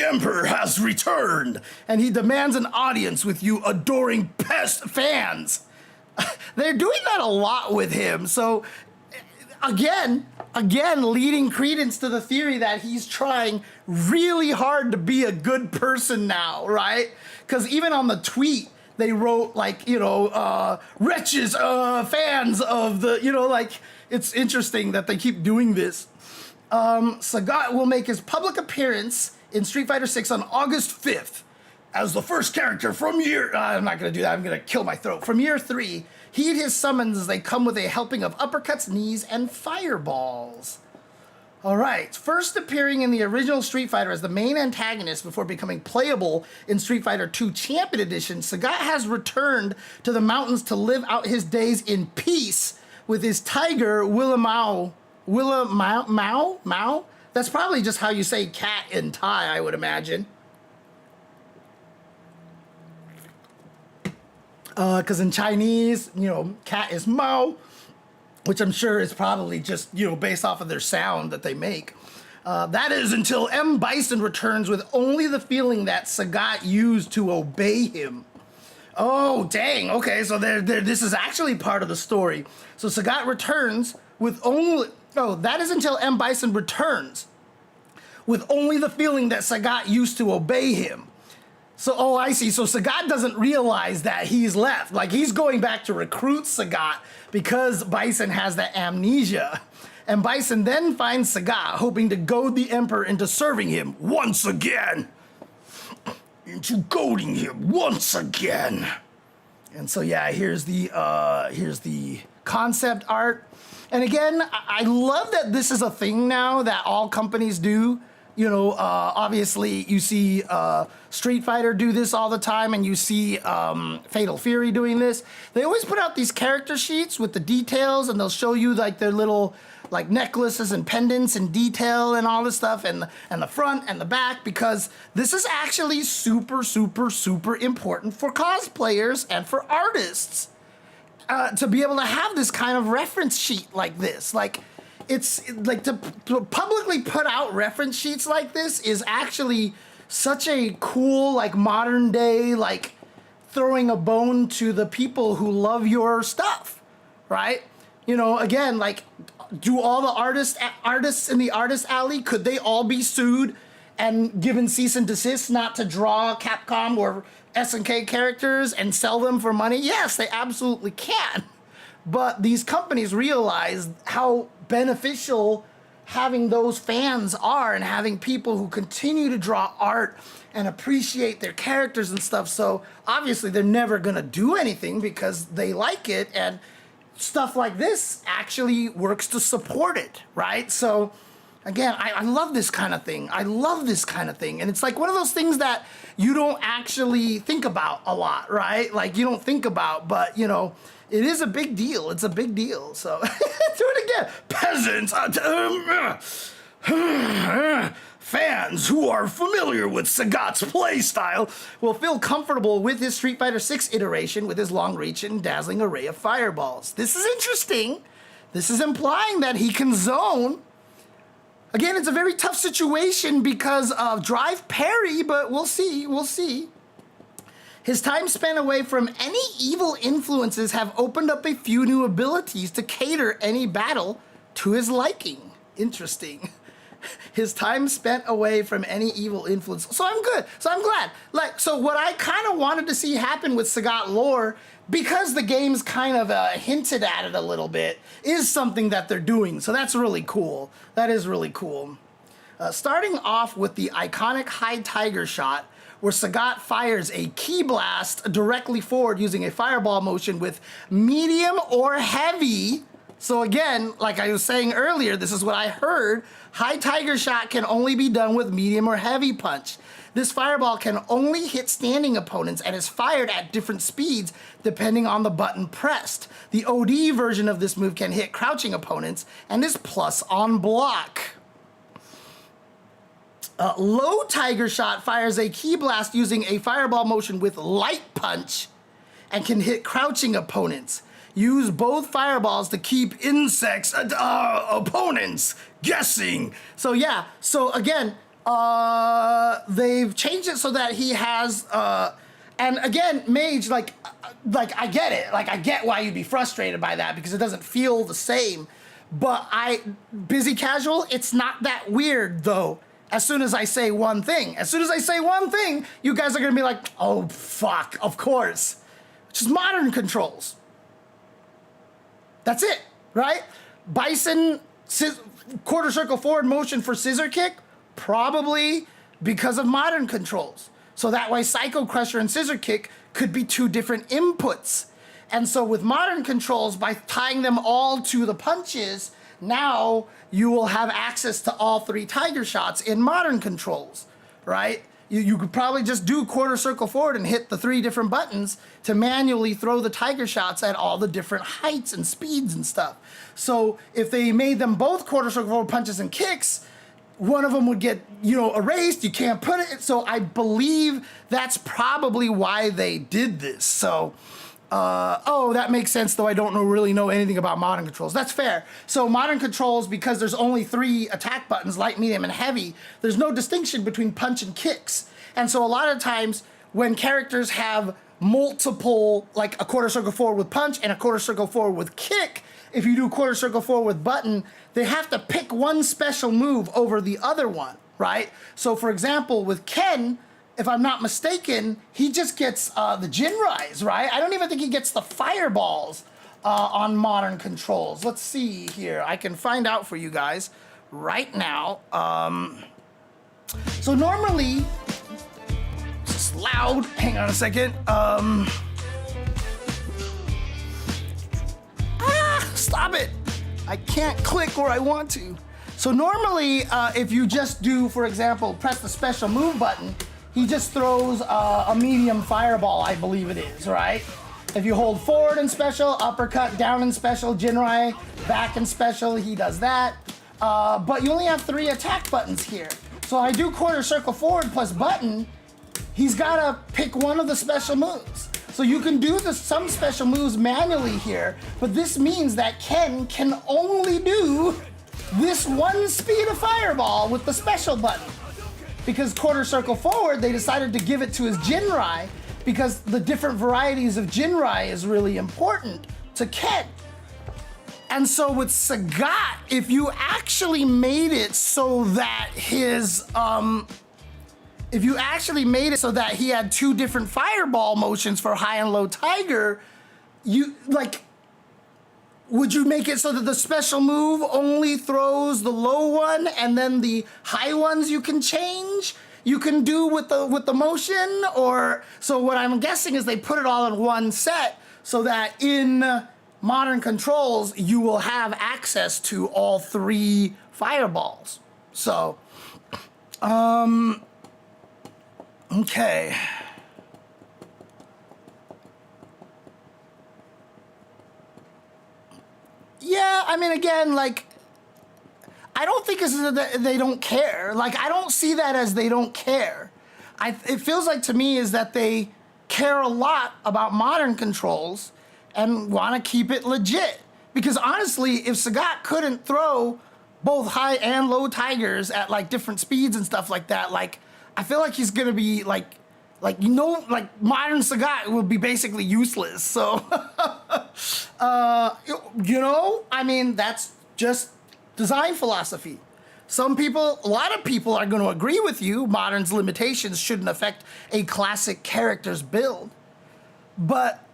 Emperor has returned, and he demands an audience with you adoring pest fans. They're doing that a lot with him. So again, leading credence to the theory that he's trying really hard to be a good person now, right? Because even on the tweet, they wrote like, you know, wretches, fans of the, you know, like, it's interesting that they keep doing this. Sagat will make his public appearance in Street Fighter 6 on August 5th as the first character from I'm not going to do that. I'm going to kill my throat. From year 3, heed his summons as they come with a helping of uppercuts, knees, and fireballs. All right, first appearing in the original Street Fighter as the main antagonist before becoming playable in Street Fighter 2 Champion Edition, Sagat has returned to the mountains to live out his days in peace with his tiger, Willamau. Mao? That's probably just how you say cat in Thai, I would imagine. Because in Chinese, you know, cat is Mao, which I'm sure is probably just, you know, based off of their sound that they make. That is until M. Bison returns with only the feeling that Sagat used to obey him. Oh, dang. Okay, so this is actually part of the story. So Sagat returns with only... Oh, that is until M. Bison returns with only the feeling that Sagat used to obey him. So, oh, I see. So Sagat doesn't realize that he's left. Like, he's going back to recruit Sagat because Bison has that amnesia. And Bison then finds Sagat, hoping to goad the Emperor into serving him once again. Into goading him once again. And so, yeah, here's the concept art. And again, I love that this is a thing now that all companies do. You know, obviously you see Street Fighter do this all the time, and you see Fatal Fury doing this. They always put out these character sheets with the details, and they'll show you like their little like necklaces and pendants and detail and all this stuff, and the front and the back, because this is actually super, super, super important for cosplayers and for artists to be able to have this kind of reference sheet like this. Like, it's like to publicly put out reference sheets like this is actually such a cool, like, modern day, like, throwing a bone to the people who love your stuff, right? You know, again, like, do all the artists in the artist alley, could they all be sued and given cease and desist not to draw Capcom or SNK characters and sell them for money? Yes, they absolutely can. But these companies realize how beneficial having those fans are, and having people who continue to draw art and appreciate their characters and stuff. So obviously they're never gonna do anything because they like it, and stuff like this actually works to support it, right? So again, I love this kind of thing. I love this kind of thing. And it's like one of those things that you don't actually think about a lot, right? Like you don't think about, but you know, it is a big deal. It's a big deal. So do it again. Peasants, fans who are familiar with Sagat's playstyle will feel comfortable with his Street Fighter 6 iteration with his long reach and dazzling array of fireballs. This is interesting. This is implying that he can zone. Again, it's a very tough situation because of drive parry, but we'll see, we'll see. His time spent away from any evil influences have opened up a few new abilities to cater any battle to his liking. Interesting. His time spent away from any evil influence. So I'm good. So I'm glad. Like, so what I kind of wanted to see happen with Sagat lore, because the game's kind of hinted at it a little bit, is something that they're doing. So that's really cool. That is really cool. Starting off with the iconic high tiger shot, where Sagat fires a key blast directly forward using a fireball motion with medium or heavy. So again, like I was saying earlier, this is what I heard. High tiger shot can only be done with medium or heavy punch. This fireball can only hit standing opponents and is fired at different speeds depending on the button pressed. The OD version of this move can hit crouching opponents and is plus on block. Low tiger shot fires a key blast using a fireball motion with light punch and can hit crouching opponents. Use both fireballs to keep insects opponents guessing. So yeah, so again, they've changed it so that he has, and again, Mage, like I get it. Like I get why you'd be frustrated by that because it doesn't feel the same. But busy casual, it's not that weird though. As soon as I say one thing, you guys are gonna be like, oh fuck, of course. Which is modern controls. That's it, right? Bison, quarter circle forward motion for scissor kick, probably because of modern controls. So that way Psycho Crusher and scissor kick could be two different inputs. And so with modern controls, by tying them all to the punches, now you will have access to all three tiger shots in modern controls, right? You could probably just do quarter circle forward and hit the three different buttons to manually throw the tiger shots at all the different heights and speeds and stuff. So if they made them both quarter circle forward punches and kicks, one of them would get, erased. You can't put it. So I believe that's probably why they did this. So, that makes sense, though I don't really know anything about modern controls. That's fair. So modern controls, because there's only three attack buttons, light, medium, and heavy, there's no distinction between punch and kicks. And so a lot of times when characters have multiple, like a quarter circle forward with punch and a quarter circle forward with kick, if you do quarter circle forward with button, they have to pick one special move over the other one, right? So for example, with Ken, if I'm not mistaken, he just gets the Jinrais, right? I don't even think he gets the fireballs on modern controls. Let's see here. I can find out for you guys right now. So normally, it's loud. Hang on a second. Stop it. I can't click where I want to. So normally, if you just do, for example, press the special move button, he just throws a medium fireball, I believe it is, right? If you hold forward in special, uppercut, down in special, Jinrai, back in special, he does that. But you only have three attack buttons here. So I do quarter circle forward plus button, he's gotta pick one of the special moves. So you can do some special moves manually here, but this means that Ken can only do this one speed of fireball with the special button. Because quarter circle forward, they decided to give it to his Jinrai because the different varieties of Jinrai is really important to Ken. And so with Sagat, if you actually made it so that his, he had two different fireball motions for high and low tiger, would you make it so that the special move only throws the low one and then the high ones you can change? You can do with the motion? Or so what I'm guessing is they put it all in one set so that in modern controls you will have access to all 3 fireballs. So okay. Yeah, I mean, again, like, I don't think it's that they don't care. Like, I don't see that as they don't care. It feels like to me is that they care a lot about modern controls and want to keep it legit. Because honestly, if Sagat couldn't throw both high and low tigers at like different speeds and stuff like that, like, I feel like he's gonna be like modern Sagat will be basically useless. So, I mean, that's just design philosophy. Some people, a lot of people are going to agree with you. Modern's limitations shouldn't affect a classic character's build. But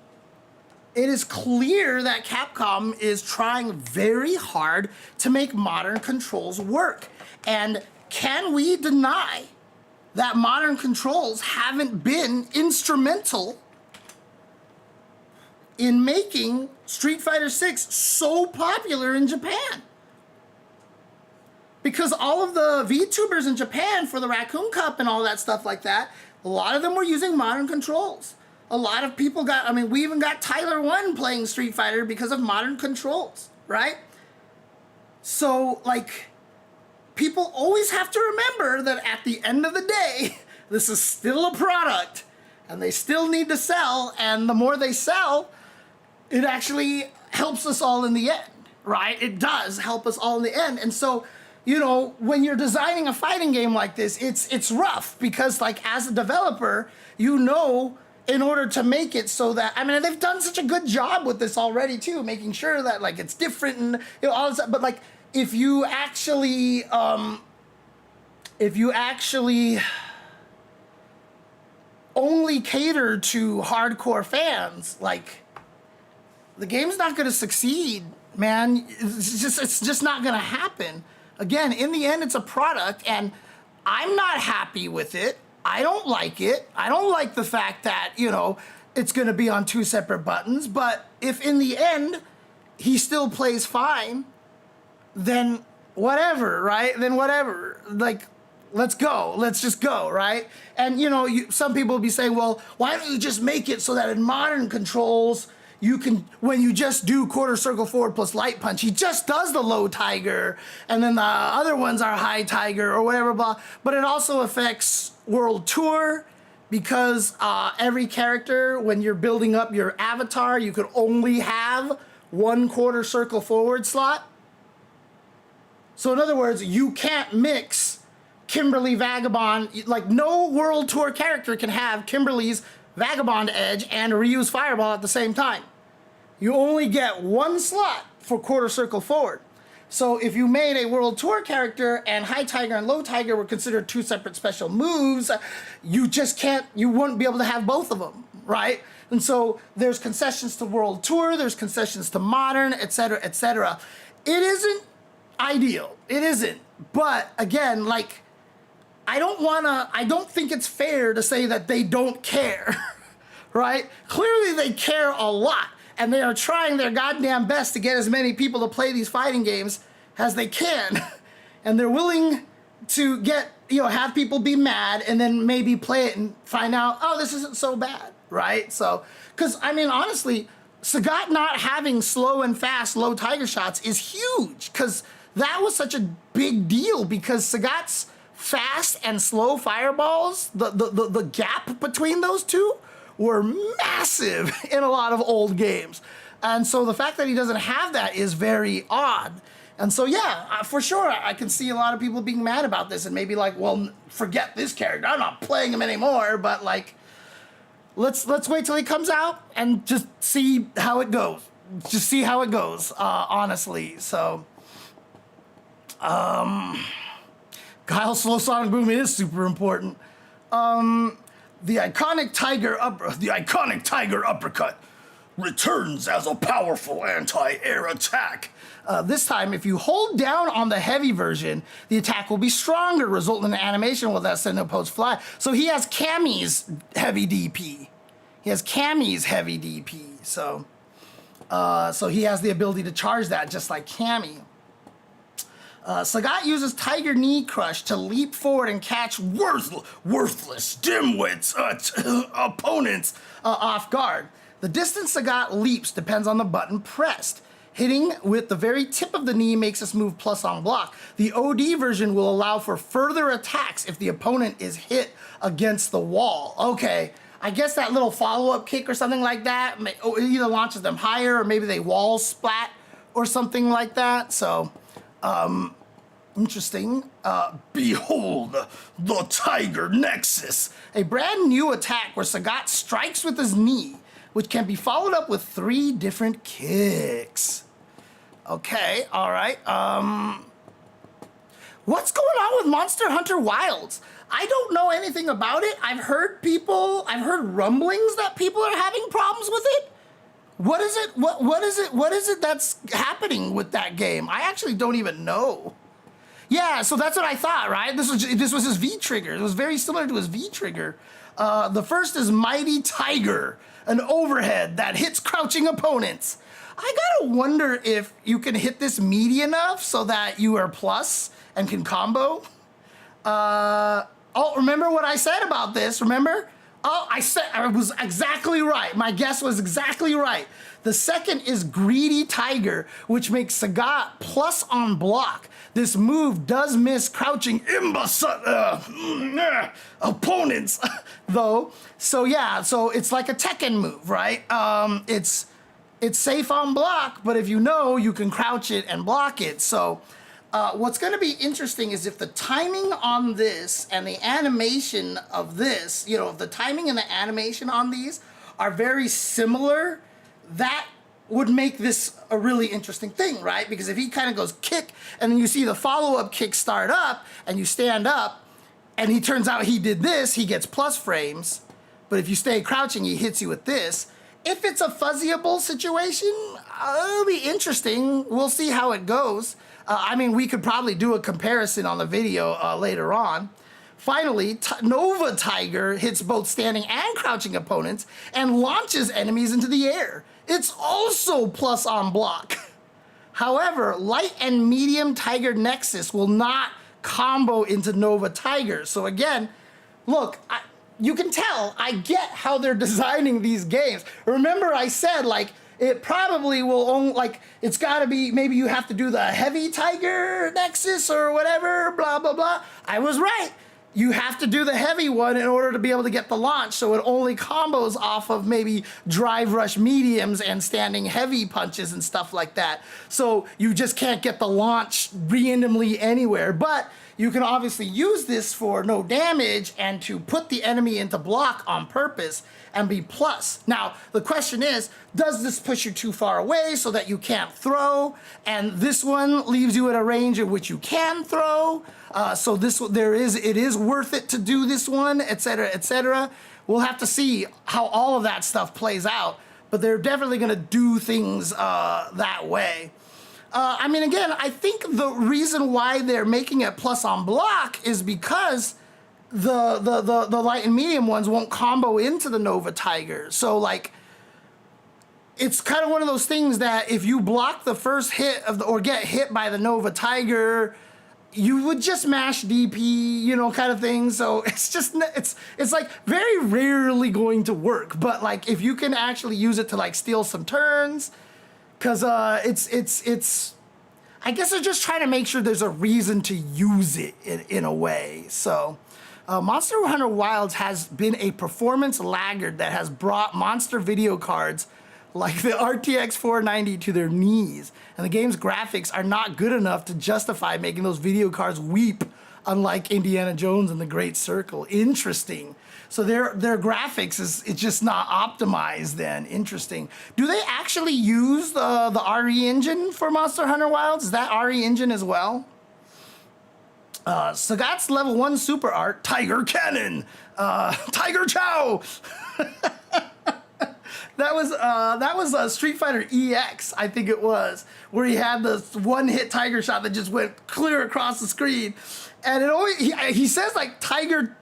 it is clear that Capcom is trying very hard to make modern controls work. And can we deny that modern controls haven't been instrumental in making Street Fighter 6 so popular in Japan? Because all of the VTubers in Japan for the Raccoon Cup and all that stuff like that, a lot of them were using modern controls. A lot of people got, I mean, we even got Tyler 1 playing Street Fighter because of modern controls, right? So, like, people always have to remember that at the end of the day, this is still a product and they still need to sell, and the more they sell, it actually helps us all in the end, right? It does help us all in the end. And so, you know, when you're designing a fighting game like this, it's rough because, like, as a developer, you know, in order to make it so that, I mean, they've done such a good job with this already too, making sure that, like, it's different and, you know, all this, but, like, if you actually only cater to hardcore fans, like, the game's not going to succeed, man. It's just not going to happen. Again, in the end, it's a product, and I'm not happy with it. I don't like it. I don't like the fact that, you know, it's going to be on 2 separate buttons, but if in the end he still plays fine, then whatever, right? Then whatever. Like, let's go. Let's just go, right? And, you know, some people will be saying, well, why don't you just make it so that in modern controls, you can, when you just do quarter circle forward plus light punch, he just does the low tiger, and then the other ones are high tiger or whatever, blah. But it also affects World Tour because every character, when you're building up your avatar, you could only have 1 quarter circle forward slot. So in other words, you can't mix Kimberly Vagabond, like no World Tour character can have Kimberly's Vagabond Edge and Ryu's Fireball at the same time. You only get 1 slot for quarter circle forward. So if you made a World Tour character and High Tiger and Low Tiger were considered 2 separate special moves, you just can't, you wouldn't be able to have both of them, right? And so there's concessions to World Tour, there's concessions to Modern, etc., etc. It isn't ideal. It isn't. But again, like, I don't think it's fair to say that they don't care, right? Clearly they care a lot, and they are trying their goddamn best to get as many people to play these fighting games as they can. And they're willing to get, you know, have people be mad and then maybe play it and find out, oh, this isn't so bad, right? So, because, I mean, honestly, Sagat not having slow and fast low tiger shots is huge, because that was such a big deal, because Sagat's fast and slow fireballs, the gap between those two were massive in a lot of old games. And so the fact that he doesn't have that is very odd. And so, yeah, for sure, I can see a lot of people being mad about this and maybe like, well, forget this character. I'm not playing him anymore. But, like, let's wait till he comes out and just see how it goes. Just see how it goes, honestly. So, Kyle's slow sonic boom is super important. The iconic tiger uppercut. returns as a powerful anti-air attack. This time, if you hold down on the heavy version, the attack will be stronger, resulting in an animation with that send opposed fly. So he has Cammy's heavy DP. He has Cammy's heavy DP. So he has the ability to charge that just like Cammy. Sagat uses Tiger Knee Crush to leap forward and catch worthless dimwits opponents off guard. The distance Sagat leaps depends on the button pressed. Hitting with the very tip of the knee makes this move plus on block. The OD version will allow for further attacks if the opponent is hit against the wall. Okay, I guess that little follow-up kick or something like that either launches them higher or maybe they wall splat or something like that. So, interesting. Behold the Tiger Nexus, a brand new attack where Sagat strikes with his knee, which can be followed up with 3 different kicks. Okay, all right. What's going on with Monster Hunter Wilds? I don't know anything about it. I've heard rumblings that people are having problems with it. What is it? What is it that's happening with that game? I actually don't even know. Yeah, so that's what I thought, right? This was his V-trigger. It was very similar to his V-trigger. The first is Mighty Tiger, an overhead that hits crouching opponents. I gotta wonder if you can hit this meaty enough so that you are plus and can combo. Oh, remember what I said about this, remember? Oh, I was exactly right. My guess was exactly right. The second is Greedy Tiger, which makes Sagat plus on block. This move does miss crouching opponents, though. So yeah, so it's like a Tekken move, right? It's safe on block, but if you know, you can crouch it and block it. So what's going to be interesting is if the timing on this and the animation of this, if the timing and the animation on these are very similar, that would make this a really interesting thing, right? Because if he kind of goes kick and then you see the follow-up kick start up and you stand up and he turns out he did this, he gets plus frames. But if you stay crouching, he hits you with this. If it's a fuzzyable situation, it'll be interesting. We'll see how it goes. I mean, we could probably do a comparison on the video later on. Finally, Nova Tiger hits both standing and crouching opponents and launches enemies into the air. It's also plus on block. However, light and medium Tiger Nexus will not combo into Nova Tiger. So again, look, you can tell, I get how they're designing these games. Remember I said, like, it probably will only, like, it's gotta be, maybe you have to do the heavy Tiger Nexus or whatever, blah, blah, blah. I was right. You have to do the heavy one in order to be able to get the launch, so it only combos off of maybe drive rush mediums and standing heavy punches and stuff like that. So you just can't get the launch randomly anywhere, but you can obviously use this for no damage and to put the enemy into block on purpose and be plus. Now, the question is, does this push you too far away so that you can't throw? And this one leaves you at a range at which you can throw. So it is worth it to do this one, etc., etc. We'll have to see how all of that stuff plays out, but they're definitely gonna do things that way. I mean, again, I think the reason why they're making it plus on block is because the light and medium ones won't combo into the Nova Tiger. So, like, it's kind of one of those things that if you block the first hit or get hit by the Nova Tiger, you would just mash DP, kind of thing. So it's just, it's like very rarely going to work. But like, if you can actually use it to like steal some turns, because it's I guess they're just trying to make sure there's a reason to use it in a way. So Monster Hunter Wilds has been a performance laggard that has brought monster video cards like the RTX 490 to their knees, and the game's graphics are not good enough to justify making those video cards weep, unlike Indiana Jones and the Great Circle. Interesting. So their graphics is just not optimized then. Interesting. Do they actually use the RE engine for Monster Hunter Wilds? Is that RE engine as well? Sagat's level 1 super art, Tiger Cannon, Tiger Chow. That was Street Fighter EX, I think it was, where he had this one-hit tiger shot that just went clear across the screen, and it always he says like tiger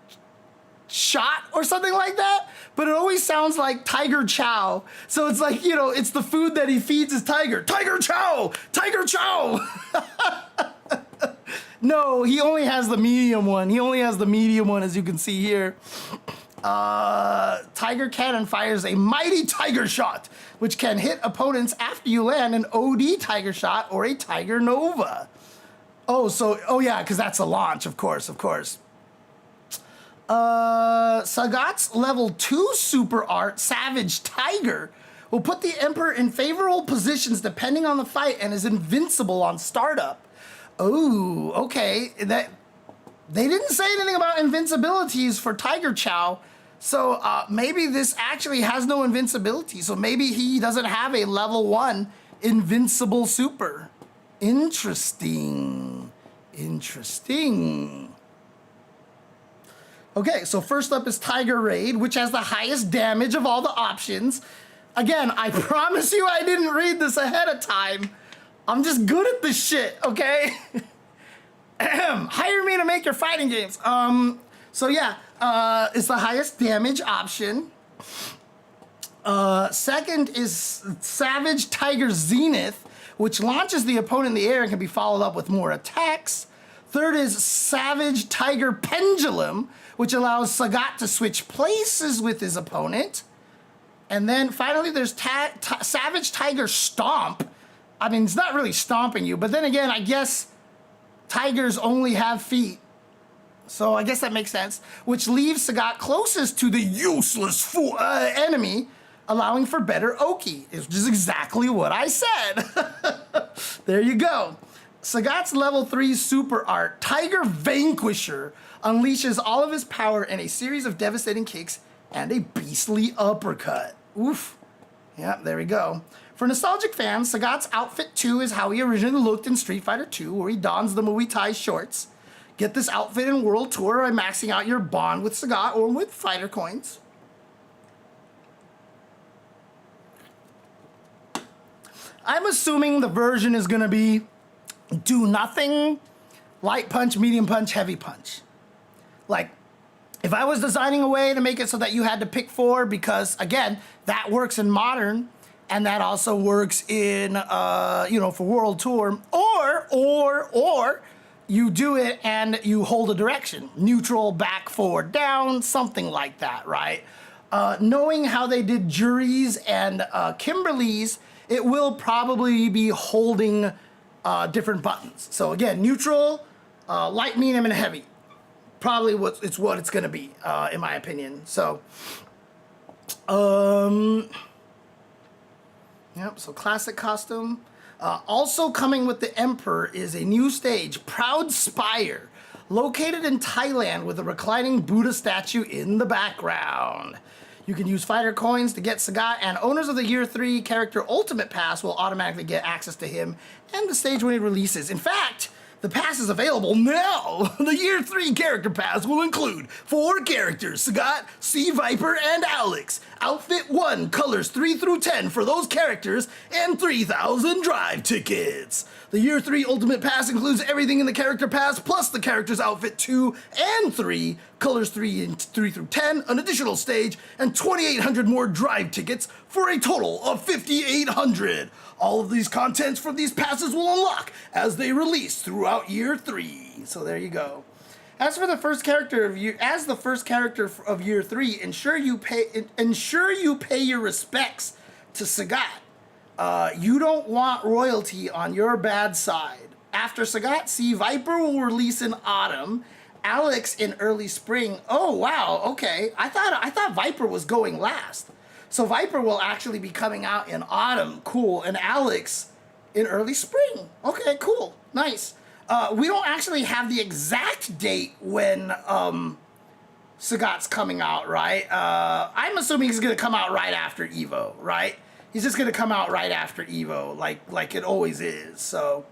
shot or something like that, but it always sounds like tiger chow. So it's like, you know, it's the food that he feeds his tiger. Tiger chow, tiger chow. No, he only has the medium one. He only has the medium one, as you can see here. Tiger Cannon fires a mighty tiger shot, which can hit opponents after you land an OD tiger shot or a tiger nova. Oh yeah, because that's a launch, of course. Sagat's level 2 super art, Savage Tiger, will put the Emperor in favorable positions depending on the fight and is invincible on startup. Oh, okay. That they didn't say anything about invincibilities for Tiger Chow, so maybe this actually has no invincibility. So maybe he doesn't have a level 1 invincible super. Interesting. Okay, so first up is Tiger Raid, which has the highest damage of all the options. Again, I promise you I didn't read this ahead of time. I'm just good at this shit, okay? Hire me to make your fighting games. So yeah, it's the highest damage option. Second is Savage Tiger Zenith, which launches the opponent in the air and can be followed up with more attacks. Third is Savage Tiger Pendulum, which allows Sagat to switch places with his opponent. And then finally there's Savage Tiger Stomp. I mean, it's not really stomping you, but then again, I guess tigers only have feet. So I guess that makes sense. Which leaves Sagat closest to the useless enemy, allowing for better Oki, which is exactly what I said. There you go. Sagat's level 3 super art, Tiger Vanquisher, unleashes all of his power in a series of devastating kicks and a beastly uppercut. Oof. Yeah, there we go. For nostalgic fans, Sagat's outfit 2 is how he originally looked in Street Fighter 2, where he dons the Muay Thai shorts. Get this outfit in World Tour by maxing out your bond with Sagat or with fighter coins. I'm assuming the version is gonna be do nothing, light punch, medium punch, heavy punch. Like, if I was designing a way to make it so that you had to pick 4, because again, that works in modern, and that also works in, you know, for World Tour, or you do it and you hold a direction, neutral, back, forward, down, something like that, right? Knowing how they did Juries and Kimberly's, it will probably be holding different buttons. So again, neutral, light, medium, and heavy. Probably what it's gonna be, in my opinion. So, yep, so classic costume. Also coming with the Emperor is a new stage, Proud Spire, located in Thailand with a reclining Buddha statue in the background. You can use fighter coins to get Sagat, and owners of the Year 3 character Ultimate Pass will automatically get access to him and the stage when it releases. In fact, the pass is available now. The Year 3 character pass will include 4 characters, Sagat, Sea Viper, and Alex. Outfit 1, colors 3 through 10 for those characters, and 3,000 drive tickets. The Year 3 Ultimate Pass includes everything in the character pass, plus the character's outfit 2 and 3, colors 3 through 10, an additional stage, and 2,800 more drive tickets for a total of 5,800. All of these contents from these passes will unlock as they release throughout Year 3. So there you go. As for the first character of year, as the first character of Year 3, ensure you pay your respects to Sagat. You don't want royalty on your bad side. After Sagat, Sea Viper will release in autumn, Alex in early spring. Oh wow, okay. I thought Viper was going last. So Viper will actually be coming out in autumn, cool, and Alex in early spring. Okay, cool, nice. We don't actually have the exact date when Sagat's coming out, right? I'm assuming he's gonna come out right after Evo, right? He's just gonna come out right after Evo, like it always is. So,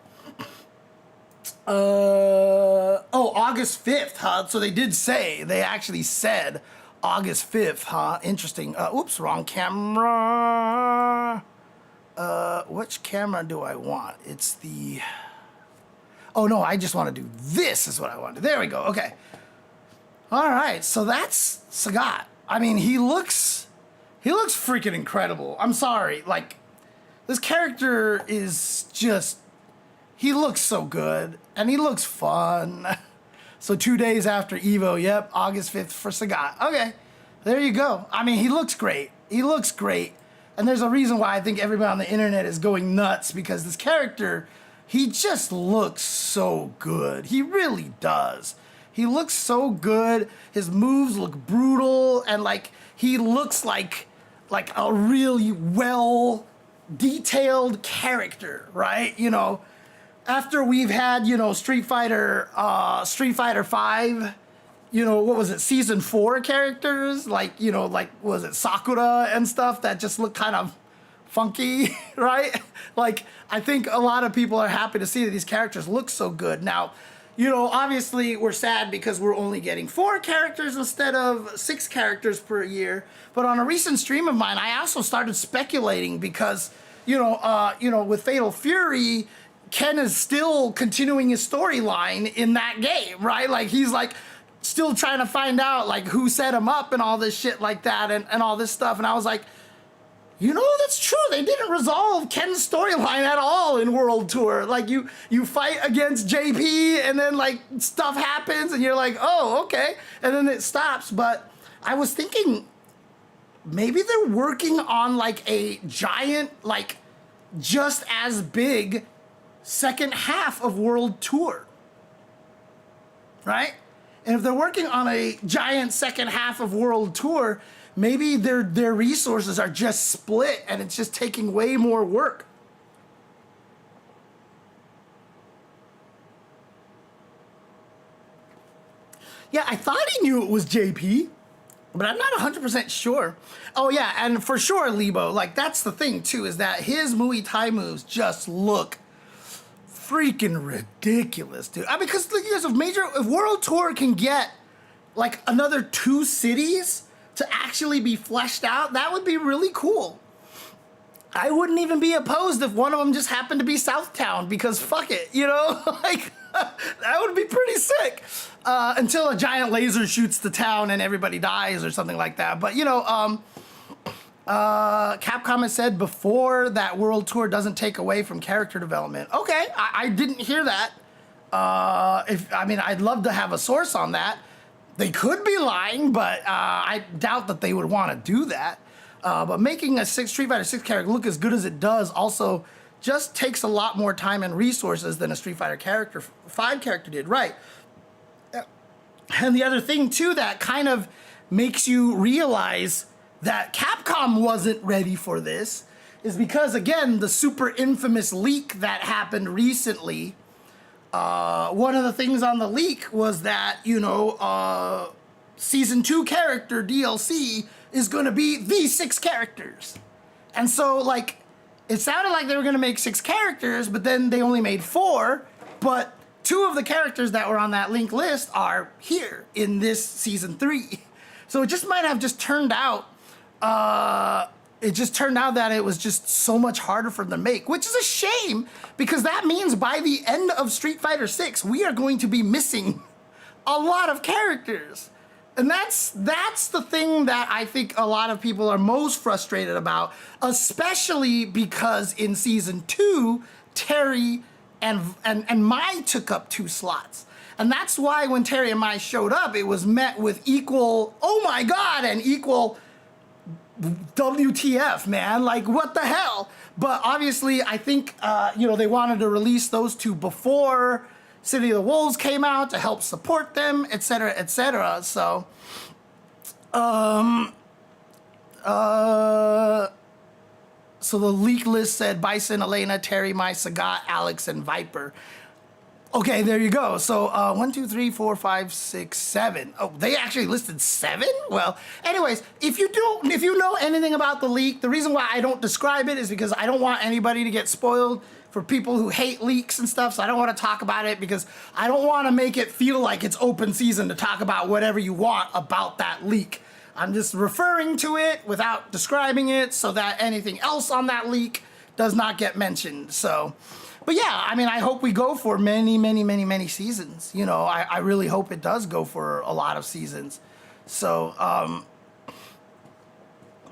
oh, August 5th, huh? So they actually said August 5th, huh? Interesting. Oops, wrong camera. Which camera do I want? It's the... Oh, no, I just want to do this is what I want to do. There we go. Okay. All right, so that's Sagat. I mean, he looks freaking incredible. I'm sorry. Like, this character is just... He looks so good, and he looks fun. So 2 days after Evo, yep, August 5th for Sagat. Okay, there you go. I mean, he looks great. He looks great. And there's a reason why I think everybody on the internet is going nuts, because this character, he just looks so good. He really does. He looks so good. His moves look brutal, and like he looks like a really well detailed character, right? You know, after we've had, you know, Street Fighter 5, you know, what was it, season 4 characters, like, you know, like, was it Sakura and stuff that just look kind of funky, right? Like, I think a lot of people are happy to see that these characters look so good. Now, you know, obviously we're sad because we're only getting 4 characters instead of 6 characters per year. But on a recent stream of mine, I also started speculating because, you know, with Fatal Fury, Ken is still continuing his storyline in that game, right? Like, he's like still trying to find out like who set him up and all this shit like that and all this stuff. And I was like, you know, that's true. They didn't resolve Ken's storyline at all in World Tour. Like, you fight against JP and then like stuff happens and you're like, oh, okay. And then it stops. But I was thinking maybe they're working on like a giant, like just as big second half of World Tour, right? And if they're working on a giant second half of World Tour, maybe their resources are just split and it's just taking way more work. Yeah, I thought he knew it was JP, but I'm not 100% sure. Oh yeah, and for sure, Lebo, like that's the thing too, is that his Muay Thai moves just look freaking ridiculous, dude. I mean, because if World Tour can get like another 2 cities to actually be fleshed out, that would be really cool. I wouldn't even be opposed if one of them just happened to be Southtown, because fuck it, you know? Like, that would be pretty sick. Until a giant laser shoots the town and everybody dies or something like that. But, you know, Capcom has said before that World Tour doesn't take away from character development. Okay, I didn't hear that. I'd love to have a source on that. They could be lying, but I doubt that they would want to do that. But making a Street Fighter 6 character look as good as it does also just takes a lot more time and resources than a Street Fighter 5 character did, right? And the other thing too that kind of makes you realize that Capcom wasn't ready for this is because, again, the super infamous leak that happened recently, one of the things on the leak was that, you know, Season 2 character DLC is going to be these 6 characters. And so, like, it sounded like they were going to make 6 characters, but then they only made 4, but 2 of the characters that were on that link list are here in this Season 3. So it just might have just turned out that it was just so much harder for them to make, which is a shame, because that means by the end of Street Fighter 6, we are going to be missing a lot of characters. And that's the thing that I think a lot of people are most frustrated about, especially because in Season 2, Terry and Mai took up 2 slots. And that's why when Terry and Mai showed up, it was met with equal, oh my God, and equal WTF, man, like what the hell? But obviously I think you know, they wanted to release those 2 before City of the Wolves came out to help support them, etc., etc. So so the leak list said Bison, Elena, Terry, Mai, Sagat, Alex, and Viper. Okay, there you go. So 1, 2, 3, 4, 5, 6, 7. Oh, they actually listed 7? Well, anyways, if you know anything about the leak, the reason why I don't describe it is because I don't want anybody to get spoiled for people who hate leaks and stuff. So I don't want to talk about it because I don't want to make it feel like it's open season to talk about whatever you want about that leak. I'm just referring to it without describing it so that anything else on that leak does not get mentioned. So, but yeah, I mean, I hope we go for many, many, many, many seasons. You know, I really hope it does go for a lot of seasons. So,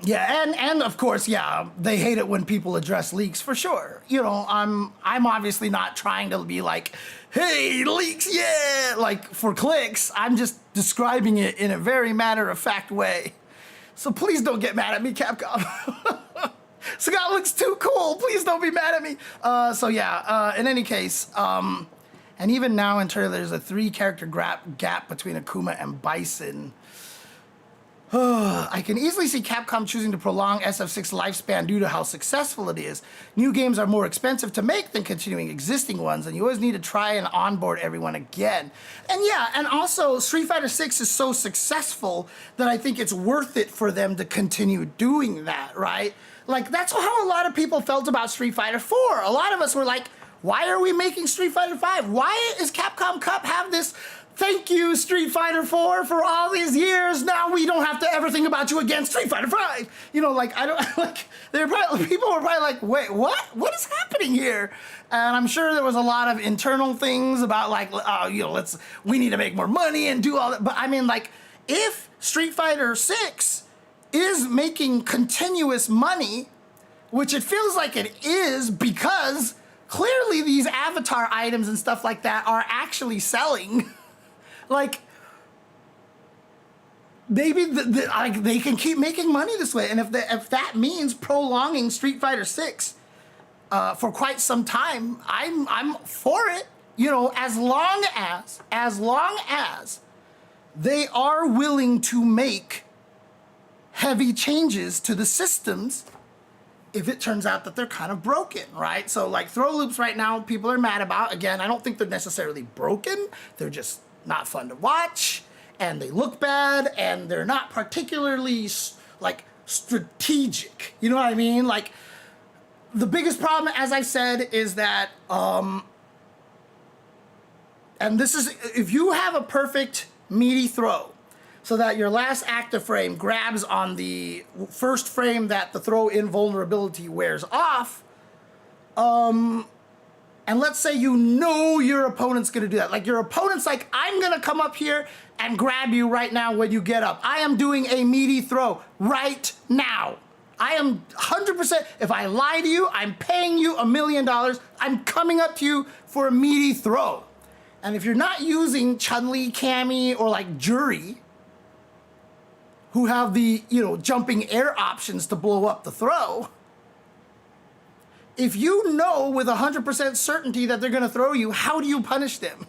yeah, and of course, yeah, they hate it when people address leaks for sure. You know, I'm obviously not trying to be like, hey, leaks, yeah, like for clicks. I'm just describing it in a very matter-of-fact way. So please don't get mad at me, Capcom. Sagat looks too cool. Please don't be mad at me. So yeah, in any case, and even now in trailer, there's a 3-character gap between Akuma and Bison. I can easily see Capcom choosing to prolong SF6 lifespan due to how successful it is. New games are more expensive to make than continuing existing ones, and you always need to try and onboard everyone again. And yeah, and also Street Fighter 6 is so successful that I think it's worth it for them to continue doing that, right? Like, that's how a lot of people felt about Street Fighter 4. A lot of us were like, why are we making Street Fighter 5? Why is Capcom Cup have this... Thank you, Street Fighter 4, for all these years. Now we don't have to ever think about you again, Street Fighter 5. You know, like, I don't, like, people were probably like, wait, what? What is happening here? And I'm sure there was a lot of internal things about, like, you know, we need to make more money and do all that. But I mean, like, if Street Fighter 6 is making continuous money, which it feels like it is because clearly these avatar items and stuff like that are actually selling. Like, maybe like they can keep making money this way, and if that means prolonging Street Fighter 6 for quite some time, I'm for it. You know, as long as they are willing to make heavy changes to the systems. If it turns out that they're kind of broken, right? So like throw loops right now, people are mad about. Again, I don't think they're necessarily broken. They're just not fun to watch, and they look bad, and they're not particularly like strategic. You know what I mean? Like the biggest problem, as I said, is that, and this is, if you have a perfect meaty throw, so that your last active frame grabs on the first frame that the throw invulnerability wears off, and let's say you know your opponent's gonna do that. Like your opponent's like, I'm gonna come up here and grab you right now when you get up. I am doing a meaty throw right now. I am 100%, if I lie to you, I'm paying you $1 million. I'm coming up to you for a meaty throw. And if you're not using Chun-Li, Cammy, or like Jury, who have the, you know, jumping air options to blow up the throw, if you know with 100% certainty that they're gonna throw you, how do you punish them?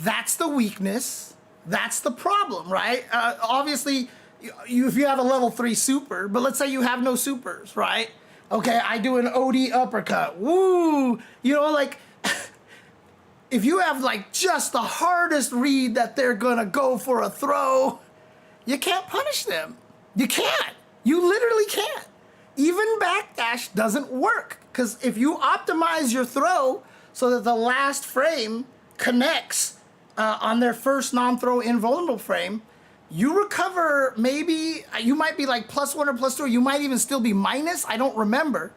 That's the weakness. That's the problem, right? Obviously, if you have a level 3 super, but let's say you have no supers, right? Okay, I do an OD uppercut. Woo! You know, like, if you have like just the hardest read that they're gonna go for a throw, you can't punish them. You can't. You literally can't. Even backdash doesn't work, because if you optimize your throw so that the last frame connects on their first non-throw invulnerable frame, you recover, maybe, you might be like +1 or +2, you might even still be minus, I don't remember,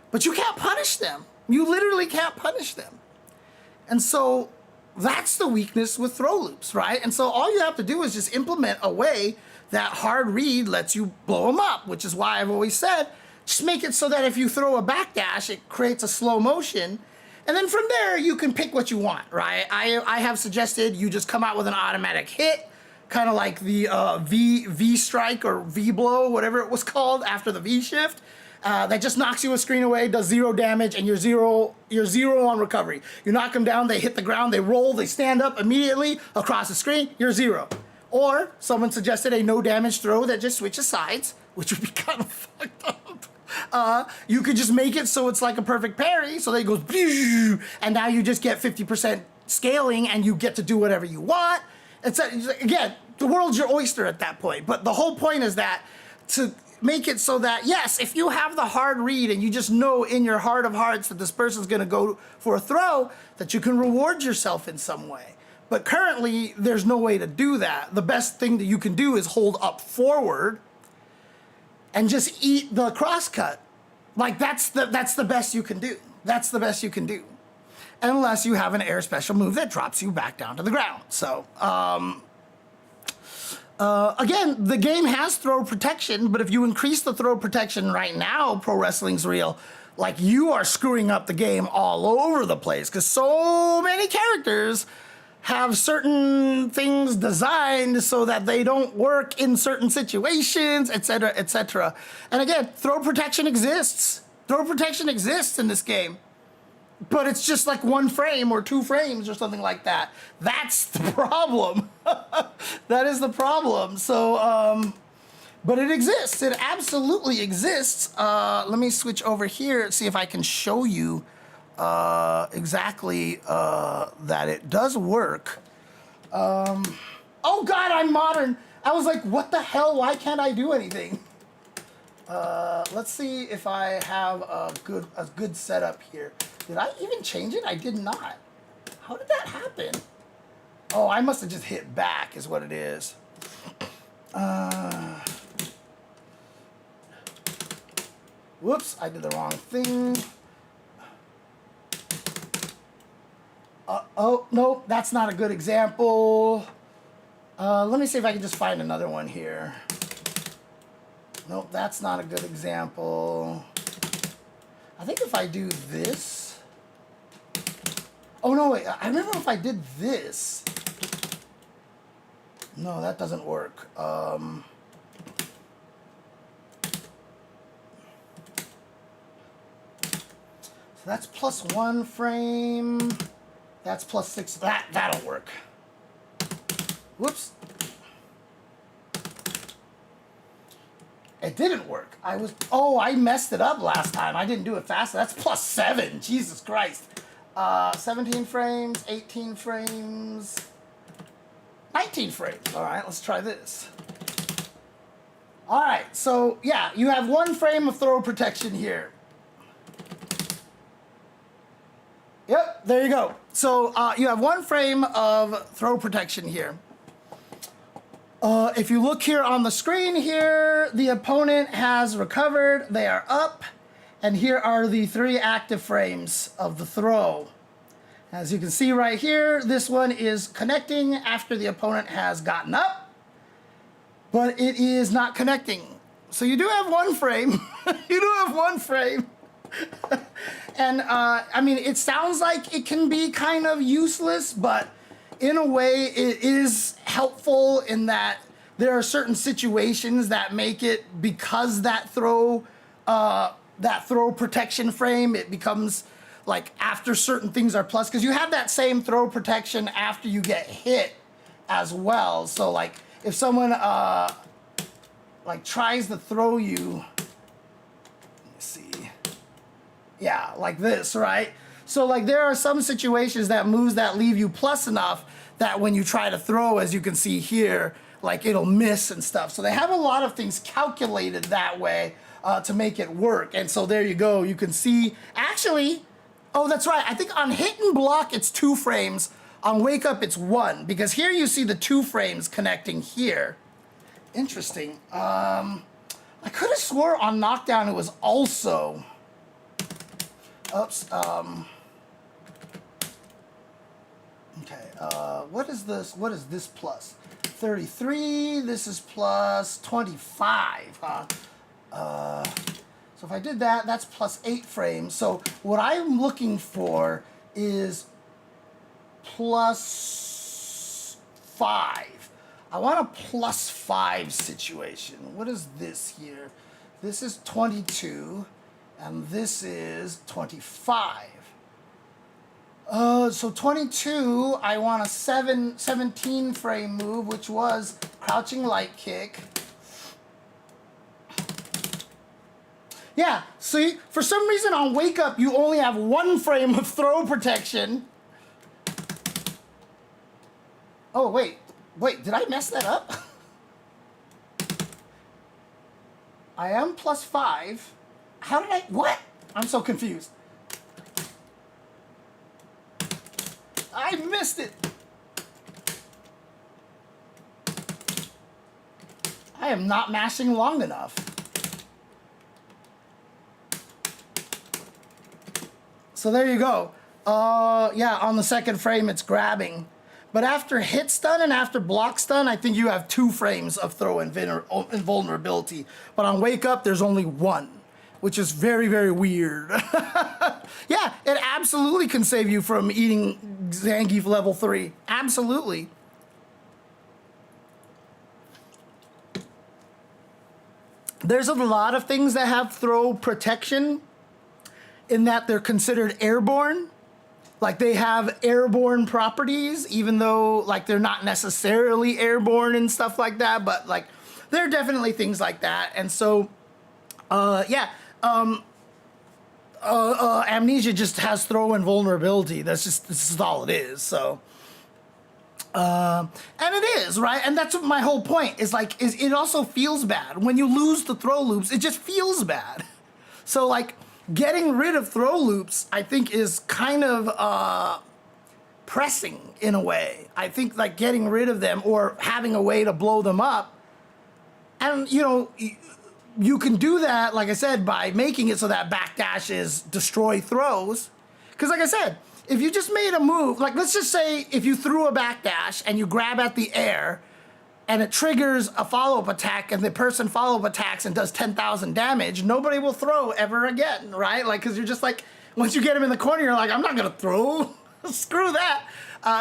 but you can't punish them. You literally can't punish them. And so that's the weakness with throw loops, right? And so all you have to do is just implement a way that hard read lets you blow them up, which is why I've always said, just make it so that if you throw a backdash, it creates a slow motion. And then from there, you can pick what you want, right? I have suggested you just come out with an automatic hit, kind of like the V strike or V blow, whatever it was called after the V shift. That just knocks you a screen away, does 0 damage, and you're zero on recovery. You knock them down, they hit the ground, they roll, they stand up immediately across the screen, you're 0. Or someone suggested a no damage throw that just switches sides, which would be kind of fucked up. You could just make it so it's like a perfect parry, so that it goes, and now you just get 50% scaling, and you get to do whatever you want. Again, the world's your oyster at that point. But the whole point is that to make it so that, yes, if you have the hard read and you just know in your heart of hearts that this person's gonna go for a throw, that you can reward yourself in some way. But currently, there's no way to do that. The best thing that you can do is hold up forward and just eat the crosscut. Like, that's the best you can do. That's the best you can do. Unless you have an air special move that drops you back down to the ground. So, again, the game has throw protection, but if you increase the throw protection right now, Pro Wrestling's Real, like, you are screwing up the game all over the place, because so many characters have certain things designed so that they don't work in certain situations, etc., etc. And again, throw protection exists. Throw protection exists in this game. But it's just like 1 frame or 2 frames or something like that. That's the problem. That is the problem. So, but it exists. It absolutely exists. Let me switch over here and see if I can show you exactly that it does work. Oh God, I'm modern. I was like, what the hell? Why can't I do anything? Let's see if I have a good setup here. Did I even change it? I did not. How did that happen? Oh, I must have just hit back is what it is. Whoops, I did the wrong thing. Oh, no, that's not a good example. Let me see if I can just find another one here. Nope, that's not a good example. I think if I do this... Oh, no, wait. I remember if I did this. No, that doesn't work. So that's +1 frame. That's +6. That'll work. Whoops. It didn't work. I messed it up last time. I didn't do it fast. That's +7. Jesus Christ. 17 frames, 18 frames, 19 frames. All right, let's try this. All right, so yeah, you have 1 frame of throw protection here. Yep, there you go. So you have 1 frame of throw protection here. If you look here on the screen here, the opponent has recovered. They are up. And here are the 3 active frames of the throw. As you can see right here, this one is connecting after the opponent has gotten up, but it is not connecting. So you do have 1 frame. You do have 1 frame. And I mean, it sounds like it can be kind of useless, but in a way it is helpful in that there are certain situations that make it, because that throw protection frame, it becomes like after certain things are plus, because you have that same throw protection after you get hit as well. So like if someone like tries to throw you, let me see, yeah, like this, right? So like there are some situations that moves that leave you plus enough that when you try to throw, as you can see here, like it'll miss and stuff. So they have a lot of things calculated that way to make it work. And so there you go. You can see, actually, oh, that's right. I think on hit and block, it's 2 frames. On wake up, it's 1. Because here you see the 2 frames connecting here. Interesting. I could have swore on knockdown it was also... Oops. Okay. What is this? What is this plus? 33. This is plus 25, huh? So if I did that, that's plus 8 frames. So what I'm looking for is plus 5. I want a plus 5 situation. What is this here? This is 22, and this is 25. So 22, I want a 17 frame move, which was crouching light kick. Yeah, see, for some reason on wake up, you only have 1 frame of throw protection. Oh, wait, did I mess that up? I am plus 5. How did I, what? I'm so confused. I missed it. I am not mashing long enough. So there you go. Yeah, on the second frame, it's grabbing. But after hit stun and after block stun, I think you have 2 frames of throw invulnerability. But on wake up, there's only 1, which is very, very weird. Yeah, it absolutely can save you from eating Zangief level 3. Absolutely. There's a lot of things that have throw protection in that they're considered airborne. Like they have airborne properties, even though like they're not necessarily airborne and stuff like that, but like there are definitely things like that. And so, yeah, Amnesia just has throw invulnerability. This is all it is. So, and it is, right? And that's what my whole point is like, is it also feels bad. When you lose the throw loops, it just feels bad. So like, getting rid of throw loops, I think, is kind of pressing in a way. I think like getting rid of them or having a way to blow them up. And, you know, you can do that, like I said, by making it so that backdashes destroy throws. Because like I said, if you just made a move, like let's just say if you threw a backdash and you grab at the air and it triggers a follow-up attack and the person follow-up attacks and does 10,000 damage, nobody will throw ever again, right? Like, because you're just like, once you get him in the corner, you're like, I'm not going to throw. Screw that.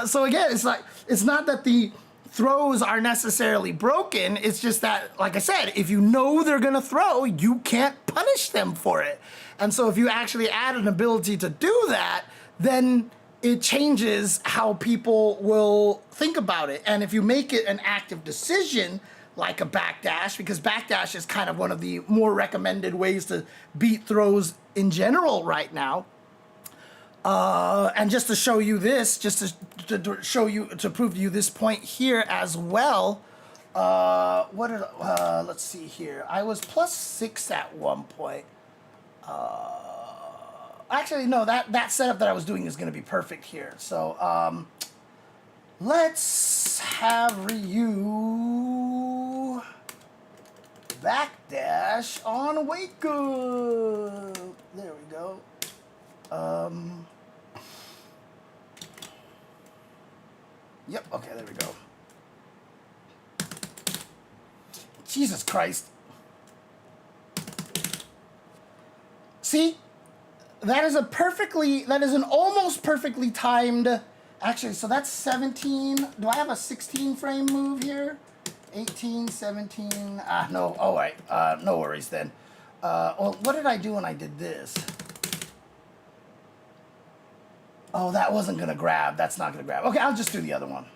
So again, it's like, it's not that the throws are necessarily broken. It's just that, like I said, if you know they're going to throw, you can't punish them for it. And so if you actually add an ability to do that, then it changes how people will think about it. And if you make it an active decision, like a backdash, because backdash is kind of one of the more recommended ways to beat throws in general right now. And just to show you this, just to show you, to prove to you this point here as well, let's see here. I was +6 at one point. Actually, no, that setup that I was doing is going to be perfect here. So, let's have Ryu backdash on wake up. There we go. Yep, okay, there we go. Jesus Christ. See? That is an almost perfectly timed, actually, so that's 17. Do I have a 16 frame move here? 18, 17, no, all right, no worries then. Well, what did I do when I did this? Oh, that wasn't gonna grab, that's not gonna grab. Okay, I'll just do the other one.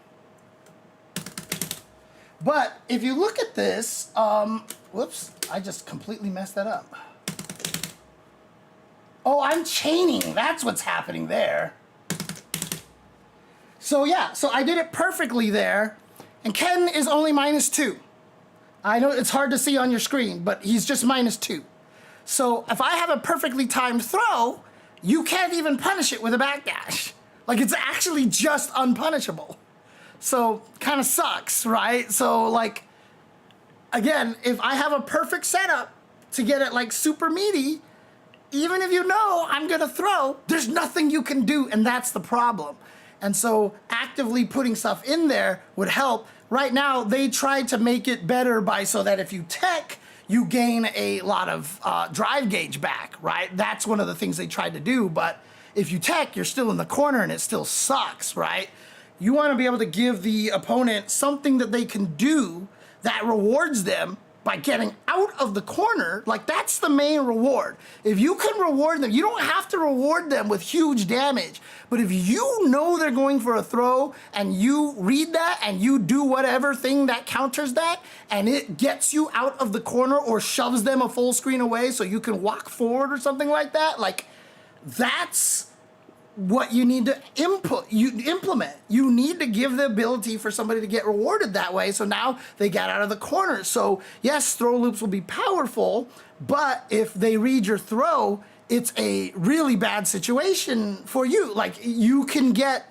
But if you look at this, whoops, I just completely messed that up. Oh, I'm chaining. That's what's happening there. So yeah, so I did it perfectly there. And Ken is only -2. I know it's hard to see on your screen, but he's just -2. So if I have a perfectly timed throw, you can't even punish it with a backdash. Like it's actually just unpunishable. So kind of sucks, right? So like, again, if I have a perfect setup to get it like super meaty, even if you know I'm gonna throw, there's nothing you can do, and that's the problem. And so actively putting stuff in there would help. Right now, they tried to make it better by so that if you tech, you gain a lot of drive gauge back, right? That's one of the things they tried to do, but if you tech, you're still in the corner and it still sucks, right? You wanna be able to give the opponent something that they can do that rewards them by getting out of the corner. Like that's the main reward. If you can reward them, you don't have to reward them with huge damage, but if you know they're going for a throw and you read that and you do whatever thing that counters that and it gets you out of the corner or shoves them a full screen away so you can walk forward or something like that, like that's what you need to implement. You need to give the ability for somebody to get rewarded that way, so now they got out of the corner. So yes, throw loops will be powerful, but if they read your throw, it's a really bad situation for you. Like you can get,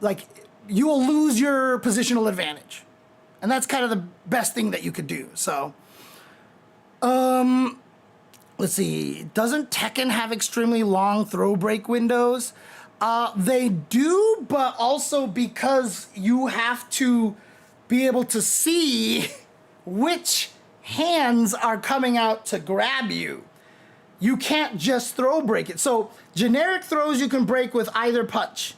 like you will lose your positional advantage. And that's kind of the best thing that you could do. So, let's see. Doesn't Tekken have extremely long throw break windows? They do, but also because you have to be able to see which hands are coming out to grab you. You can't just throw break it. So generic throws you can break with either punch.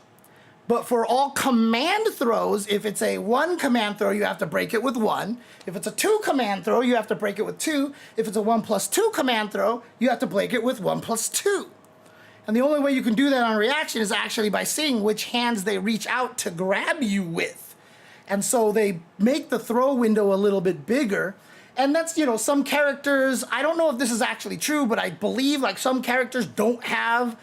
But for all command throws, if it's a 1 command throw, you have to break it with 1. If it's a 2 command throw, you have to break it with 2. If it's a 1+2 command throw, you have to break it with 1+2. And the only way you can do that on reaction is actually by seeing which hands they reach out to grab you with. And so they make the throw window a little bit bigger. And that's, you know, some characters, I don't know if this is actually true, but I believe like some characters don't have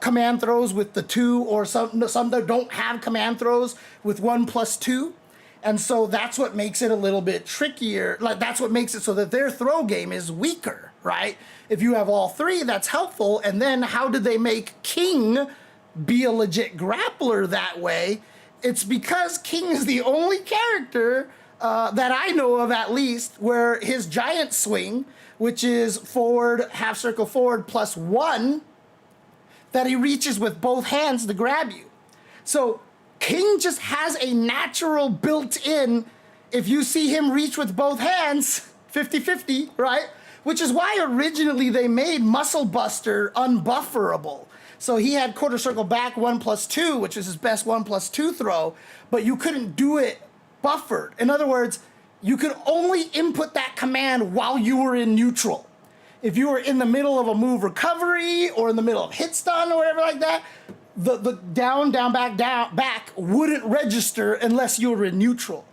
command throws with the 2, or some that don't have command throws with 1+2. And so that's what makes it a little bit trickier. Like that's what makes it so that their throw game is weaker, right? If you have all 3, that's helpful. And then how did they make King be a legit grappler that way? It's because King is the only character that I know of, at least, where his giant swing, which is forward, half circle forward +1, that he reaches with both hands to grab you. So King just has a natural built-in, if you see him reach with both hands, 50-50, right? Which is why originally they made Muscle Buster unbufferable. So he had quarter circle back 1+2, which is his best 1+2 throw, but you couldn't do it buffered. In other words, you could only input that command while you were in neutral. If you were in the middle of a move recovery or in the middle of hit stun or whatever like that, the down, back wouldn't register unless you were in neutral.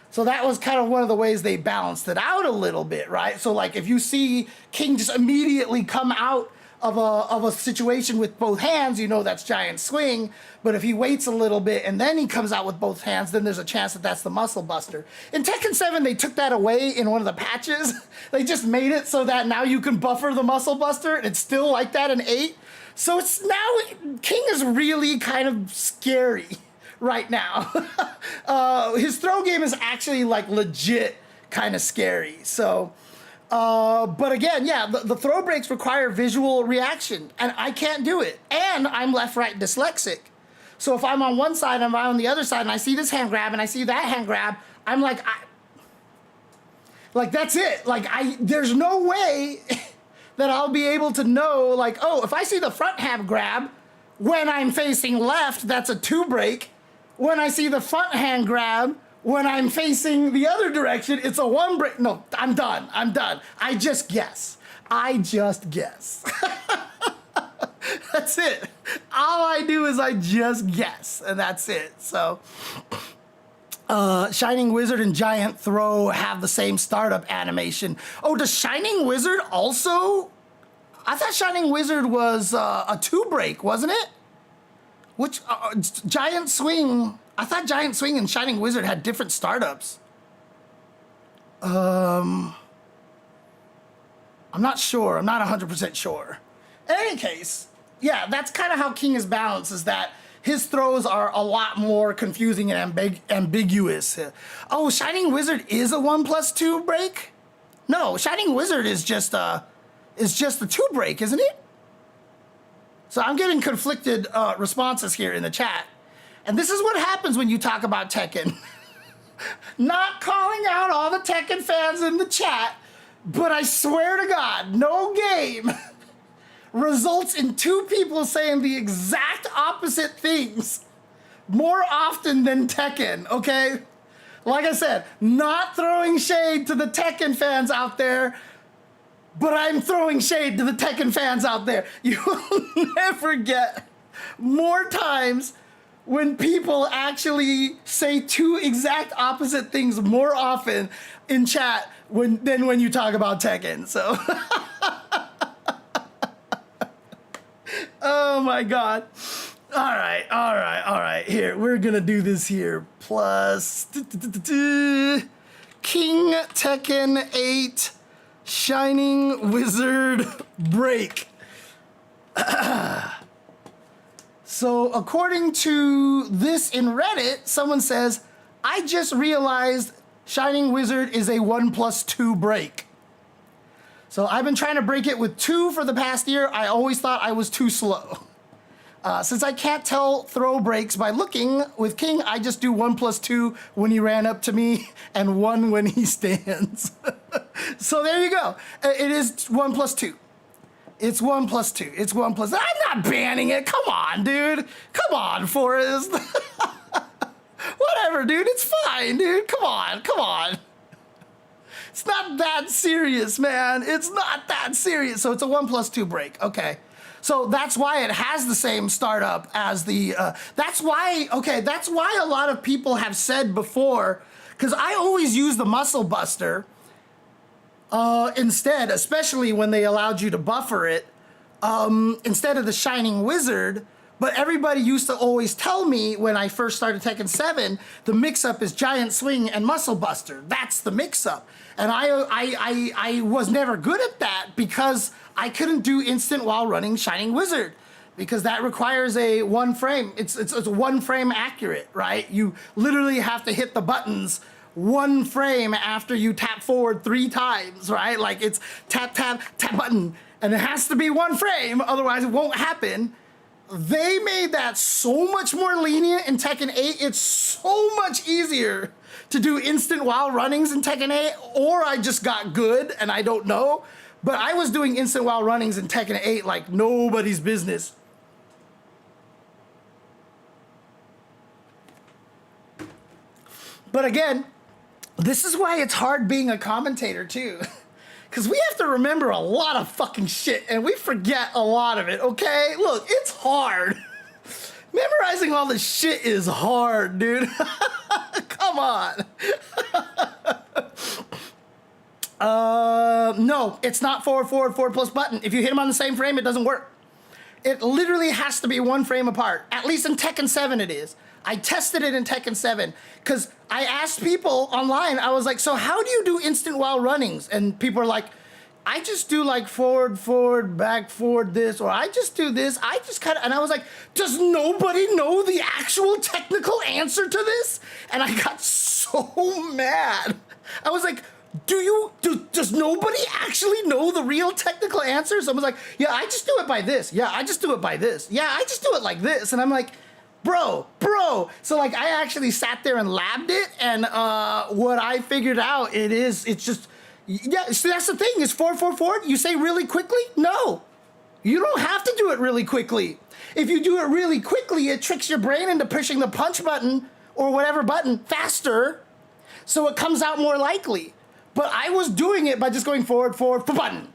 So that was kind of one of the ways they balanced it out a little bit, right? So like if you see King just immediately come out of a situation with both hands, you know that's giant swing. But if he waits a little bit and then he comes out with both hands, then there's a chance that that's the Muscle Buster. In Tekken 7, they took that away in one of the patches. They just made it so that now you can buffer the Muscle Buster, and it's still like that in 8. So it's now, King is really kind of scary right now. His throw game is actually like legit kind of scary. So, but again, yeah, the throw breaks require visual reaction, and I can't do it. And I'm left-right dyslexic. So if I'm on one side and I'm on the other side and I see this hand grab and I see that hand grab, I'm like, that's it. Like, there's no way that I'll be able to know, like, oh, if I see the front hand grab when I'm facing left, that's a 2 break. When I see the front hand grab when I'm facing the other direction, it's a 1 break. No, I'm done. I just guess. That's it. All I do is I just guess, and that's it. So, Shining Wizard and Giant Throw have the same startup animation. Oh, does Shining Wizard also? I thought Shining Wizard was a 2 break, wasn't it? Which Giant Swing? I thought Giant Swing and Shining Wizard had different startups. I'm not sure. I'm not 100% sure. In any case, yeah, that's kind of how King is balanced, is that his throws are a lot more confusing and ambiguous. Oh, Shining Wizard is a 1+2 break? No, Shining Wizard is just a 2 break, isn't it? So I'm getting conflicted responses here in the chat. And this is what happens when you talk about Tekken. Not calling out all the Tekken fans in the chat, but I swear to God, no game results in 2 people saying the exact opposite things more often than Tekken, okay? Like I said, not throwing shade to the Tekken fans out there, but I'm throwing shade to the Tekken fans out there. You will never get more times when people actually say 2 exact opposite things more often in chat than when you talk about Tekken. So, oh my God. All right. Here, we're gonna do this here. Plus King Tekken 8 Shining Wizard break. So according to this in Reddit, someone says, I just realized Shining Wizard is a 1+2 break. So I've been trying to break it with 2 for the past year. I always thought I was too slow. Since I can't tell throw breaks by looking, with King, I just do 1+2 when he ran up to me and 1 when he stands. So there you go. It is 1+2. It's 1+2. It's 1+. I'm not banning it. Come on, dude. Come on, Forrest. Whatever, dude. It's fine, dude. Come on. Come on. It's not that serious, man. It's not that serious. So it's a 1+2 break. Okay. So that's why it has the same startup as the, that's why a lot of people have said before, because I always use the Muscle Buster instead, especially when they allowed you to buffer it, instead of the Shining Wizard. But everybody used to always tell me when I first started Tekken 7, the mix-up is Giant Swing and Muscle Buster. That's the mix-up. And I was never good at that because I couldn't do instant while running Shining Wizard, because that requires a 1 frame. It's 1 frame accurate, right? You literally have to hit the buttons 1 frame after you tap forward 3 times, right? Like it's tap, tap, tap button, and it has to be 1 frame, otherwise it won't happen. They made that so much more lenient in Tekken 8. It's so much easier to do instant while runnings in Tekken 8, or I just got good and I don't know. But I was doing instant while runnings in Tekken 8 like nobody's business. But again, this is why it's hard being a commentator too. Because we have to remember a lot of fucking shit, and we forget a lot of it, okay? Look, it's hard. Memorizing all this shit is hard, dude. Come on. No, it's not forward, forward, forward plus button. If you hit them on the same frame, it doesn't work. It literally has to be 1 frame apart. At least in Tekken 7 it is. I tested it in Tekken 7 because I asked people online, I was like, so how do you do instant while runnings? And people are like, I just do like forward, forward, back, forward, this, or I just do this. I just kind of, and I was like, does nobody know the actual technical answer to this? And I got so mad. I was like, does nobody actually know the real technical answer? Someone's like, yeah, I just do it by this. Yeah, I just do it by this. Yeah, I just do it like this. And I'm like, bro. So like I actually sat there and labbed it, and what I figured out it's just, yeah, so that's the thing, is 444, you say really quickly? No, you don't have to do it really quickly. If you do it really quickly, it tricks your brain into pushing the punch button or whatever button faster, so it comes out more likely. But I was doing it by just going forward, forward, button.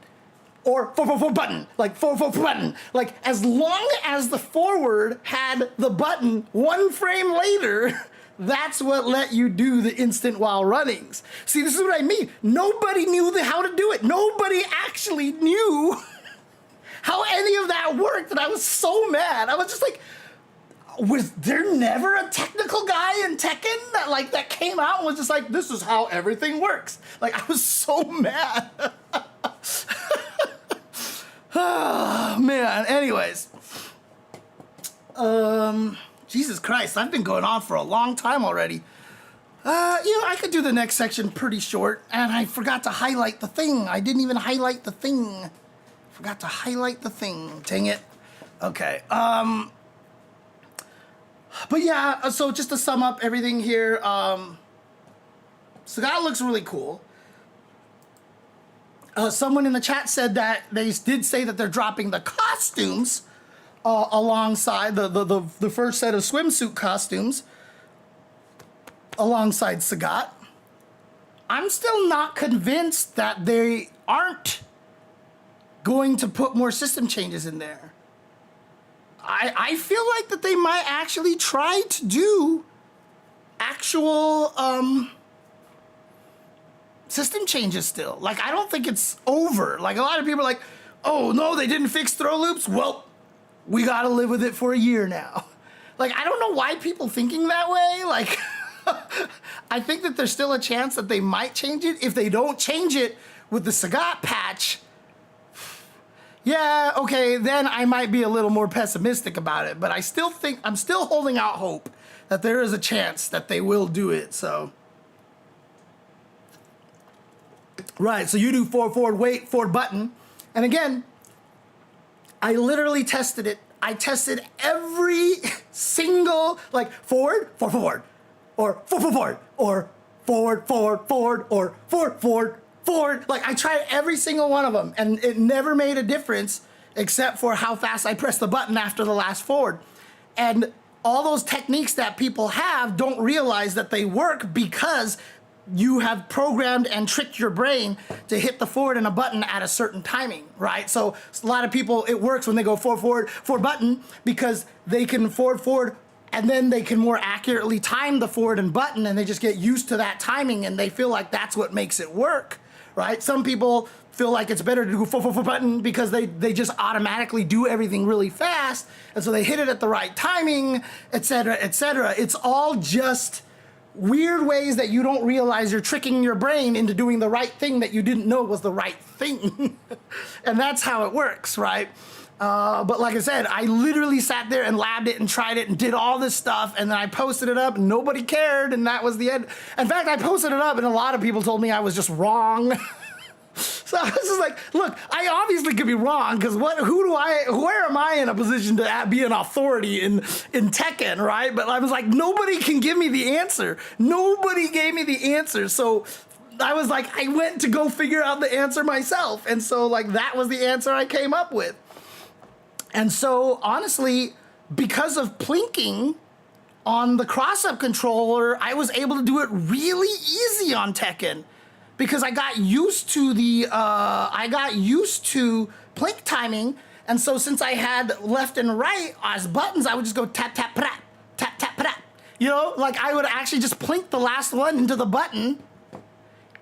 Or 444 button, like 444 button. Like as long as the forward had the button 1 frame later, that's what let you do the instant while runnings. See, this is what I mean. Nobody knew how to do it. Nobody actually knew how any of that worked, and I was so mad. I was just like, was there never a technical guy in Tekken that came out and was just like, this is how everything works? Like, I was so mad. Oh, man. Anyways. Jesus Christ, I've been going on for a long time already. I could do the next section pretty short, and I forgot to highlight the thing. I didn't even highlight the thing. Forgot to highlight the thing. Dang it. Okay. But yeah, so just to sum up everything here, Sagat looks really cool. Someone in the chat said that they did say that they're dropping the costumes alongside the first set of swimsuit costumes alongside Sagat. I'm still not convinced that they aren't going to put more system changes in there. I feel like that they might actually try to do actual system changes still. Like, I don't think it's over. Like, a lot of people are like, oh no, they didn't fix throw loops. Well, we gotta live with it for a year now. Like, I don't know why people thinking that way. Like, I think that there's still a chance that they might change it. If they don't change it with the Sagat patch, yeah, okay, then I might be a little more pessimistic about it. But I still think, I'm still holding out hope that there is a chance that they will do it, so. Right, so you do forward, wait, forward button. And again, I literally tested it. I tested every single, like forward, or forward, or forward, or forward. Like I tried every single one of them and it never made a difference except for how fast I pressed the button after the last forward. And all those techniques that people have don't realize that they work because you have programmed and tricked your brain to hit the forward and a button at a certain timing, right? So a lot of people, it works when they go forward button because they can forward, and then they can more accurately time the forward and button, and they just get used to that timing and they feel like that's what makes it work, right? Some people feel like it's better to do forward button because they just automatically do everything really fast, and so they hit it at the right timing, etc., etc. It's all just weird ways that you don't realize you're tricking your brain into doing the right thing that you didn't know was the right thing. And that's how it works, right? But like I said, I literally sat there and labbed it and tried it and did all this stuff, and then I posted it up and nobody cared, and that was the end. In fact, I posted it up and a lot of people told me I was just wrong. So I was just like, look, I obviously could be wrong because where am I in a position to be an authority in Tekken, right? But I was like, nobody can give me the answer. Nobody gave me the answer. So I was like, I went to go figure out the answer myself. And so like that was the answer I came up with. And so honestly, because of plinking on the cross-up controller, I was able to do it really easy on Tekken. Because I got used to plink timing, and so since I had left and right as buttons, I would just go tap tap prap, tap tap prap. You know, like I would actually just plink the last one into the button,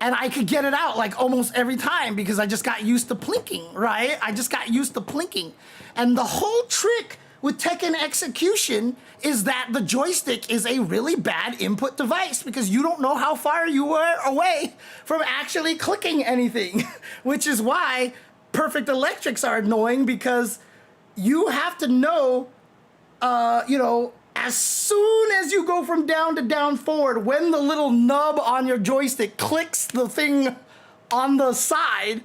and I could get it out like almost every time because I just got used to plinking, right? I just got used to plinking, and the whole trick with Tekken execution is that the joystick is a really bad input device because you don't know how far you are away from actually clicking anything, which is why perfect electrics are annoying because you have to know, as soon as you go from down to down forward, when the little nub on your joystick clicks the thing on the side,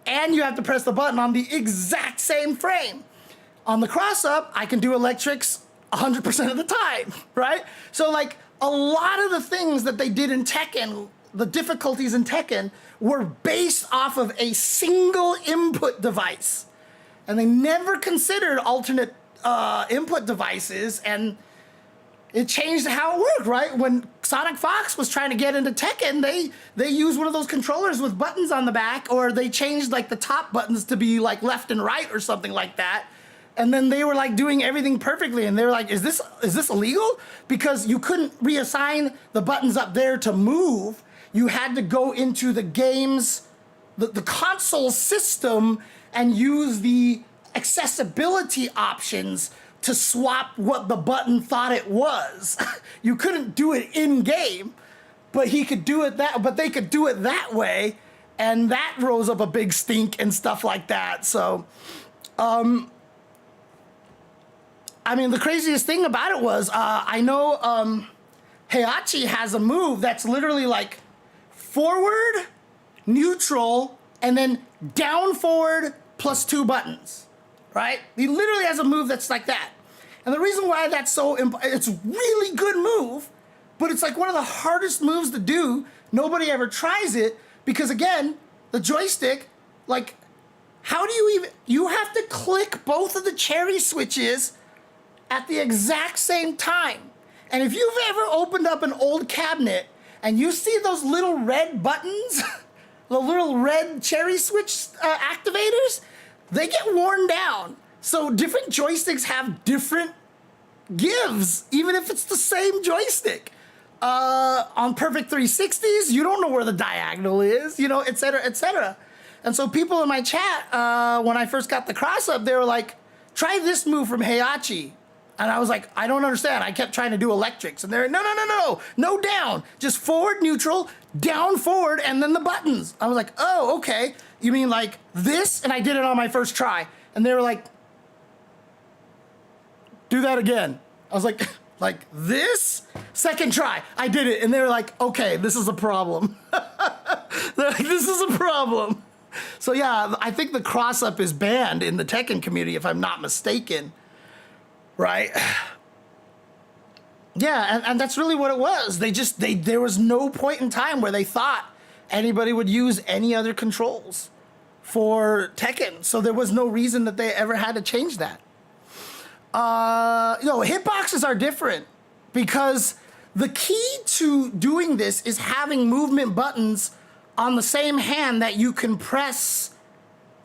and you have to press the button on the exact same frame. On the cross-up, I can do electrics 100% of the time, right? So like a lot of the things that they did in Tekken, the difficulties in Tekken, were based off of a single input device. And they never considered alternate input devices, and it changed how it worked, right? When Sonic Fox was trying to get into Tekken, they used one of those controllers with buttons on the back, or they changed like the top buttons to be like left and right or something like that. And then they were like doing everything perfectly, and they were like, is this illegal? Because you couldn't reassign the buttons up there to move. You had to go into the game's, the console system and use the accessibility options to swap what the button thought it was. You couldn't do it in game, but they could do it that way, and that rose up a big stink and stuff like that. So, I mean, the craziest thing about it was, I know Heihachi has a move that's literally like forward, neutral, and then down forward plus 2 buttons, right? He literally has a move that's like that. And the reason why that's it's a really good move, but it's like one of the hardest moves to do. Nobody ever tries it because, again, the joystick, like, how do you have to click both of the cherry switches at the exact same time. And if you've ever opened up an old cabinet and you see those little red buttons, the little red cherry switch activators, they get worn down. So different joysticks have different gives, even if it's the same joystick. On perfect 360s, you don't know where the diagonal is, et cetera, et cetera. And so people in my chat, when I first got the cross-up, they were like, try this move from Heihachi. And I was like, I don't understand. I kept trying to do electrics. And they're, no down. Just forward, neutral, down, forward, and then the buttons. I was like, oh, okay. You mean like this? And I did it on my first try. And they were like, do that again. I was like, Like this, second try, I did it. And they were like, okay, this is a problem. They're like, this is a problem. So yeah, I think the cross-up is banned in the Tekken community, if I'm not mistaken, right? Yeah, and that's really what it was. There was no point in time where they thought anybody would use any other controls for Tekken. So there was no reason that they ever had to change that. Hitboxes are different because the key to doing this is having movement buttons on the same hand that you can press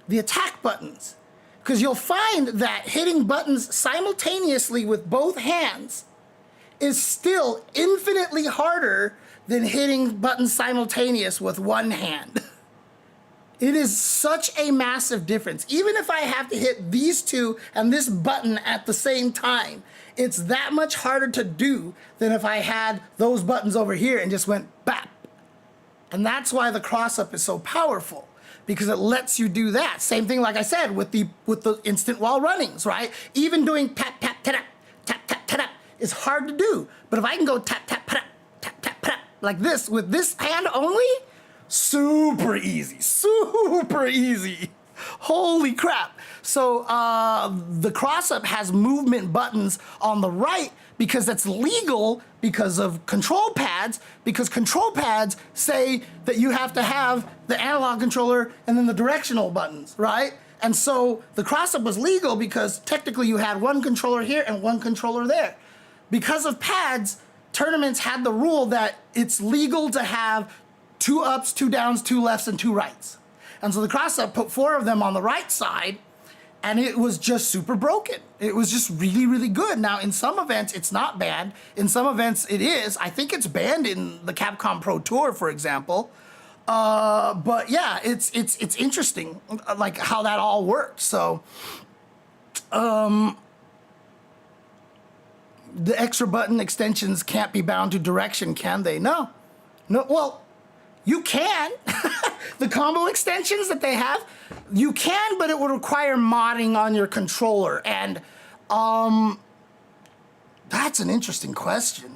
the attack buttons. Because you'll find that hitting buttons simultaneously with both hands is still infinitely harder than hitting buttons simultaneous with one hand. It is such a massive difference. Even if I have to hit these two and this button at the same time, it's that much harder to do than if I had those buttons over here and just went bap. And that's why the cross-up is so powerful, because it lets you do that. Same thing, like I said, with the instant while runnings, right? Even doing tap, tap, tap, tap, tap, tap, is hard to do. But if I can go tap, tap, tap, tap, tap, tap, like this, with this hand only, super easy, super easy. Holy crap. So the cross-up has movement buttons on the right because that's legal because of control pads, because control pads say that you have to have the analog controller and then the directional buttons, right? And so the cross-up was legal because technically you had one controller here and one controller there. Because of pads, tournaments had the rule that it's legal to have 2 ups, 2 downs, 2 lefts, and 2 rights. And so the cross-up put 4 of them on the right side, and it was just super broken. It was just really, really good. Now, in some events, it's not banned. In some events, it is. I think it's banned in the Capcom Pro Tour, for example. But yeah, it's interesting, like how that all worked. So, the extra button extensions can't be bound to direction, can they? No. Well, you can. The combo extensions that they have, you can, but it would require modding on your controller. And that's an interesting question.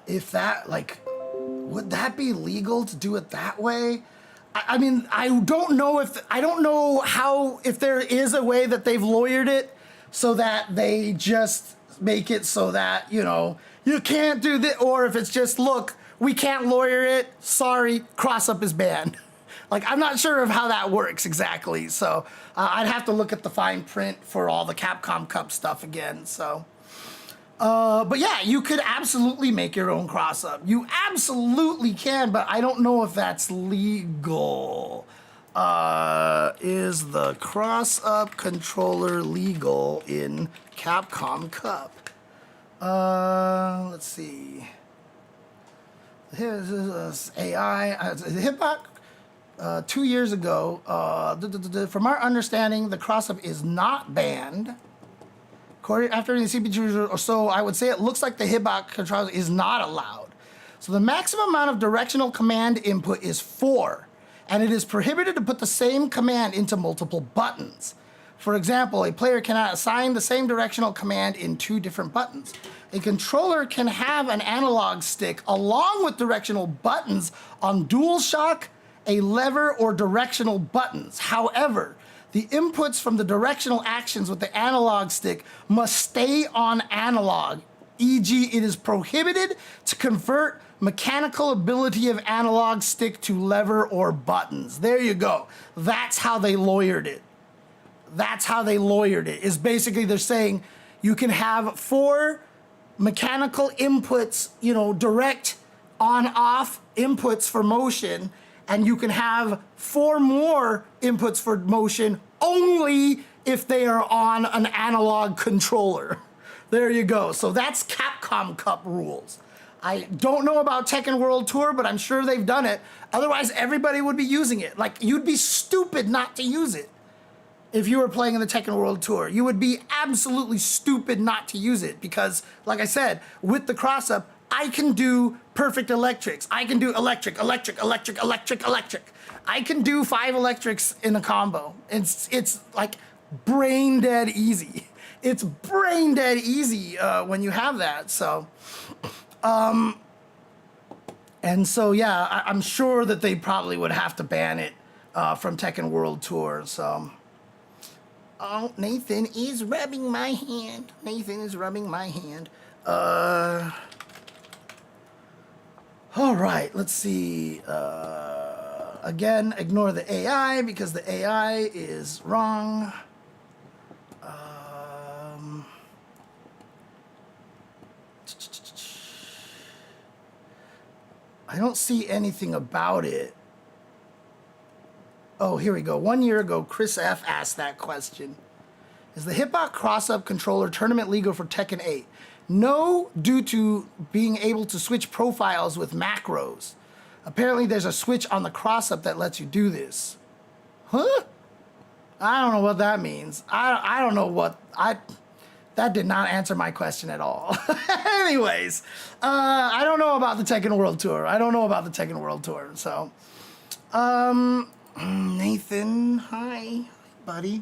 If that, like, would that be legal to do it that way? I mean, I don't know if there is a way that they've lawyered it so that they just make it so that, you can't do this, or if it's just, look, we can't lawyer it, sorry, cross-up is banned. Like, I'm not sure of how that works exactly, so I'd have to look at the fine print for all the Capcom Cup stuff again, so. But yeah, you could absolutely make your own cross-up. You absolutely can, but I don't know if that's legal. Is the cross-up controller legal in Capcom Cup? Let's see. Here's AI. Hitbox, 2 years ago, from our understanding, the cross-up is not banned. After the CPU or so, I would say it looks like the hitbox controller is not allowed. So the maximum amount of directional command input is 4, and it is prohibited to put the same command into multiple buttons. For example, a player cannot assign the same directional command in 2 different buttons. A controller can have an analog stick along with directional buttons on DualShock, a lever, or directional buttons. However, the inputs from the directional actions with the analog stick must stay on analog, e.g. it is prohibited to convert mechanical ability of analog stick to lever or buttons. There you go. That's how they lawyered it. Is basically they're saying you can have 4 mechanical inputs, direct on-off inputs for motion, and you can have 4 more inputs for motion only if they are on an analog controller. There you go. So that's Capcom Cup rules. I don't know about Tekken World Tour, but I'm sure they've done it. Otherwise, everybody would be using it. Like, you'd be stupid not to use it. If you were playing in the Tekken World Tour, you would be absolutely stupid not to use it because, like I said, with the cross-up, I can do perfect electrics. I can do electric. I can do 5 electrics in a combo. It's like brain dead easy. it's brain dead easy when you have that. So, and so yeah, I'm sure that they probably would have to ban it from Tekken World Tour. So, oh, Nathan is rubbing my hand. Nathan is rubbing my hand. All right, let's see. Again, ignore the AI because the AI is wrong. I don't see anything about it. Oh, here we go. 1 year ago, Chris F. asked that question. Is the hip-hop cross-up controller tournament legal for Tekken 8? No, due to being able to switch profiles with macros. Apparently, there's a switch on the cross-up that lets you do this. Huh? I don't know what that means. I don't know what... That did not answer my question at all. Anyways, I don't know about the Tekken World Tour. I don't know about the Tekken World Tour. So, Nathan, hi, buddy.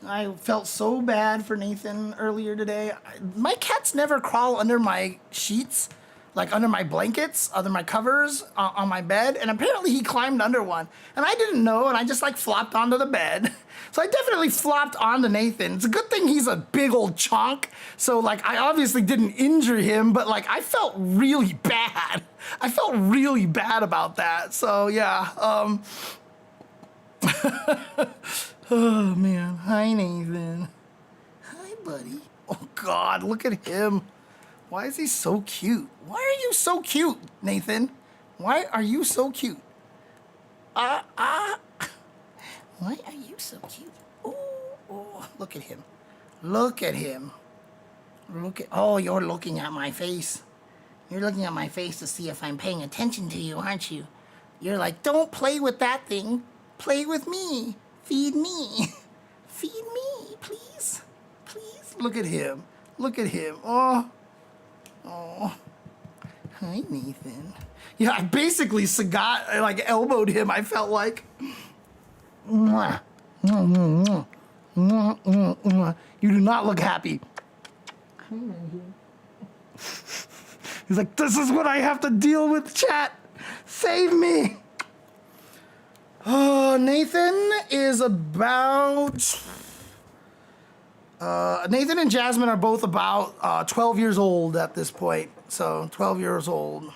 I felt so bad for Nathan earlier today. My cats never crawl under my sheets, like under my blankets, under my covers on my bed. And apparently he climbed under one. And I didn't know, and I just like flopped onto the bed. So I definitely flopped onto Nathan. It's a good thing he's a big old chonk. So like I obviously didn't injure him, but like I felt really bad. I felt really bad about that. So yeah. Oh man. Hi Nathan. Hi buddy. Oh God, look at him. Why is he so cute? Why are you so cute, Nathan? Why are you so cute? Why are you so cute? Oh, look at him. Look at him. Oh, you're looking at my face. You're looking at my face to see if I'm paying attention to you, aren't you? You're like, don't play with that thing. Play with me. Feed me. Feed me, please. Please. Look at him. Look at him. Oh. Hi, Nathan. Yeah, I basically Sagat, like, elbowed him, I felt like. You do not look happy. He's like, this is what I have to deal with, chat. Save me. Nathan is about... Nathan and Jasmine are both about 12 years old at this point. So, 12 years old.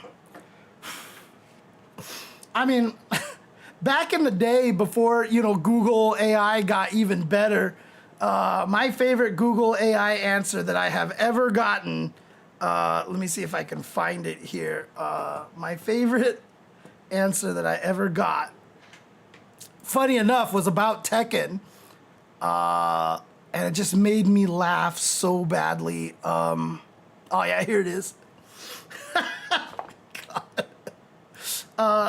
I mean... Back in the day, before, you know, Google AI got even better, my favorite Google AI answer that I have ever gotten, let me see if I can find it here. My favorite answer that I ever got, funny enough, was about Tekken, and it just made me laugh so badly. Oh yeah, here it is.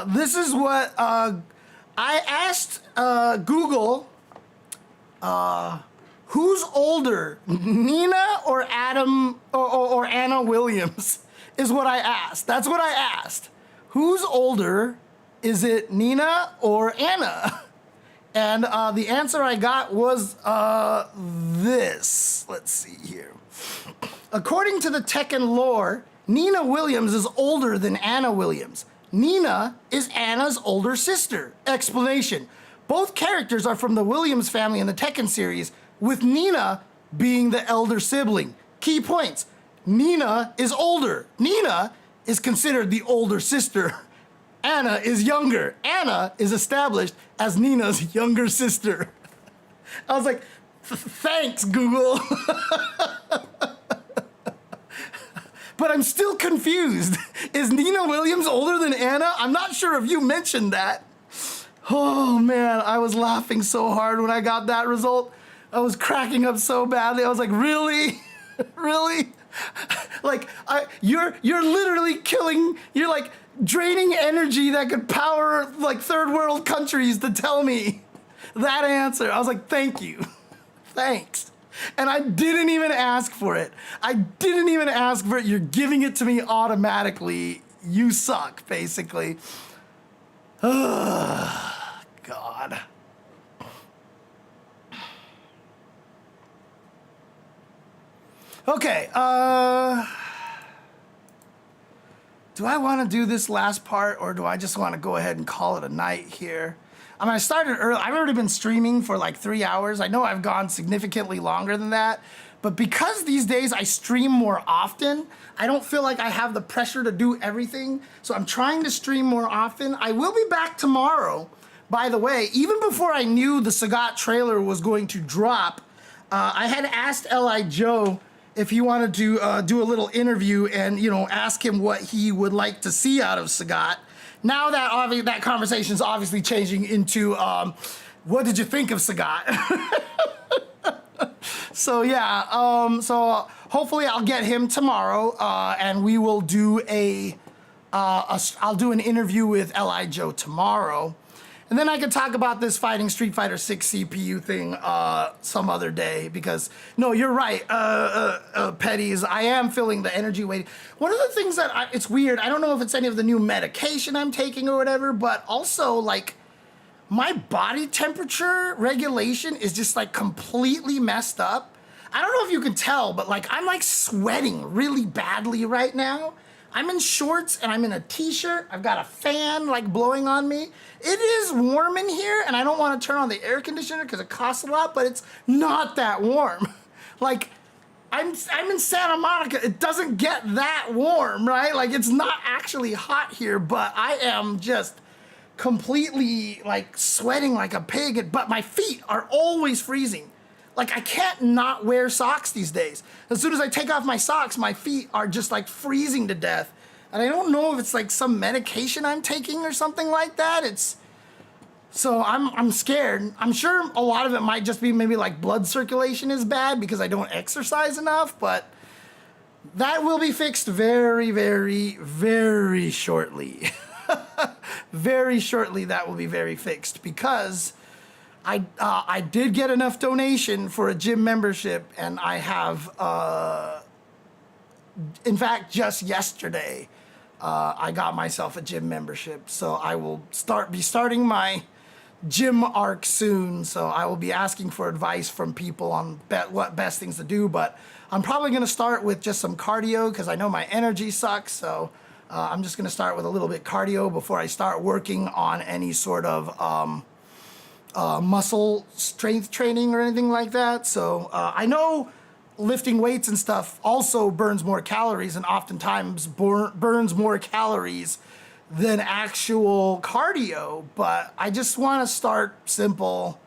This is what... I asked Google, who's older, Nina or Adam or Anna Williams, is what I asked. That's what I asked. Who's older? Is it Nina or Anna? And the answer I got was this. Let's see here. According to the Tekken lore, Nina Williams is older than Anna Williams. Nina is Anna's older sister. Explanation. Both characters are from the Williams family in the Tekken series, with Nina being the elder sibling. Key points. Nina is older. Nina is considered the older sister. Anna is younger. Anna is established as Nina's younger sister. I was like, thanks, Google. But I'm still confused. Is Nina Williams older than Anna? I'm not sure if you mentioned that. Oh man, I was laughing so hard when I got that result. I was cracking up so badly. I was like, really? Really? Like, you're literally killing, you're like draining energy that could power like third world countries to tell me that answer. I was like, thank you. Thanks. And I didn't even ask for it. I didn't even ask for it. You're giving it to me automatically. You suck, basically. God. Okay, do I want to do this last part, or do I just want to go ahead and call it a night here? I mean, I started early. I've already been streaming for like 3 hours. I know I've gone significantly longer than that, but because these days I stream more often, I don't feel like I have the pressure to do everything. So I'm trying to stream more often. I will be back tomorrow, by the way. Even before I knew the Sagat trailer was going to drop, I had asked L.I. Joe if he wanted to do a little interview and, you know, ask him what he would like to see out of Sagat. Now that that conversation is obviously changing into, what did you think of Sagat? So yeah, so hopefully I'll get him tomorrow, and we will do I'll do an interview with L.I. Joe tomorrow. And then I can talk about this fighting Street Fighter 6 CPU thing some other day, because, no, you're right, Petties, I am feeling the energy weight. One of the things that, it's weird, I don't know if it's any of the new medication I'm taking or whatever, but also, like, my body temperature regulation is just, like, completely messed up. I don't know if you can tell, but, like, I'm, like, sweating really badly right now. I'm in shorts and I'm in a t-shirt. I've got a fan like blowing on me. It is warm in here, and I don't want to turn on the air conditioner because it costs a lot, but it's not that warm. Like, I'm in Santa Monica. It doesn't get that warm, right? Like, it's not actually hot here, but I am just completely like sweating like a pig, but my feet are always freezing. Like, I can't not wear socks these days. As soon as I take off my socks, my feet are just like freezing to death. And I don't know if it's like some medication I'm taking or something like that. So I'm scared. I'm sure a lot of it might just be maybe like blood circulation is bad because I don't exercise enough, but that will be fixed very, very, very shortly. Very shortly, that will be very fixed, because I did get enough donation for a gym membership, and I have, in fact, just yesterday, I got myself a gym membership. So I will be starting my gym arc soon. So I will be asking for advice from people on what best things to do. But I'm probably going to start with just some cardio, because I know my energy sucks. So I'm just going to start with a little bit cardio before I start working on any sort of muscle strength training or anything like that. So I know lifting weights and stuff also burns more calories, and oftentimes burns more calories than actual cardio, but I just want to start simple.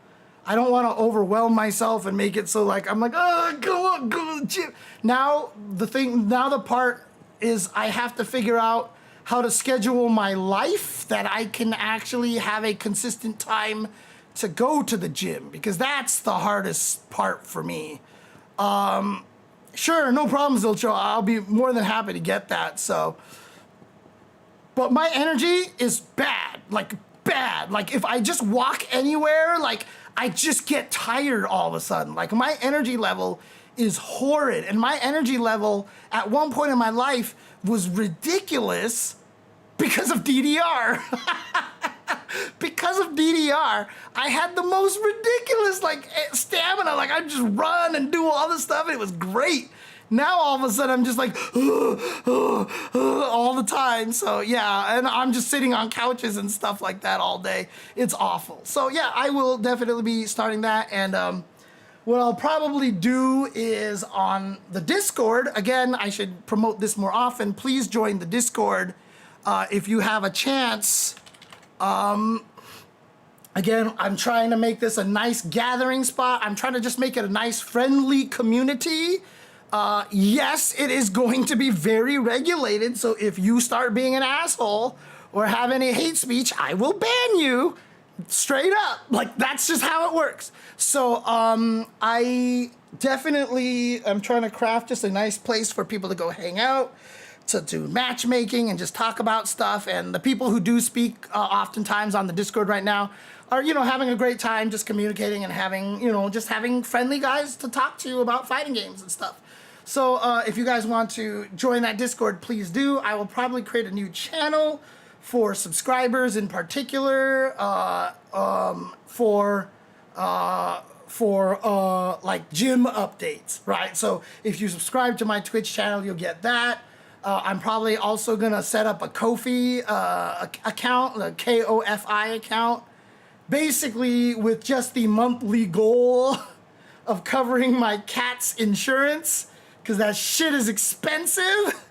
I don't want to overwhelm myself and make it so like I'm like, oh, go to the gym. Now the part is I have to figure out how to schedule my life that I can actually have a consistent time to go to the gym, because that's the hardest part for me. Sure, no problem, Zilcho. I'll be more than happy to get that. So, but my energy is bad, like bad. Like if I just walk anywhere, like I just get tired all of a sudden. Like my energy level is horrid, and my energy level at one point in my life was ridiculous because of DDR. Because of DDR, I had the most ridiculous like stamina. Like I'd just run and do all this stuff, and it was great. Now all of a sudden I'm just like all the time. So yeah, and I'm just sitting on couches and stuff like that all day. It's awful. So yeah, I will definitely be starting that. And what I'll probably do is on the Discord, again, I should promote this more often. Please join the Discord if you have a chance. Again, I'm trying to make this a nice gathering spot. I'm trying to just make it a nice friendly community. Yes, it is going to be very regulated. So if you start being an asshole or have any hate speech, I will ban you straight up. Like that's just how it works. So, I definitely am trying to craft just a nice place for people to go hang out, to do matchmaking and just talk about stuff. And the people who do speak oftentimes on the Discord right now are, you know, having a great time just communicating and having, you know, just having friendly guys to talk to about fighting games and stuff. So if you guys want to join that Discord, please do. I will probably create a new channel for subscribers in particular, for for like gym updates, right? So if you subscribe to my Twitch channel, you'll get that. I'm probably also gonna set up a Ko-fi account, a K-O-F-I account, basically with just the monthly goal of covering my cat's insurance, because that shit is expensive.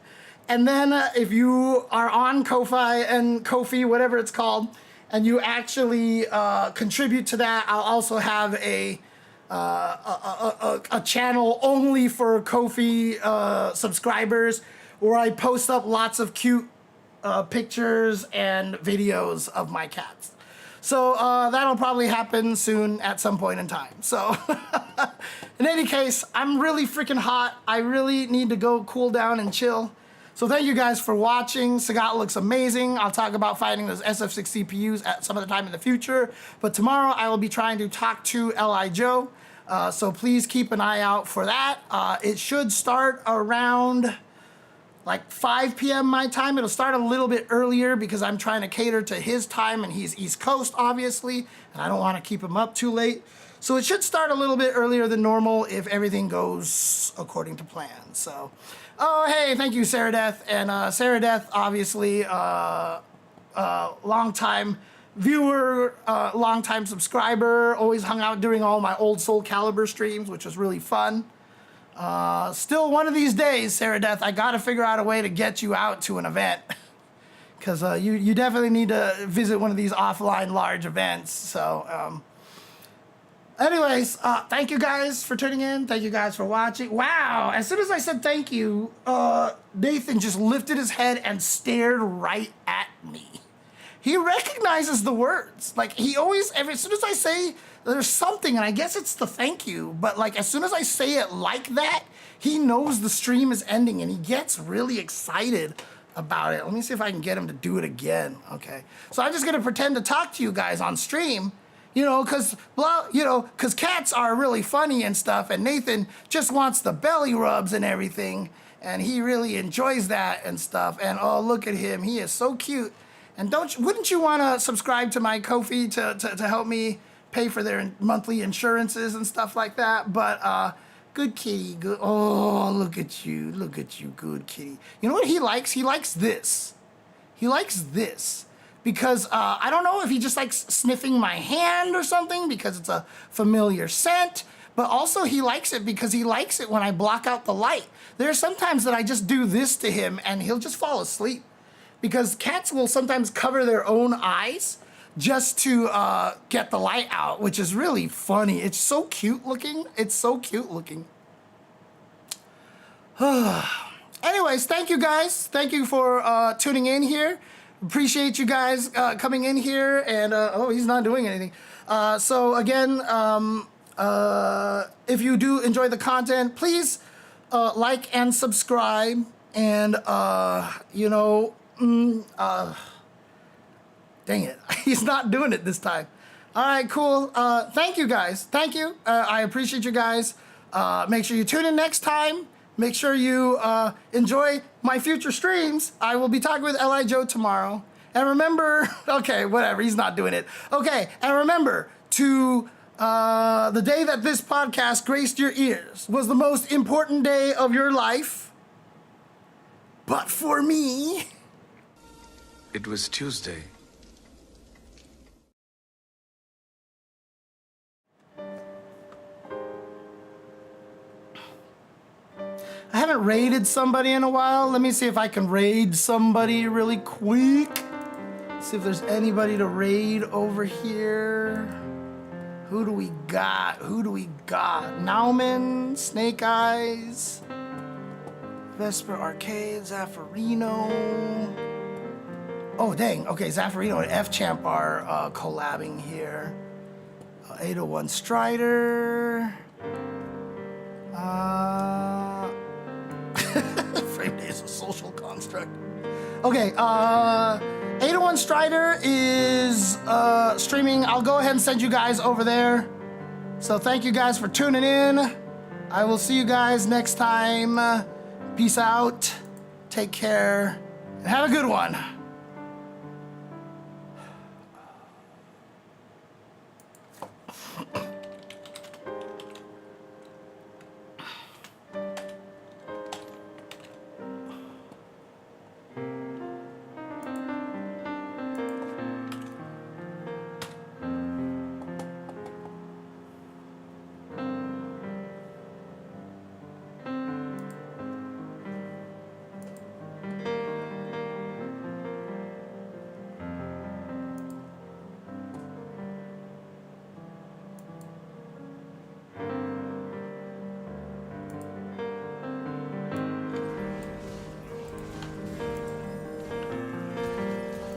And then if you are on Ko-fi and Ko-fi, whatever it's called, and you actually contribute to that, I'll also have a channel only for Ko-fi subscribers, where I post up lots of cute pictures and videos of my cats. So that'll probably happen soon at some point in time. So in any case, I'm really freaking hot. I really need to go cool down and chill. So thank you guys for watching. Sagat looks amazing. I'll talk about fighting those SF6 CPUs at some other time in the future. But tomorrow I will be trying to talk to L.I. Joe. So please keep an eye out for that. It should start around like 5 p.m. my time. It'll start a little bit earlier because I'm trying to cater to his time, and he's East Coast, obviously, and I don't want to keep him up too late. So it should start a little bit earlier than normal if everything goes according to plan. So, oh, hey, thank you, Sarah Death. And Sarah Death, obviously, long-time viewer, long-time subscriber, always hung out during all my old Soul Calibur streams, which was really fun. Still, one of these days, Sarah Death, I gotta figure out a way to get you out to an event. Because you definitely need to visit one of these offline large events. So, anyways, thank you guys for tuning in. Thank you guys for watching. Wow, as soon as I said thank you, Nathan just lifted his head and stared right at me. He recognizes the words. Like, he always, as soon as I say there's something, and I guess it's the thank you, but like as soon as I say it like that, he knows the stream is ending and he gets really excited about it. Let me see if I can get him to do it again. Okay. So I'm just gonna pretend to talk to you guys on stream, you know, cause cats are really funny and stuff, and Nathan just wants the belly rubs and everything, and he really enjoys that and stuff. And oh, look at him, he is so cute. And wouldn't you want to subscribe to my Ko-fi to help me pay for their monthly insurances and stuff like that? But good kitty, good. Oh, look at you, good kitty. You know what he likes? He likes this. He likes this because I don't know if he just likes sniffing my hand or something because it's a familiar scent. But also he likes it because he likes it when I block out the light. There are sometimes that I just do this to him and he'll just fall asleep. Because cats will sometimes cover their own eyes just to get the light out, which is really funny. It's so cute looking. It's so cute looking. Anyways, thank you guys. Thank you for tuning in here. Appreciate you guys coming in here. And, oh, he's not doing anything. So again, if you do enjoy the content, please like and subscribe. And, you know, dang it. He's not doing it this time. All right, cool. Thank you guys. Thank you. I appreciate you guys. Make sure you tune in next time. Make sure you enjoy my future streams. I will be talking with L.I. Joe tomorrow. And remember, okay, whatever. He's not doing it. Okay, and remember to the day that this podcast graced your ears was the most important day of your life. But for me, it was Tuesday. I haven't raided somebody in a while. Let me see if I can raid somebody really quick. See if there's anybody to raid over here. Who do we got? Who do we got? Nauman, Snake Eyes, Vesper Arcade, Zaffarino. Oh, dang. Okay, Zaffarino and F-Champ are collabing here. 801 Strider. Frame Day is a social construct. Okay, 801 Strider is streaming. I'll go ahead and send you guys over there. So thank you guys for tuning in. I will see you guys next time. Peace out. Take care. And have a good one.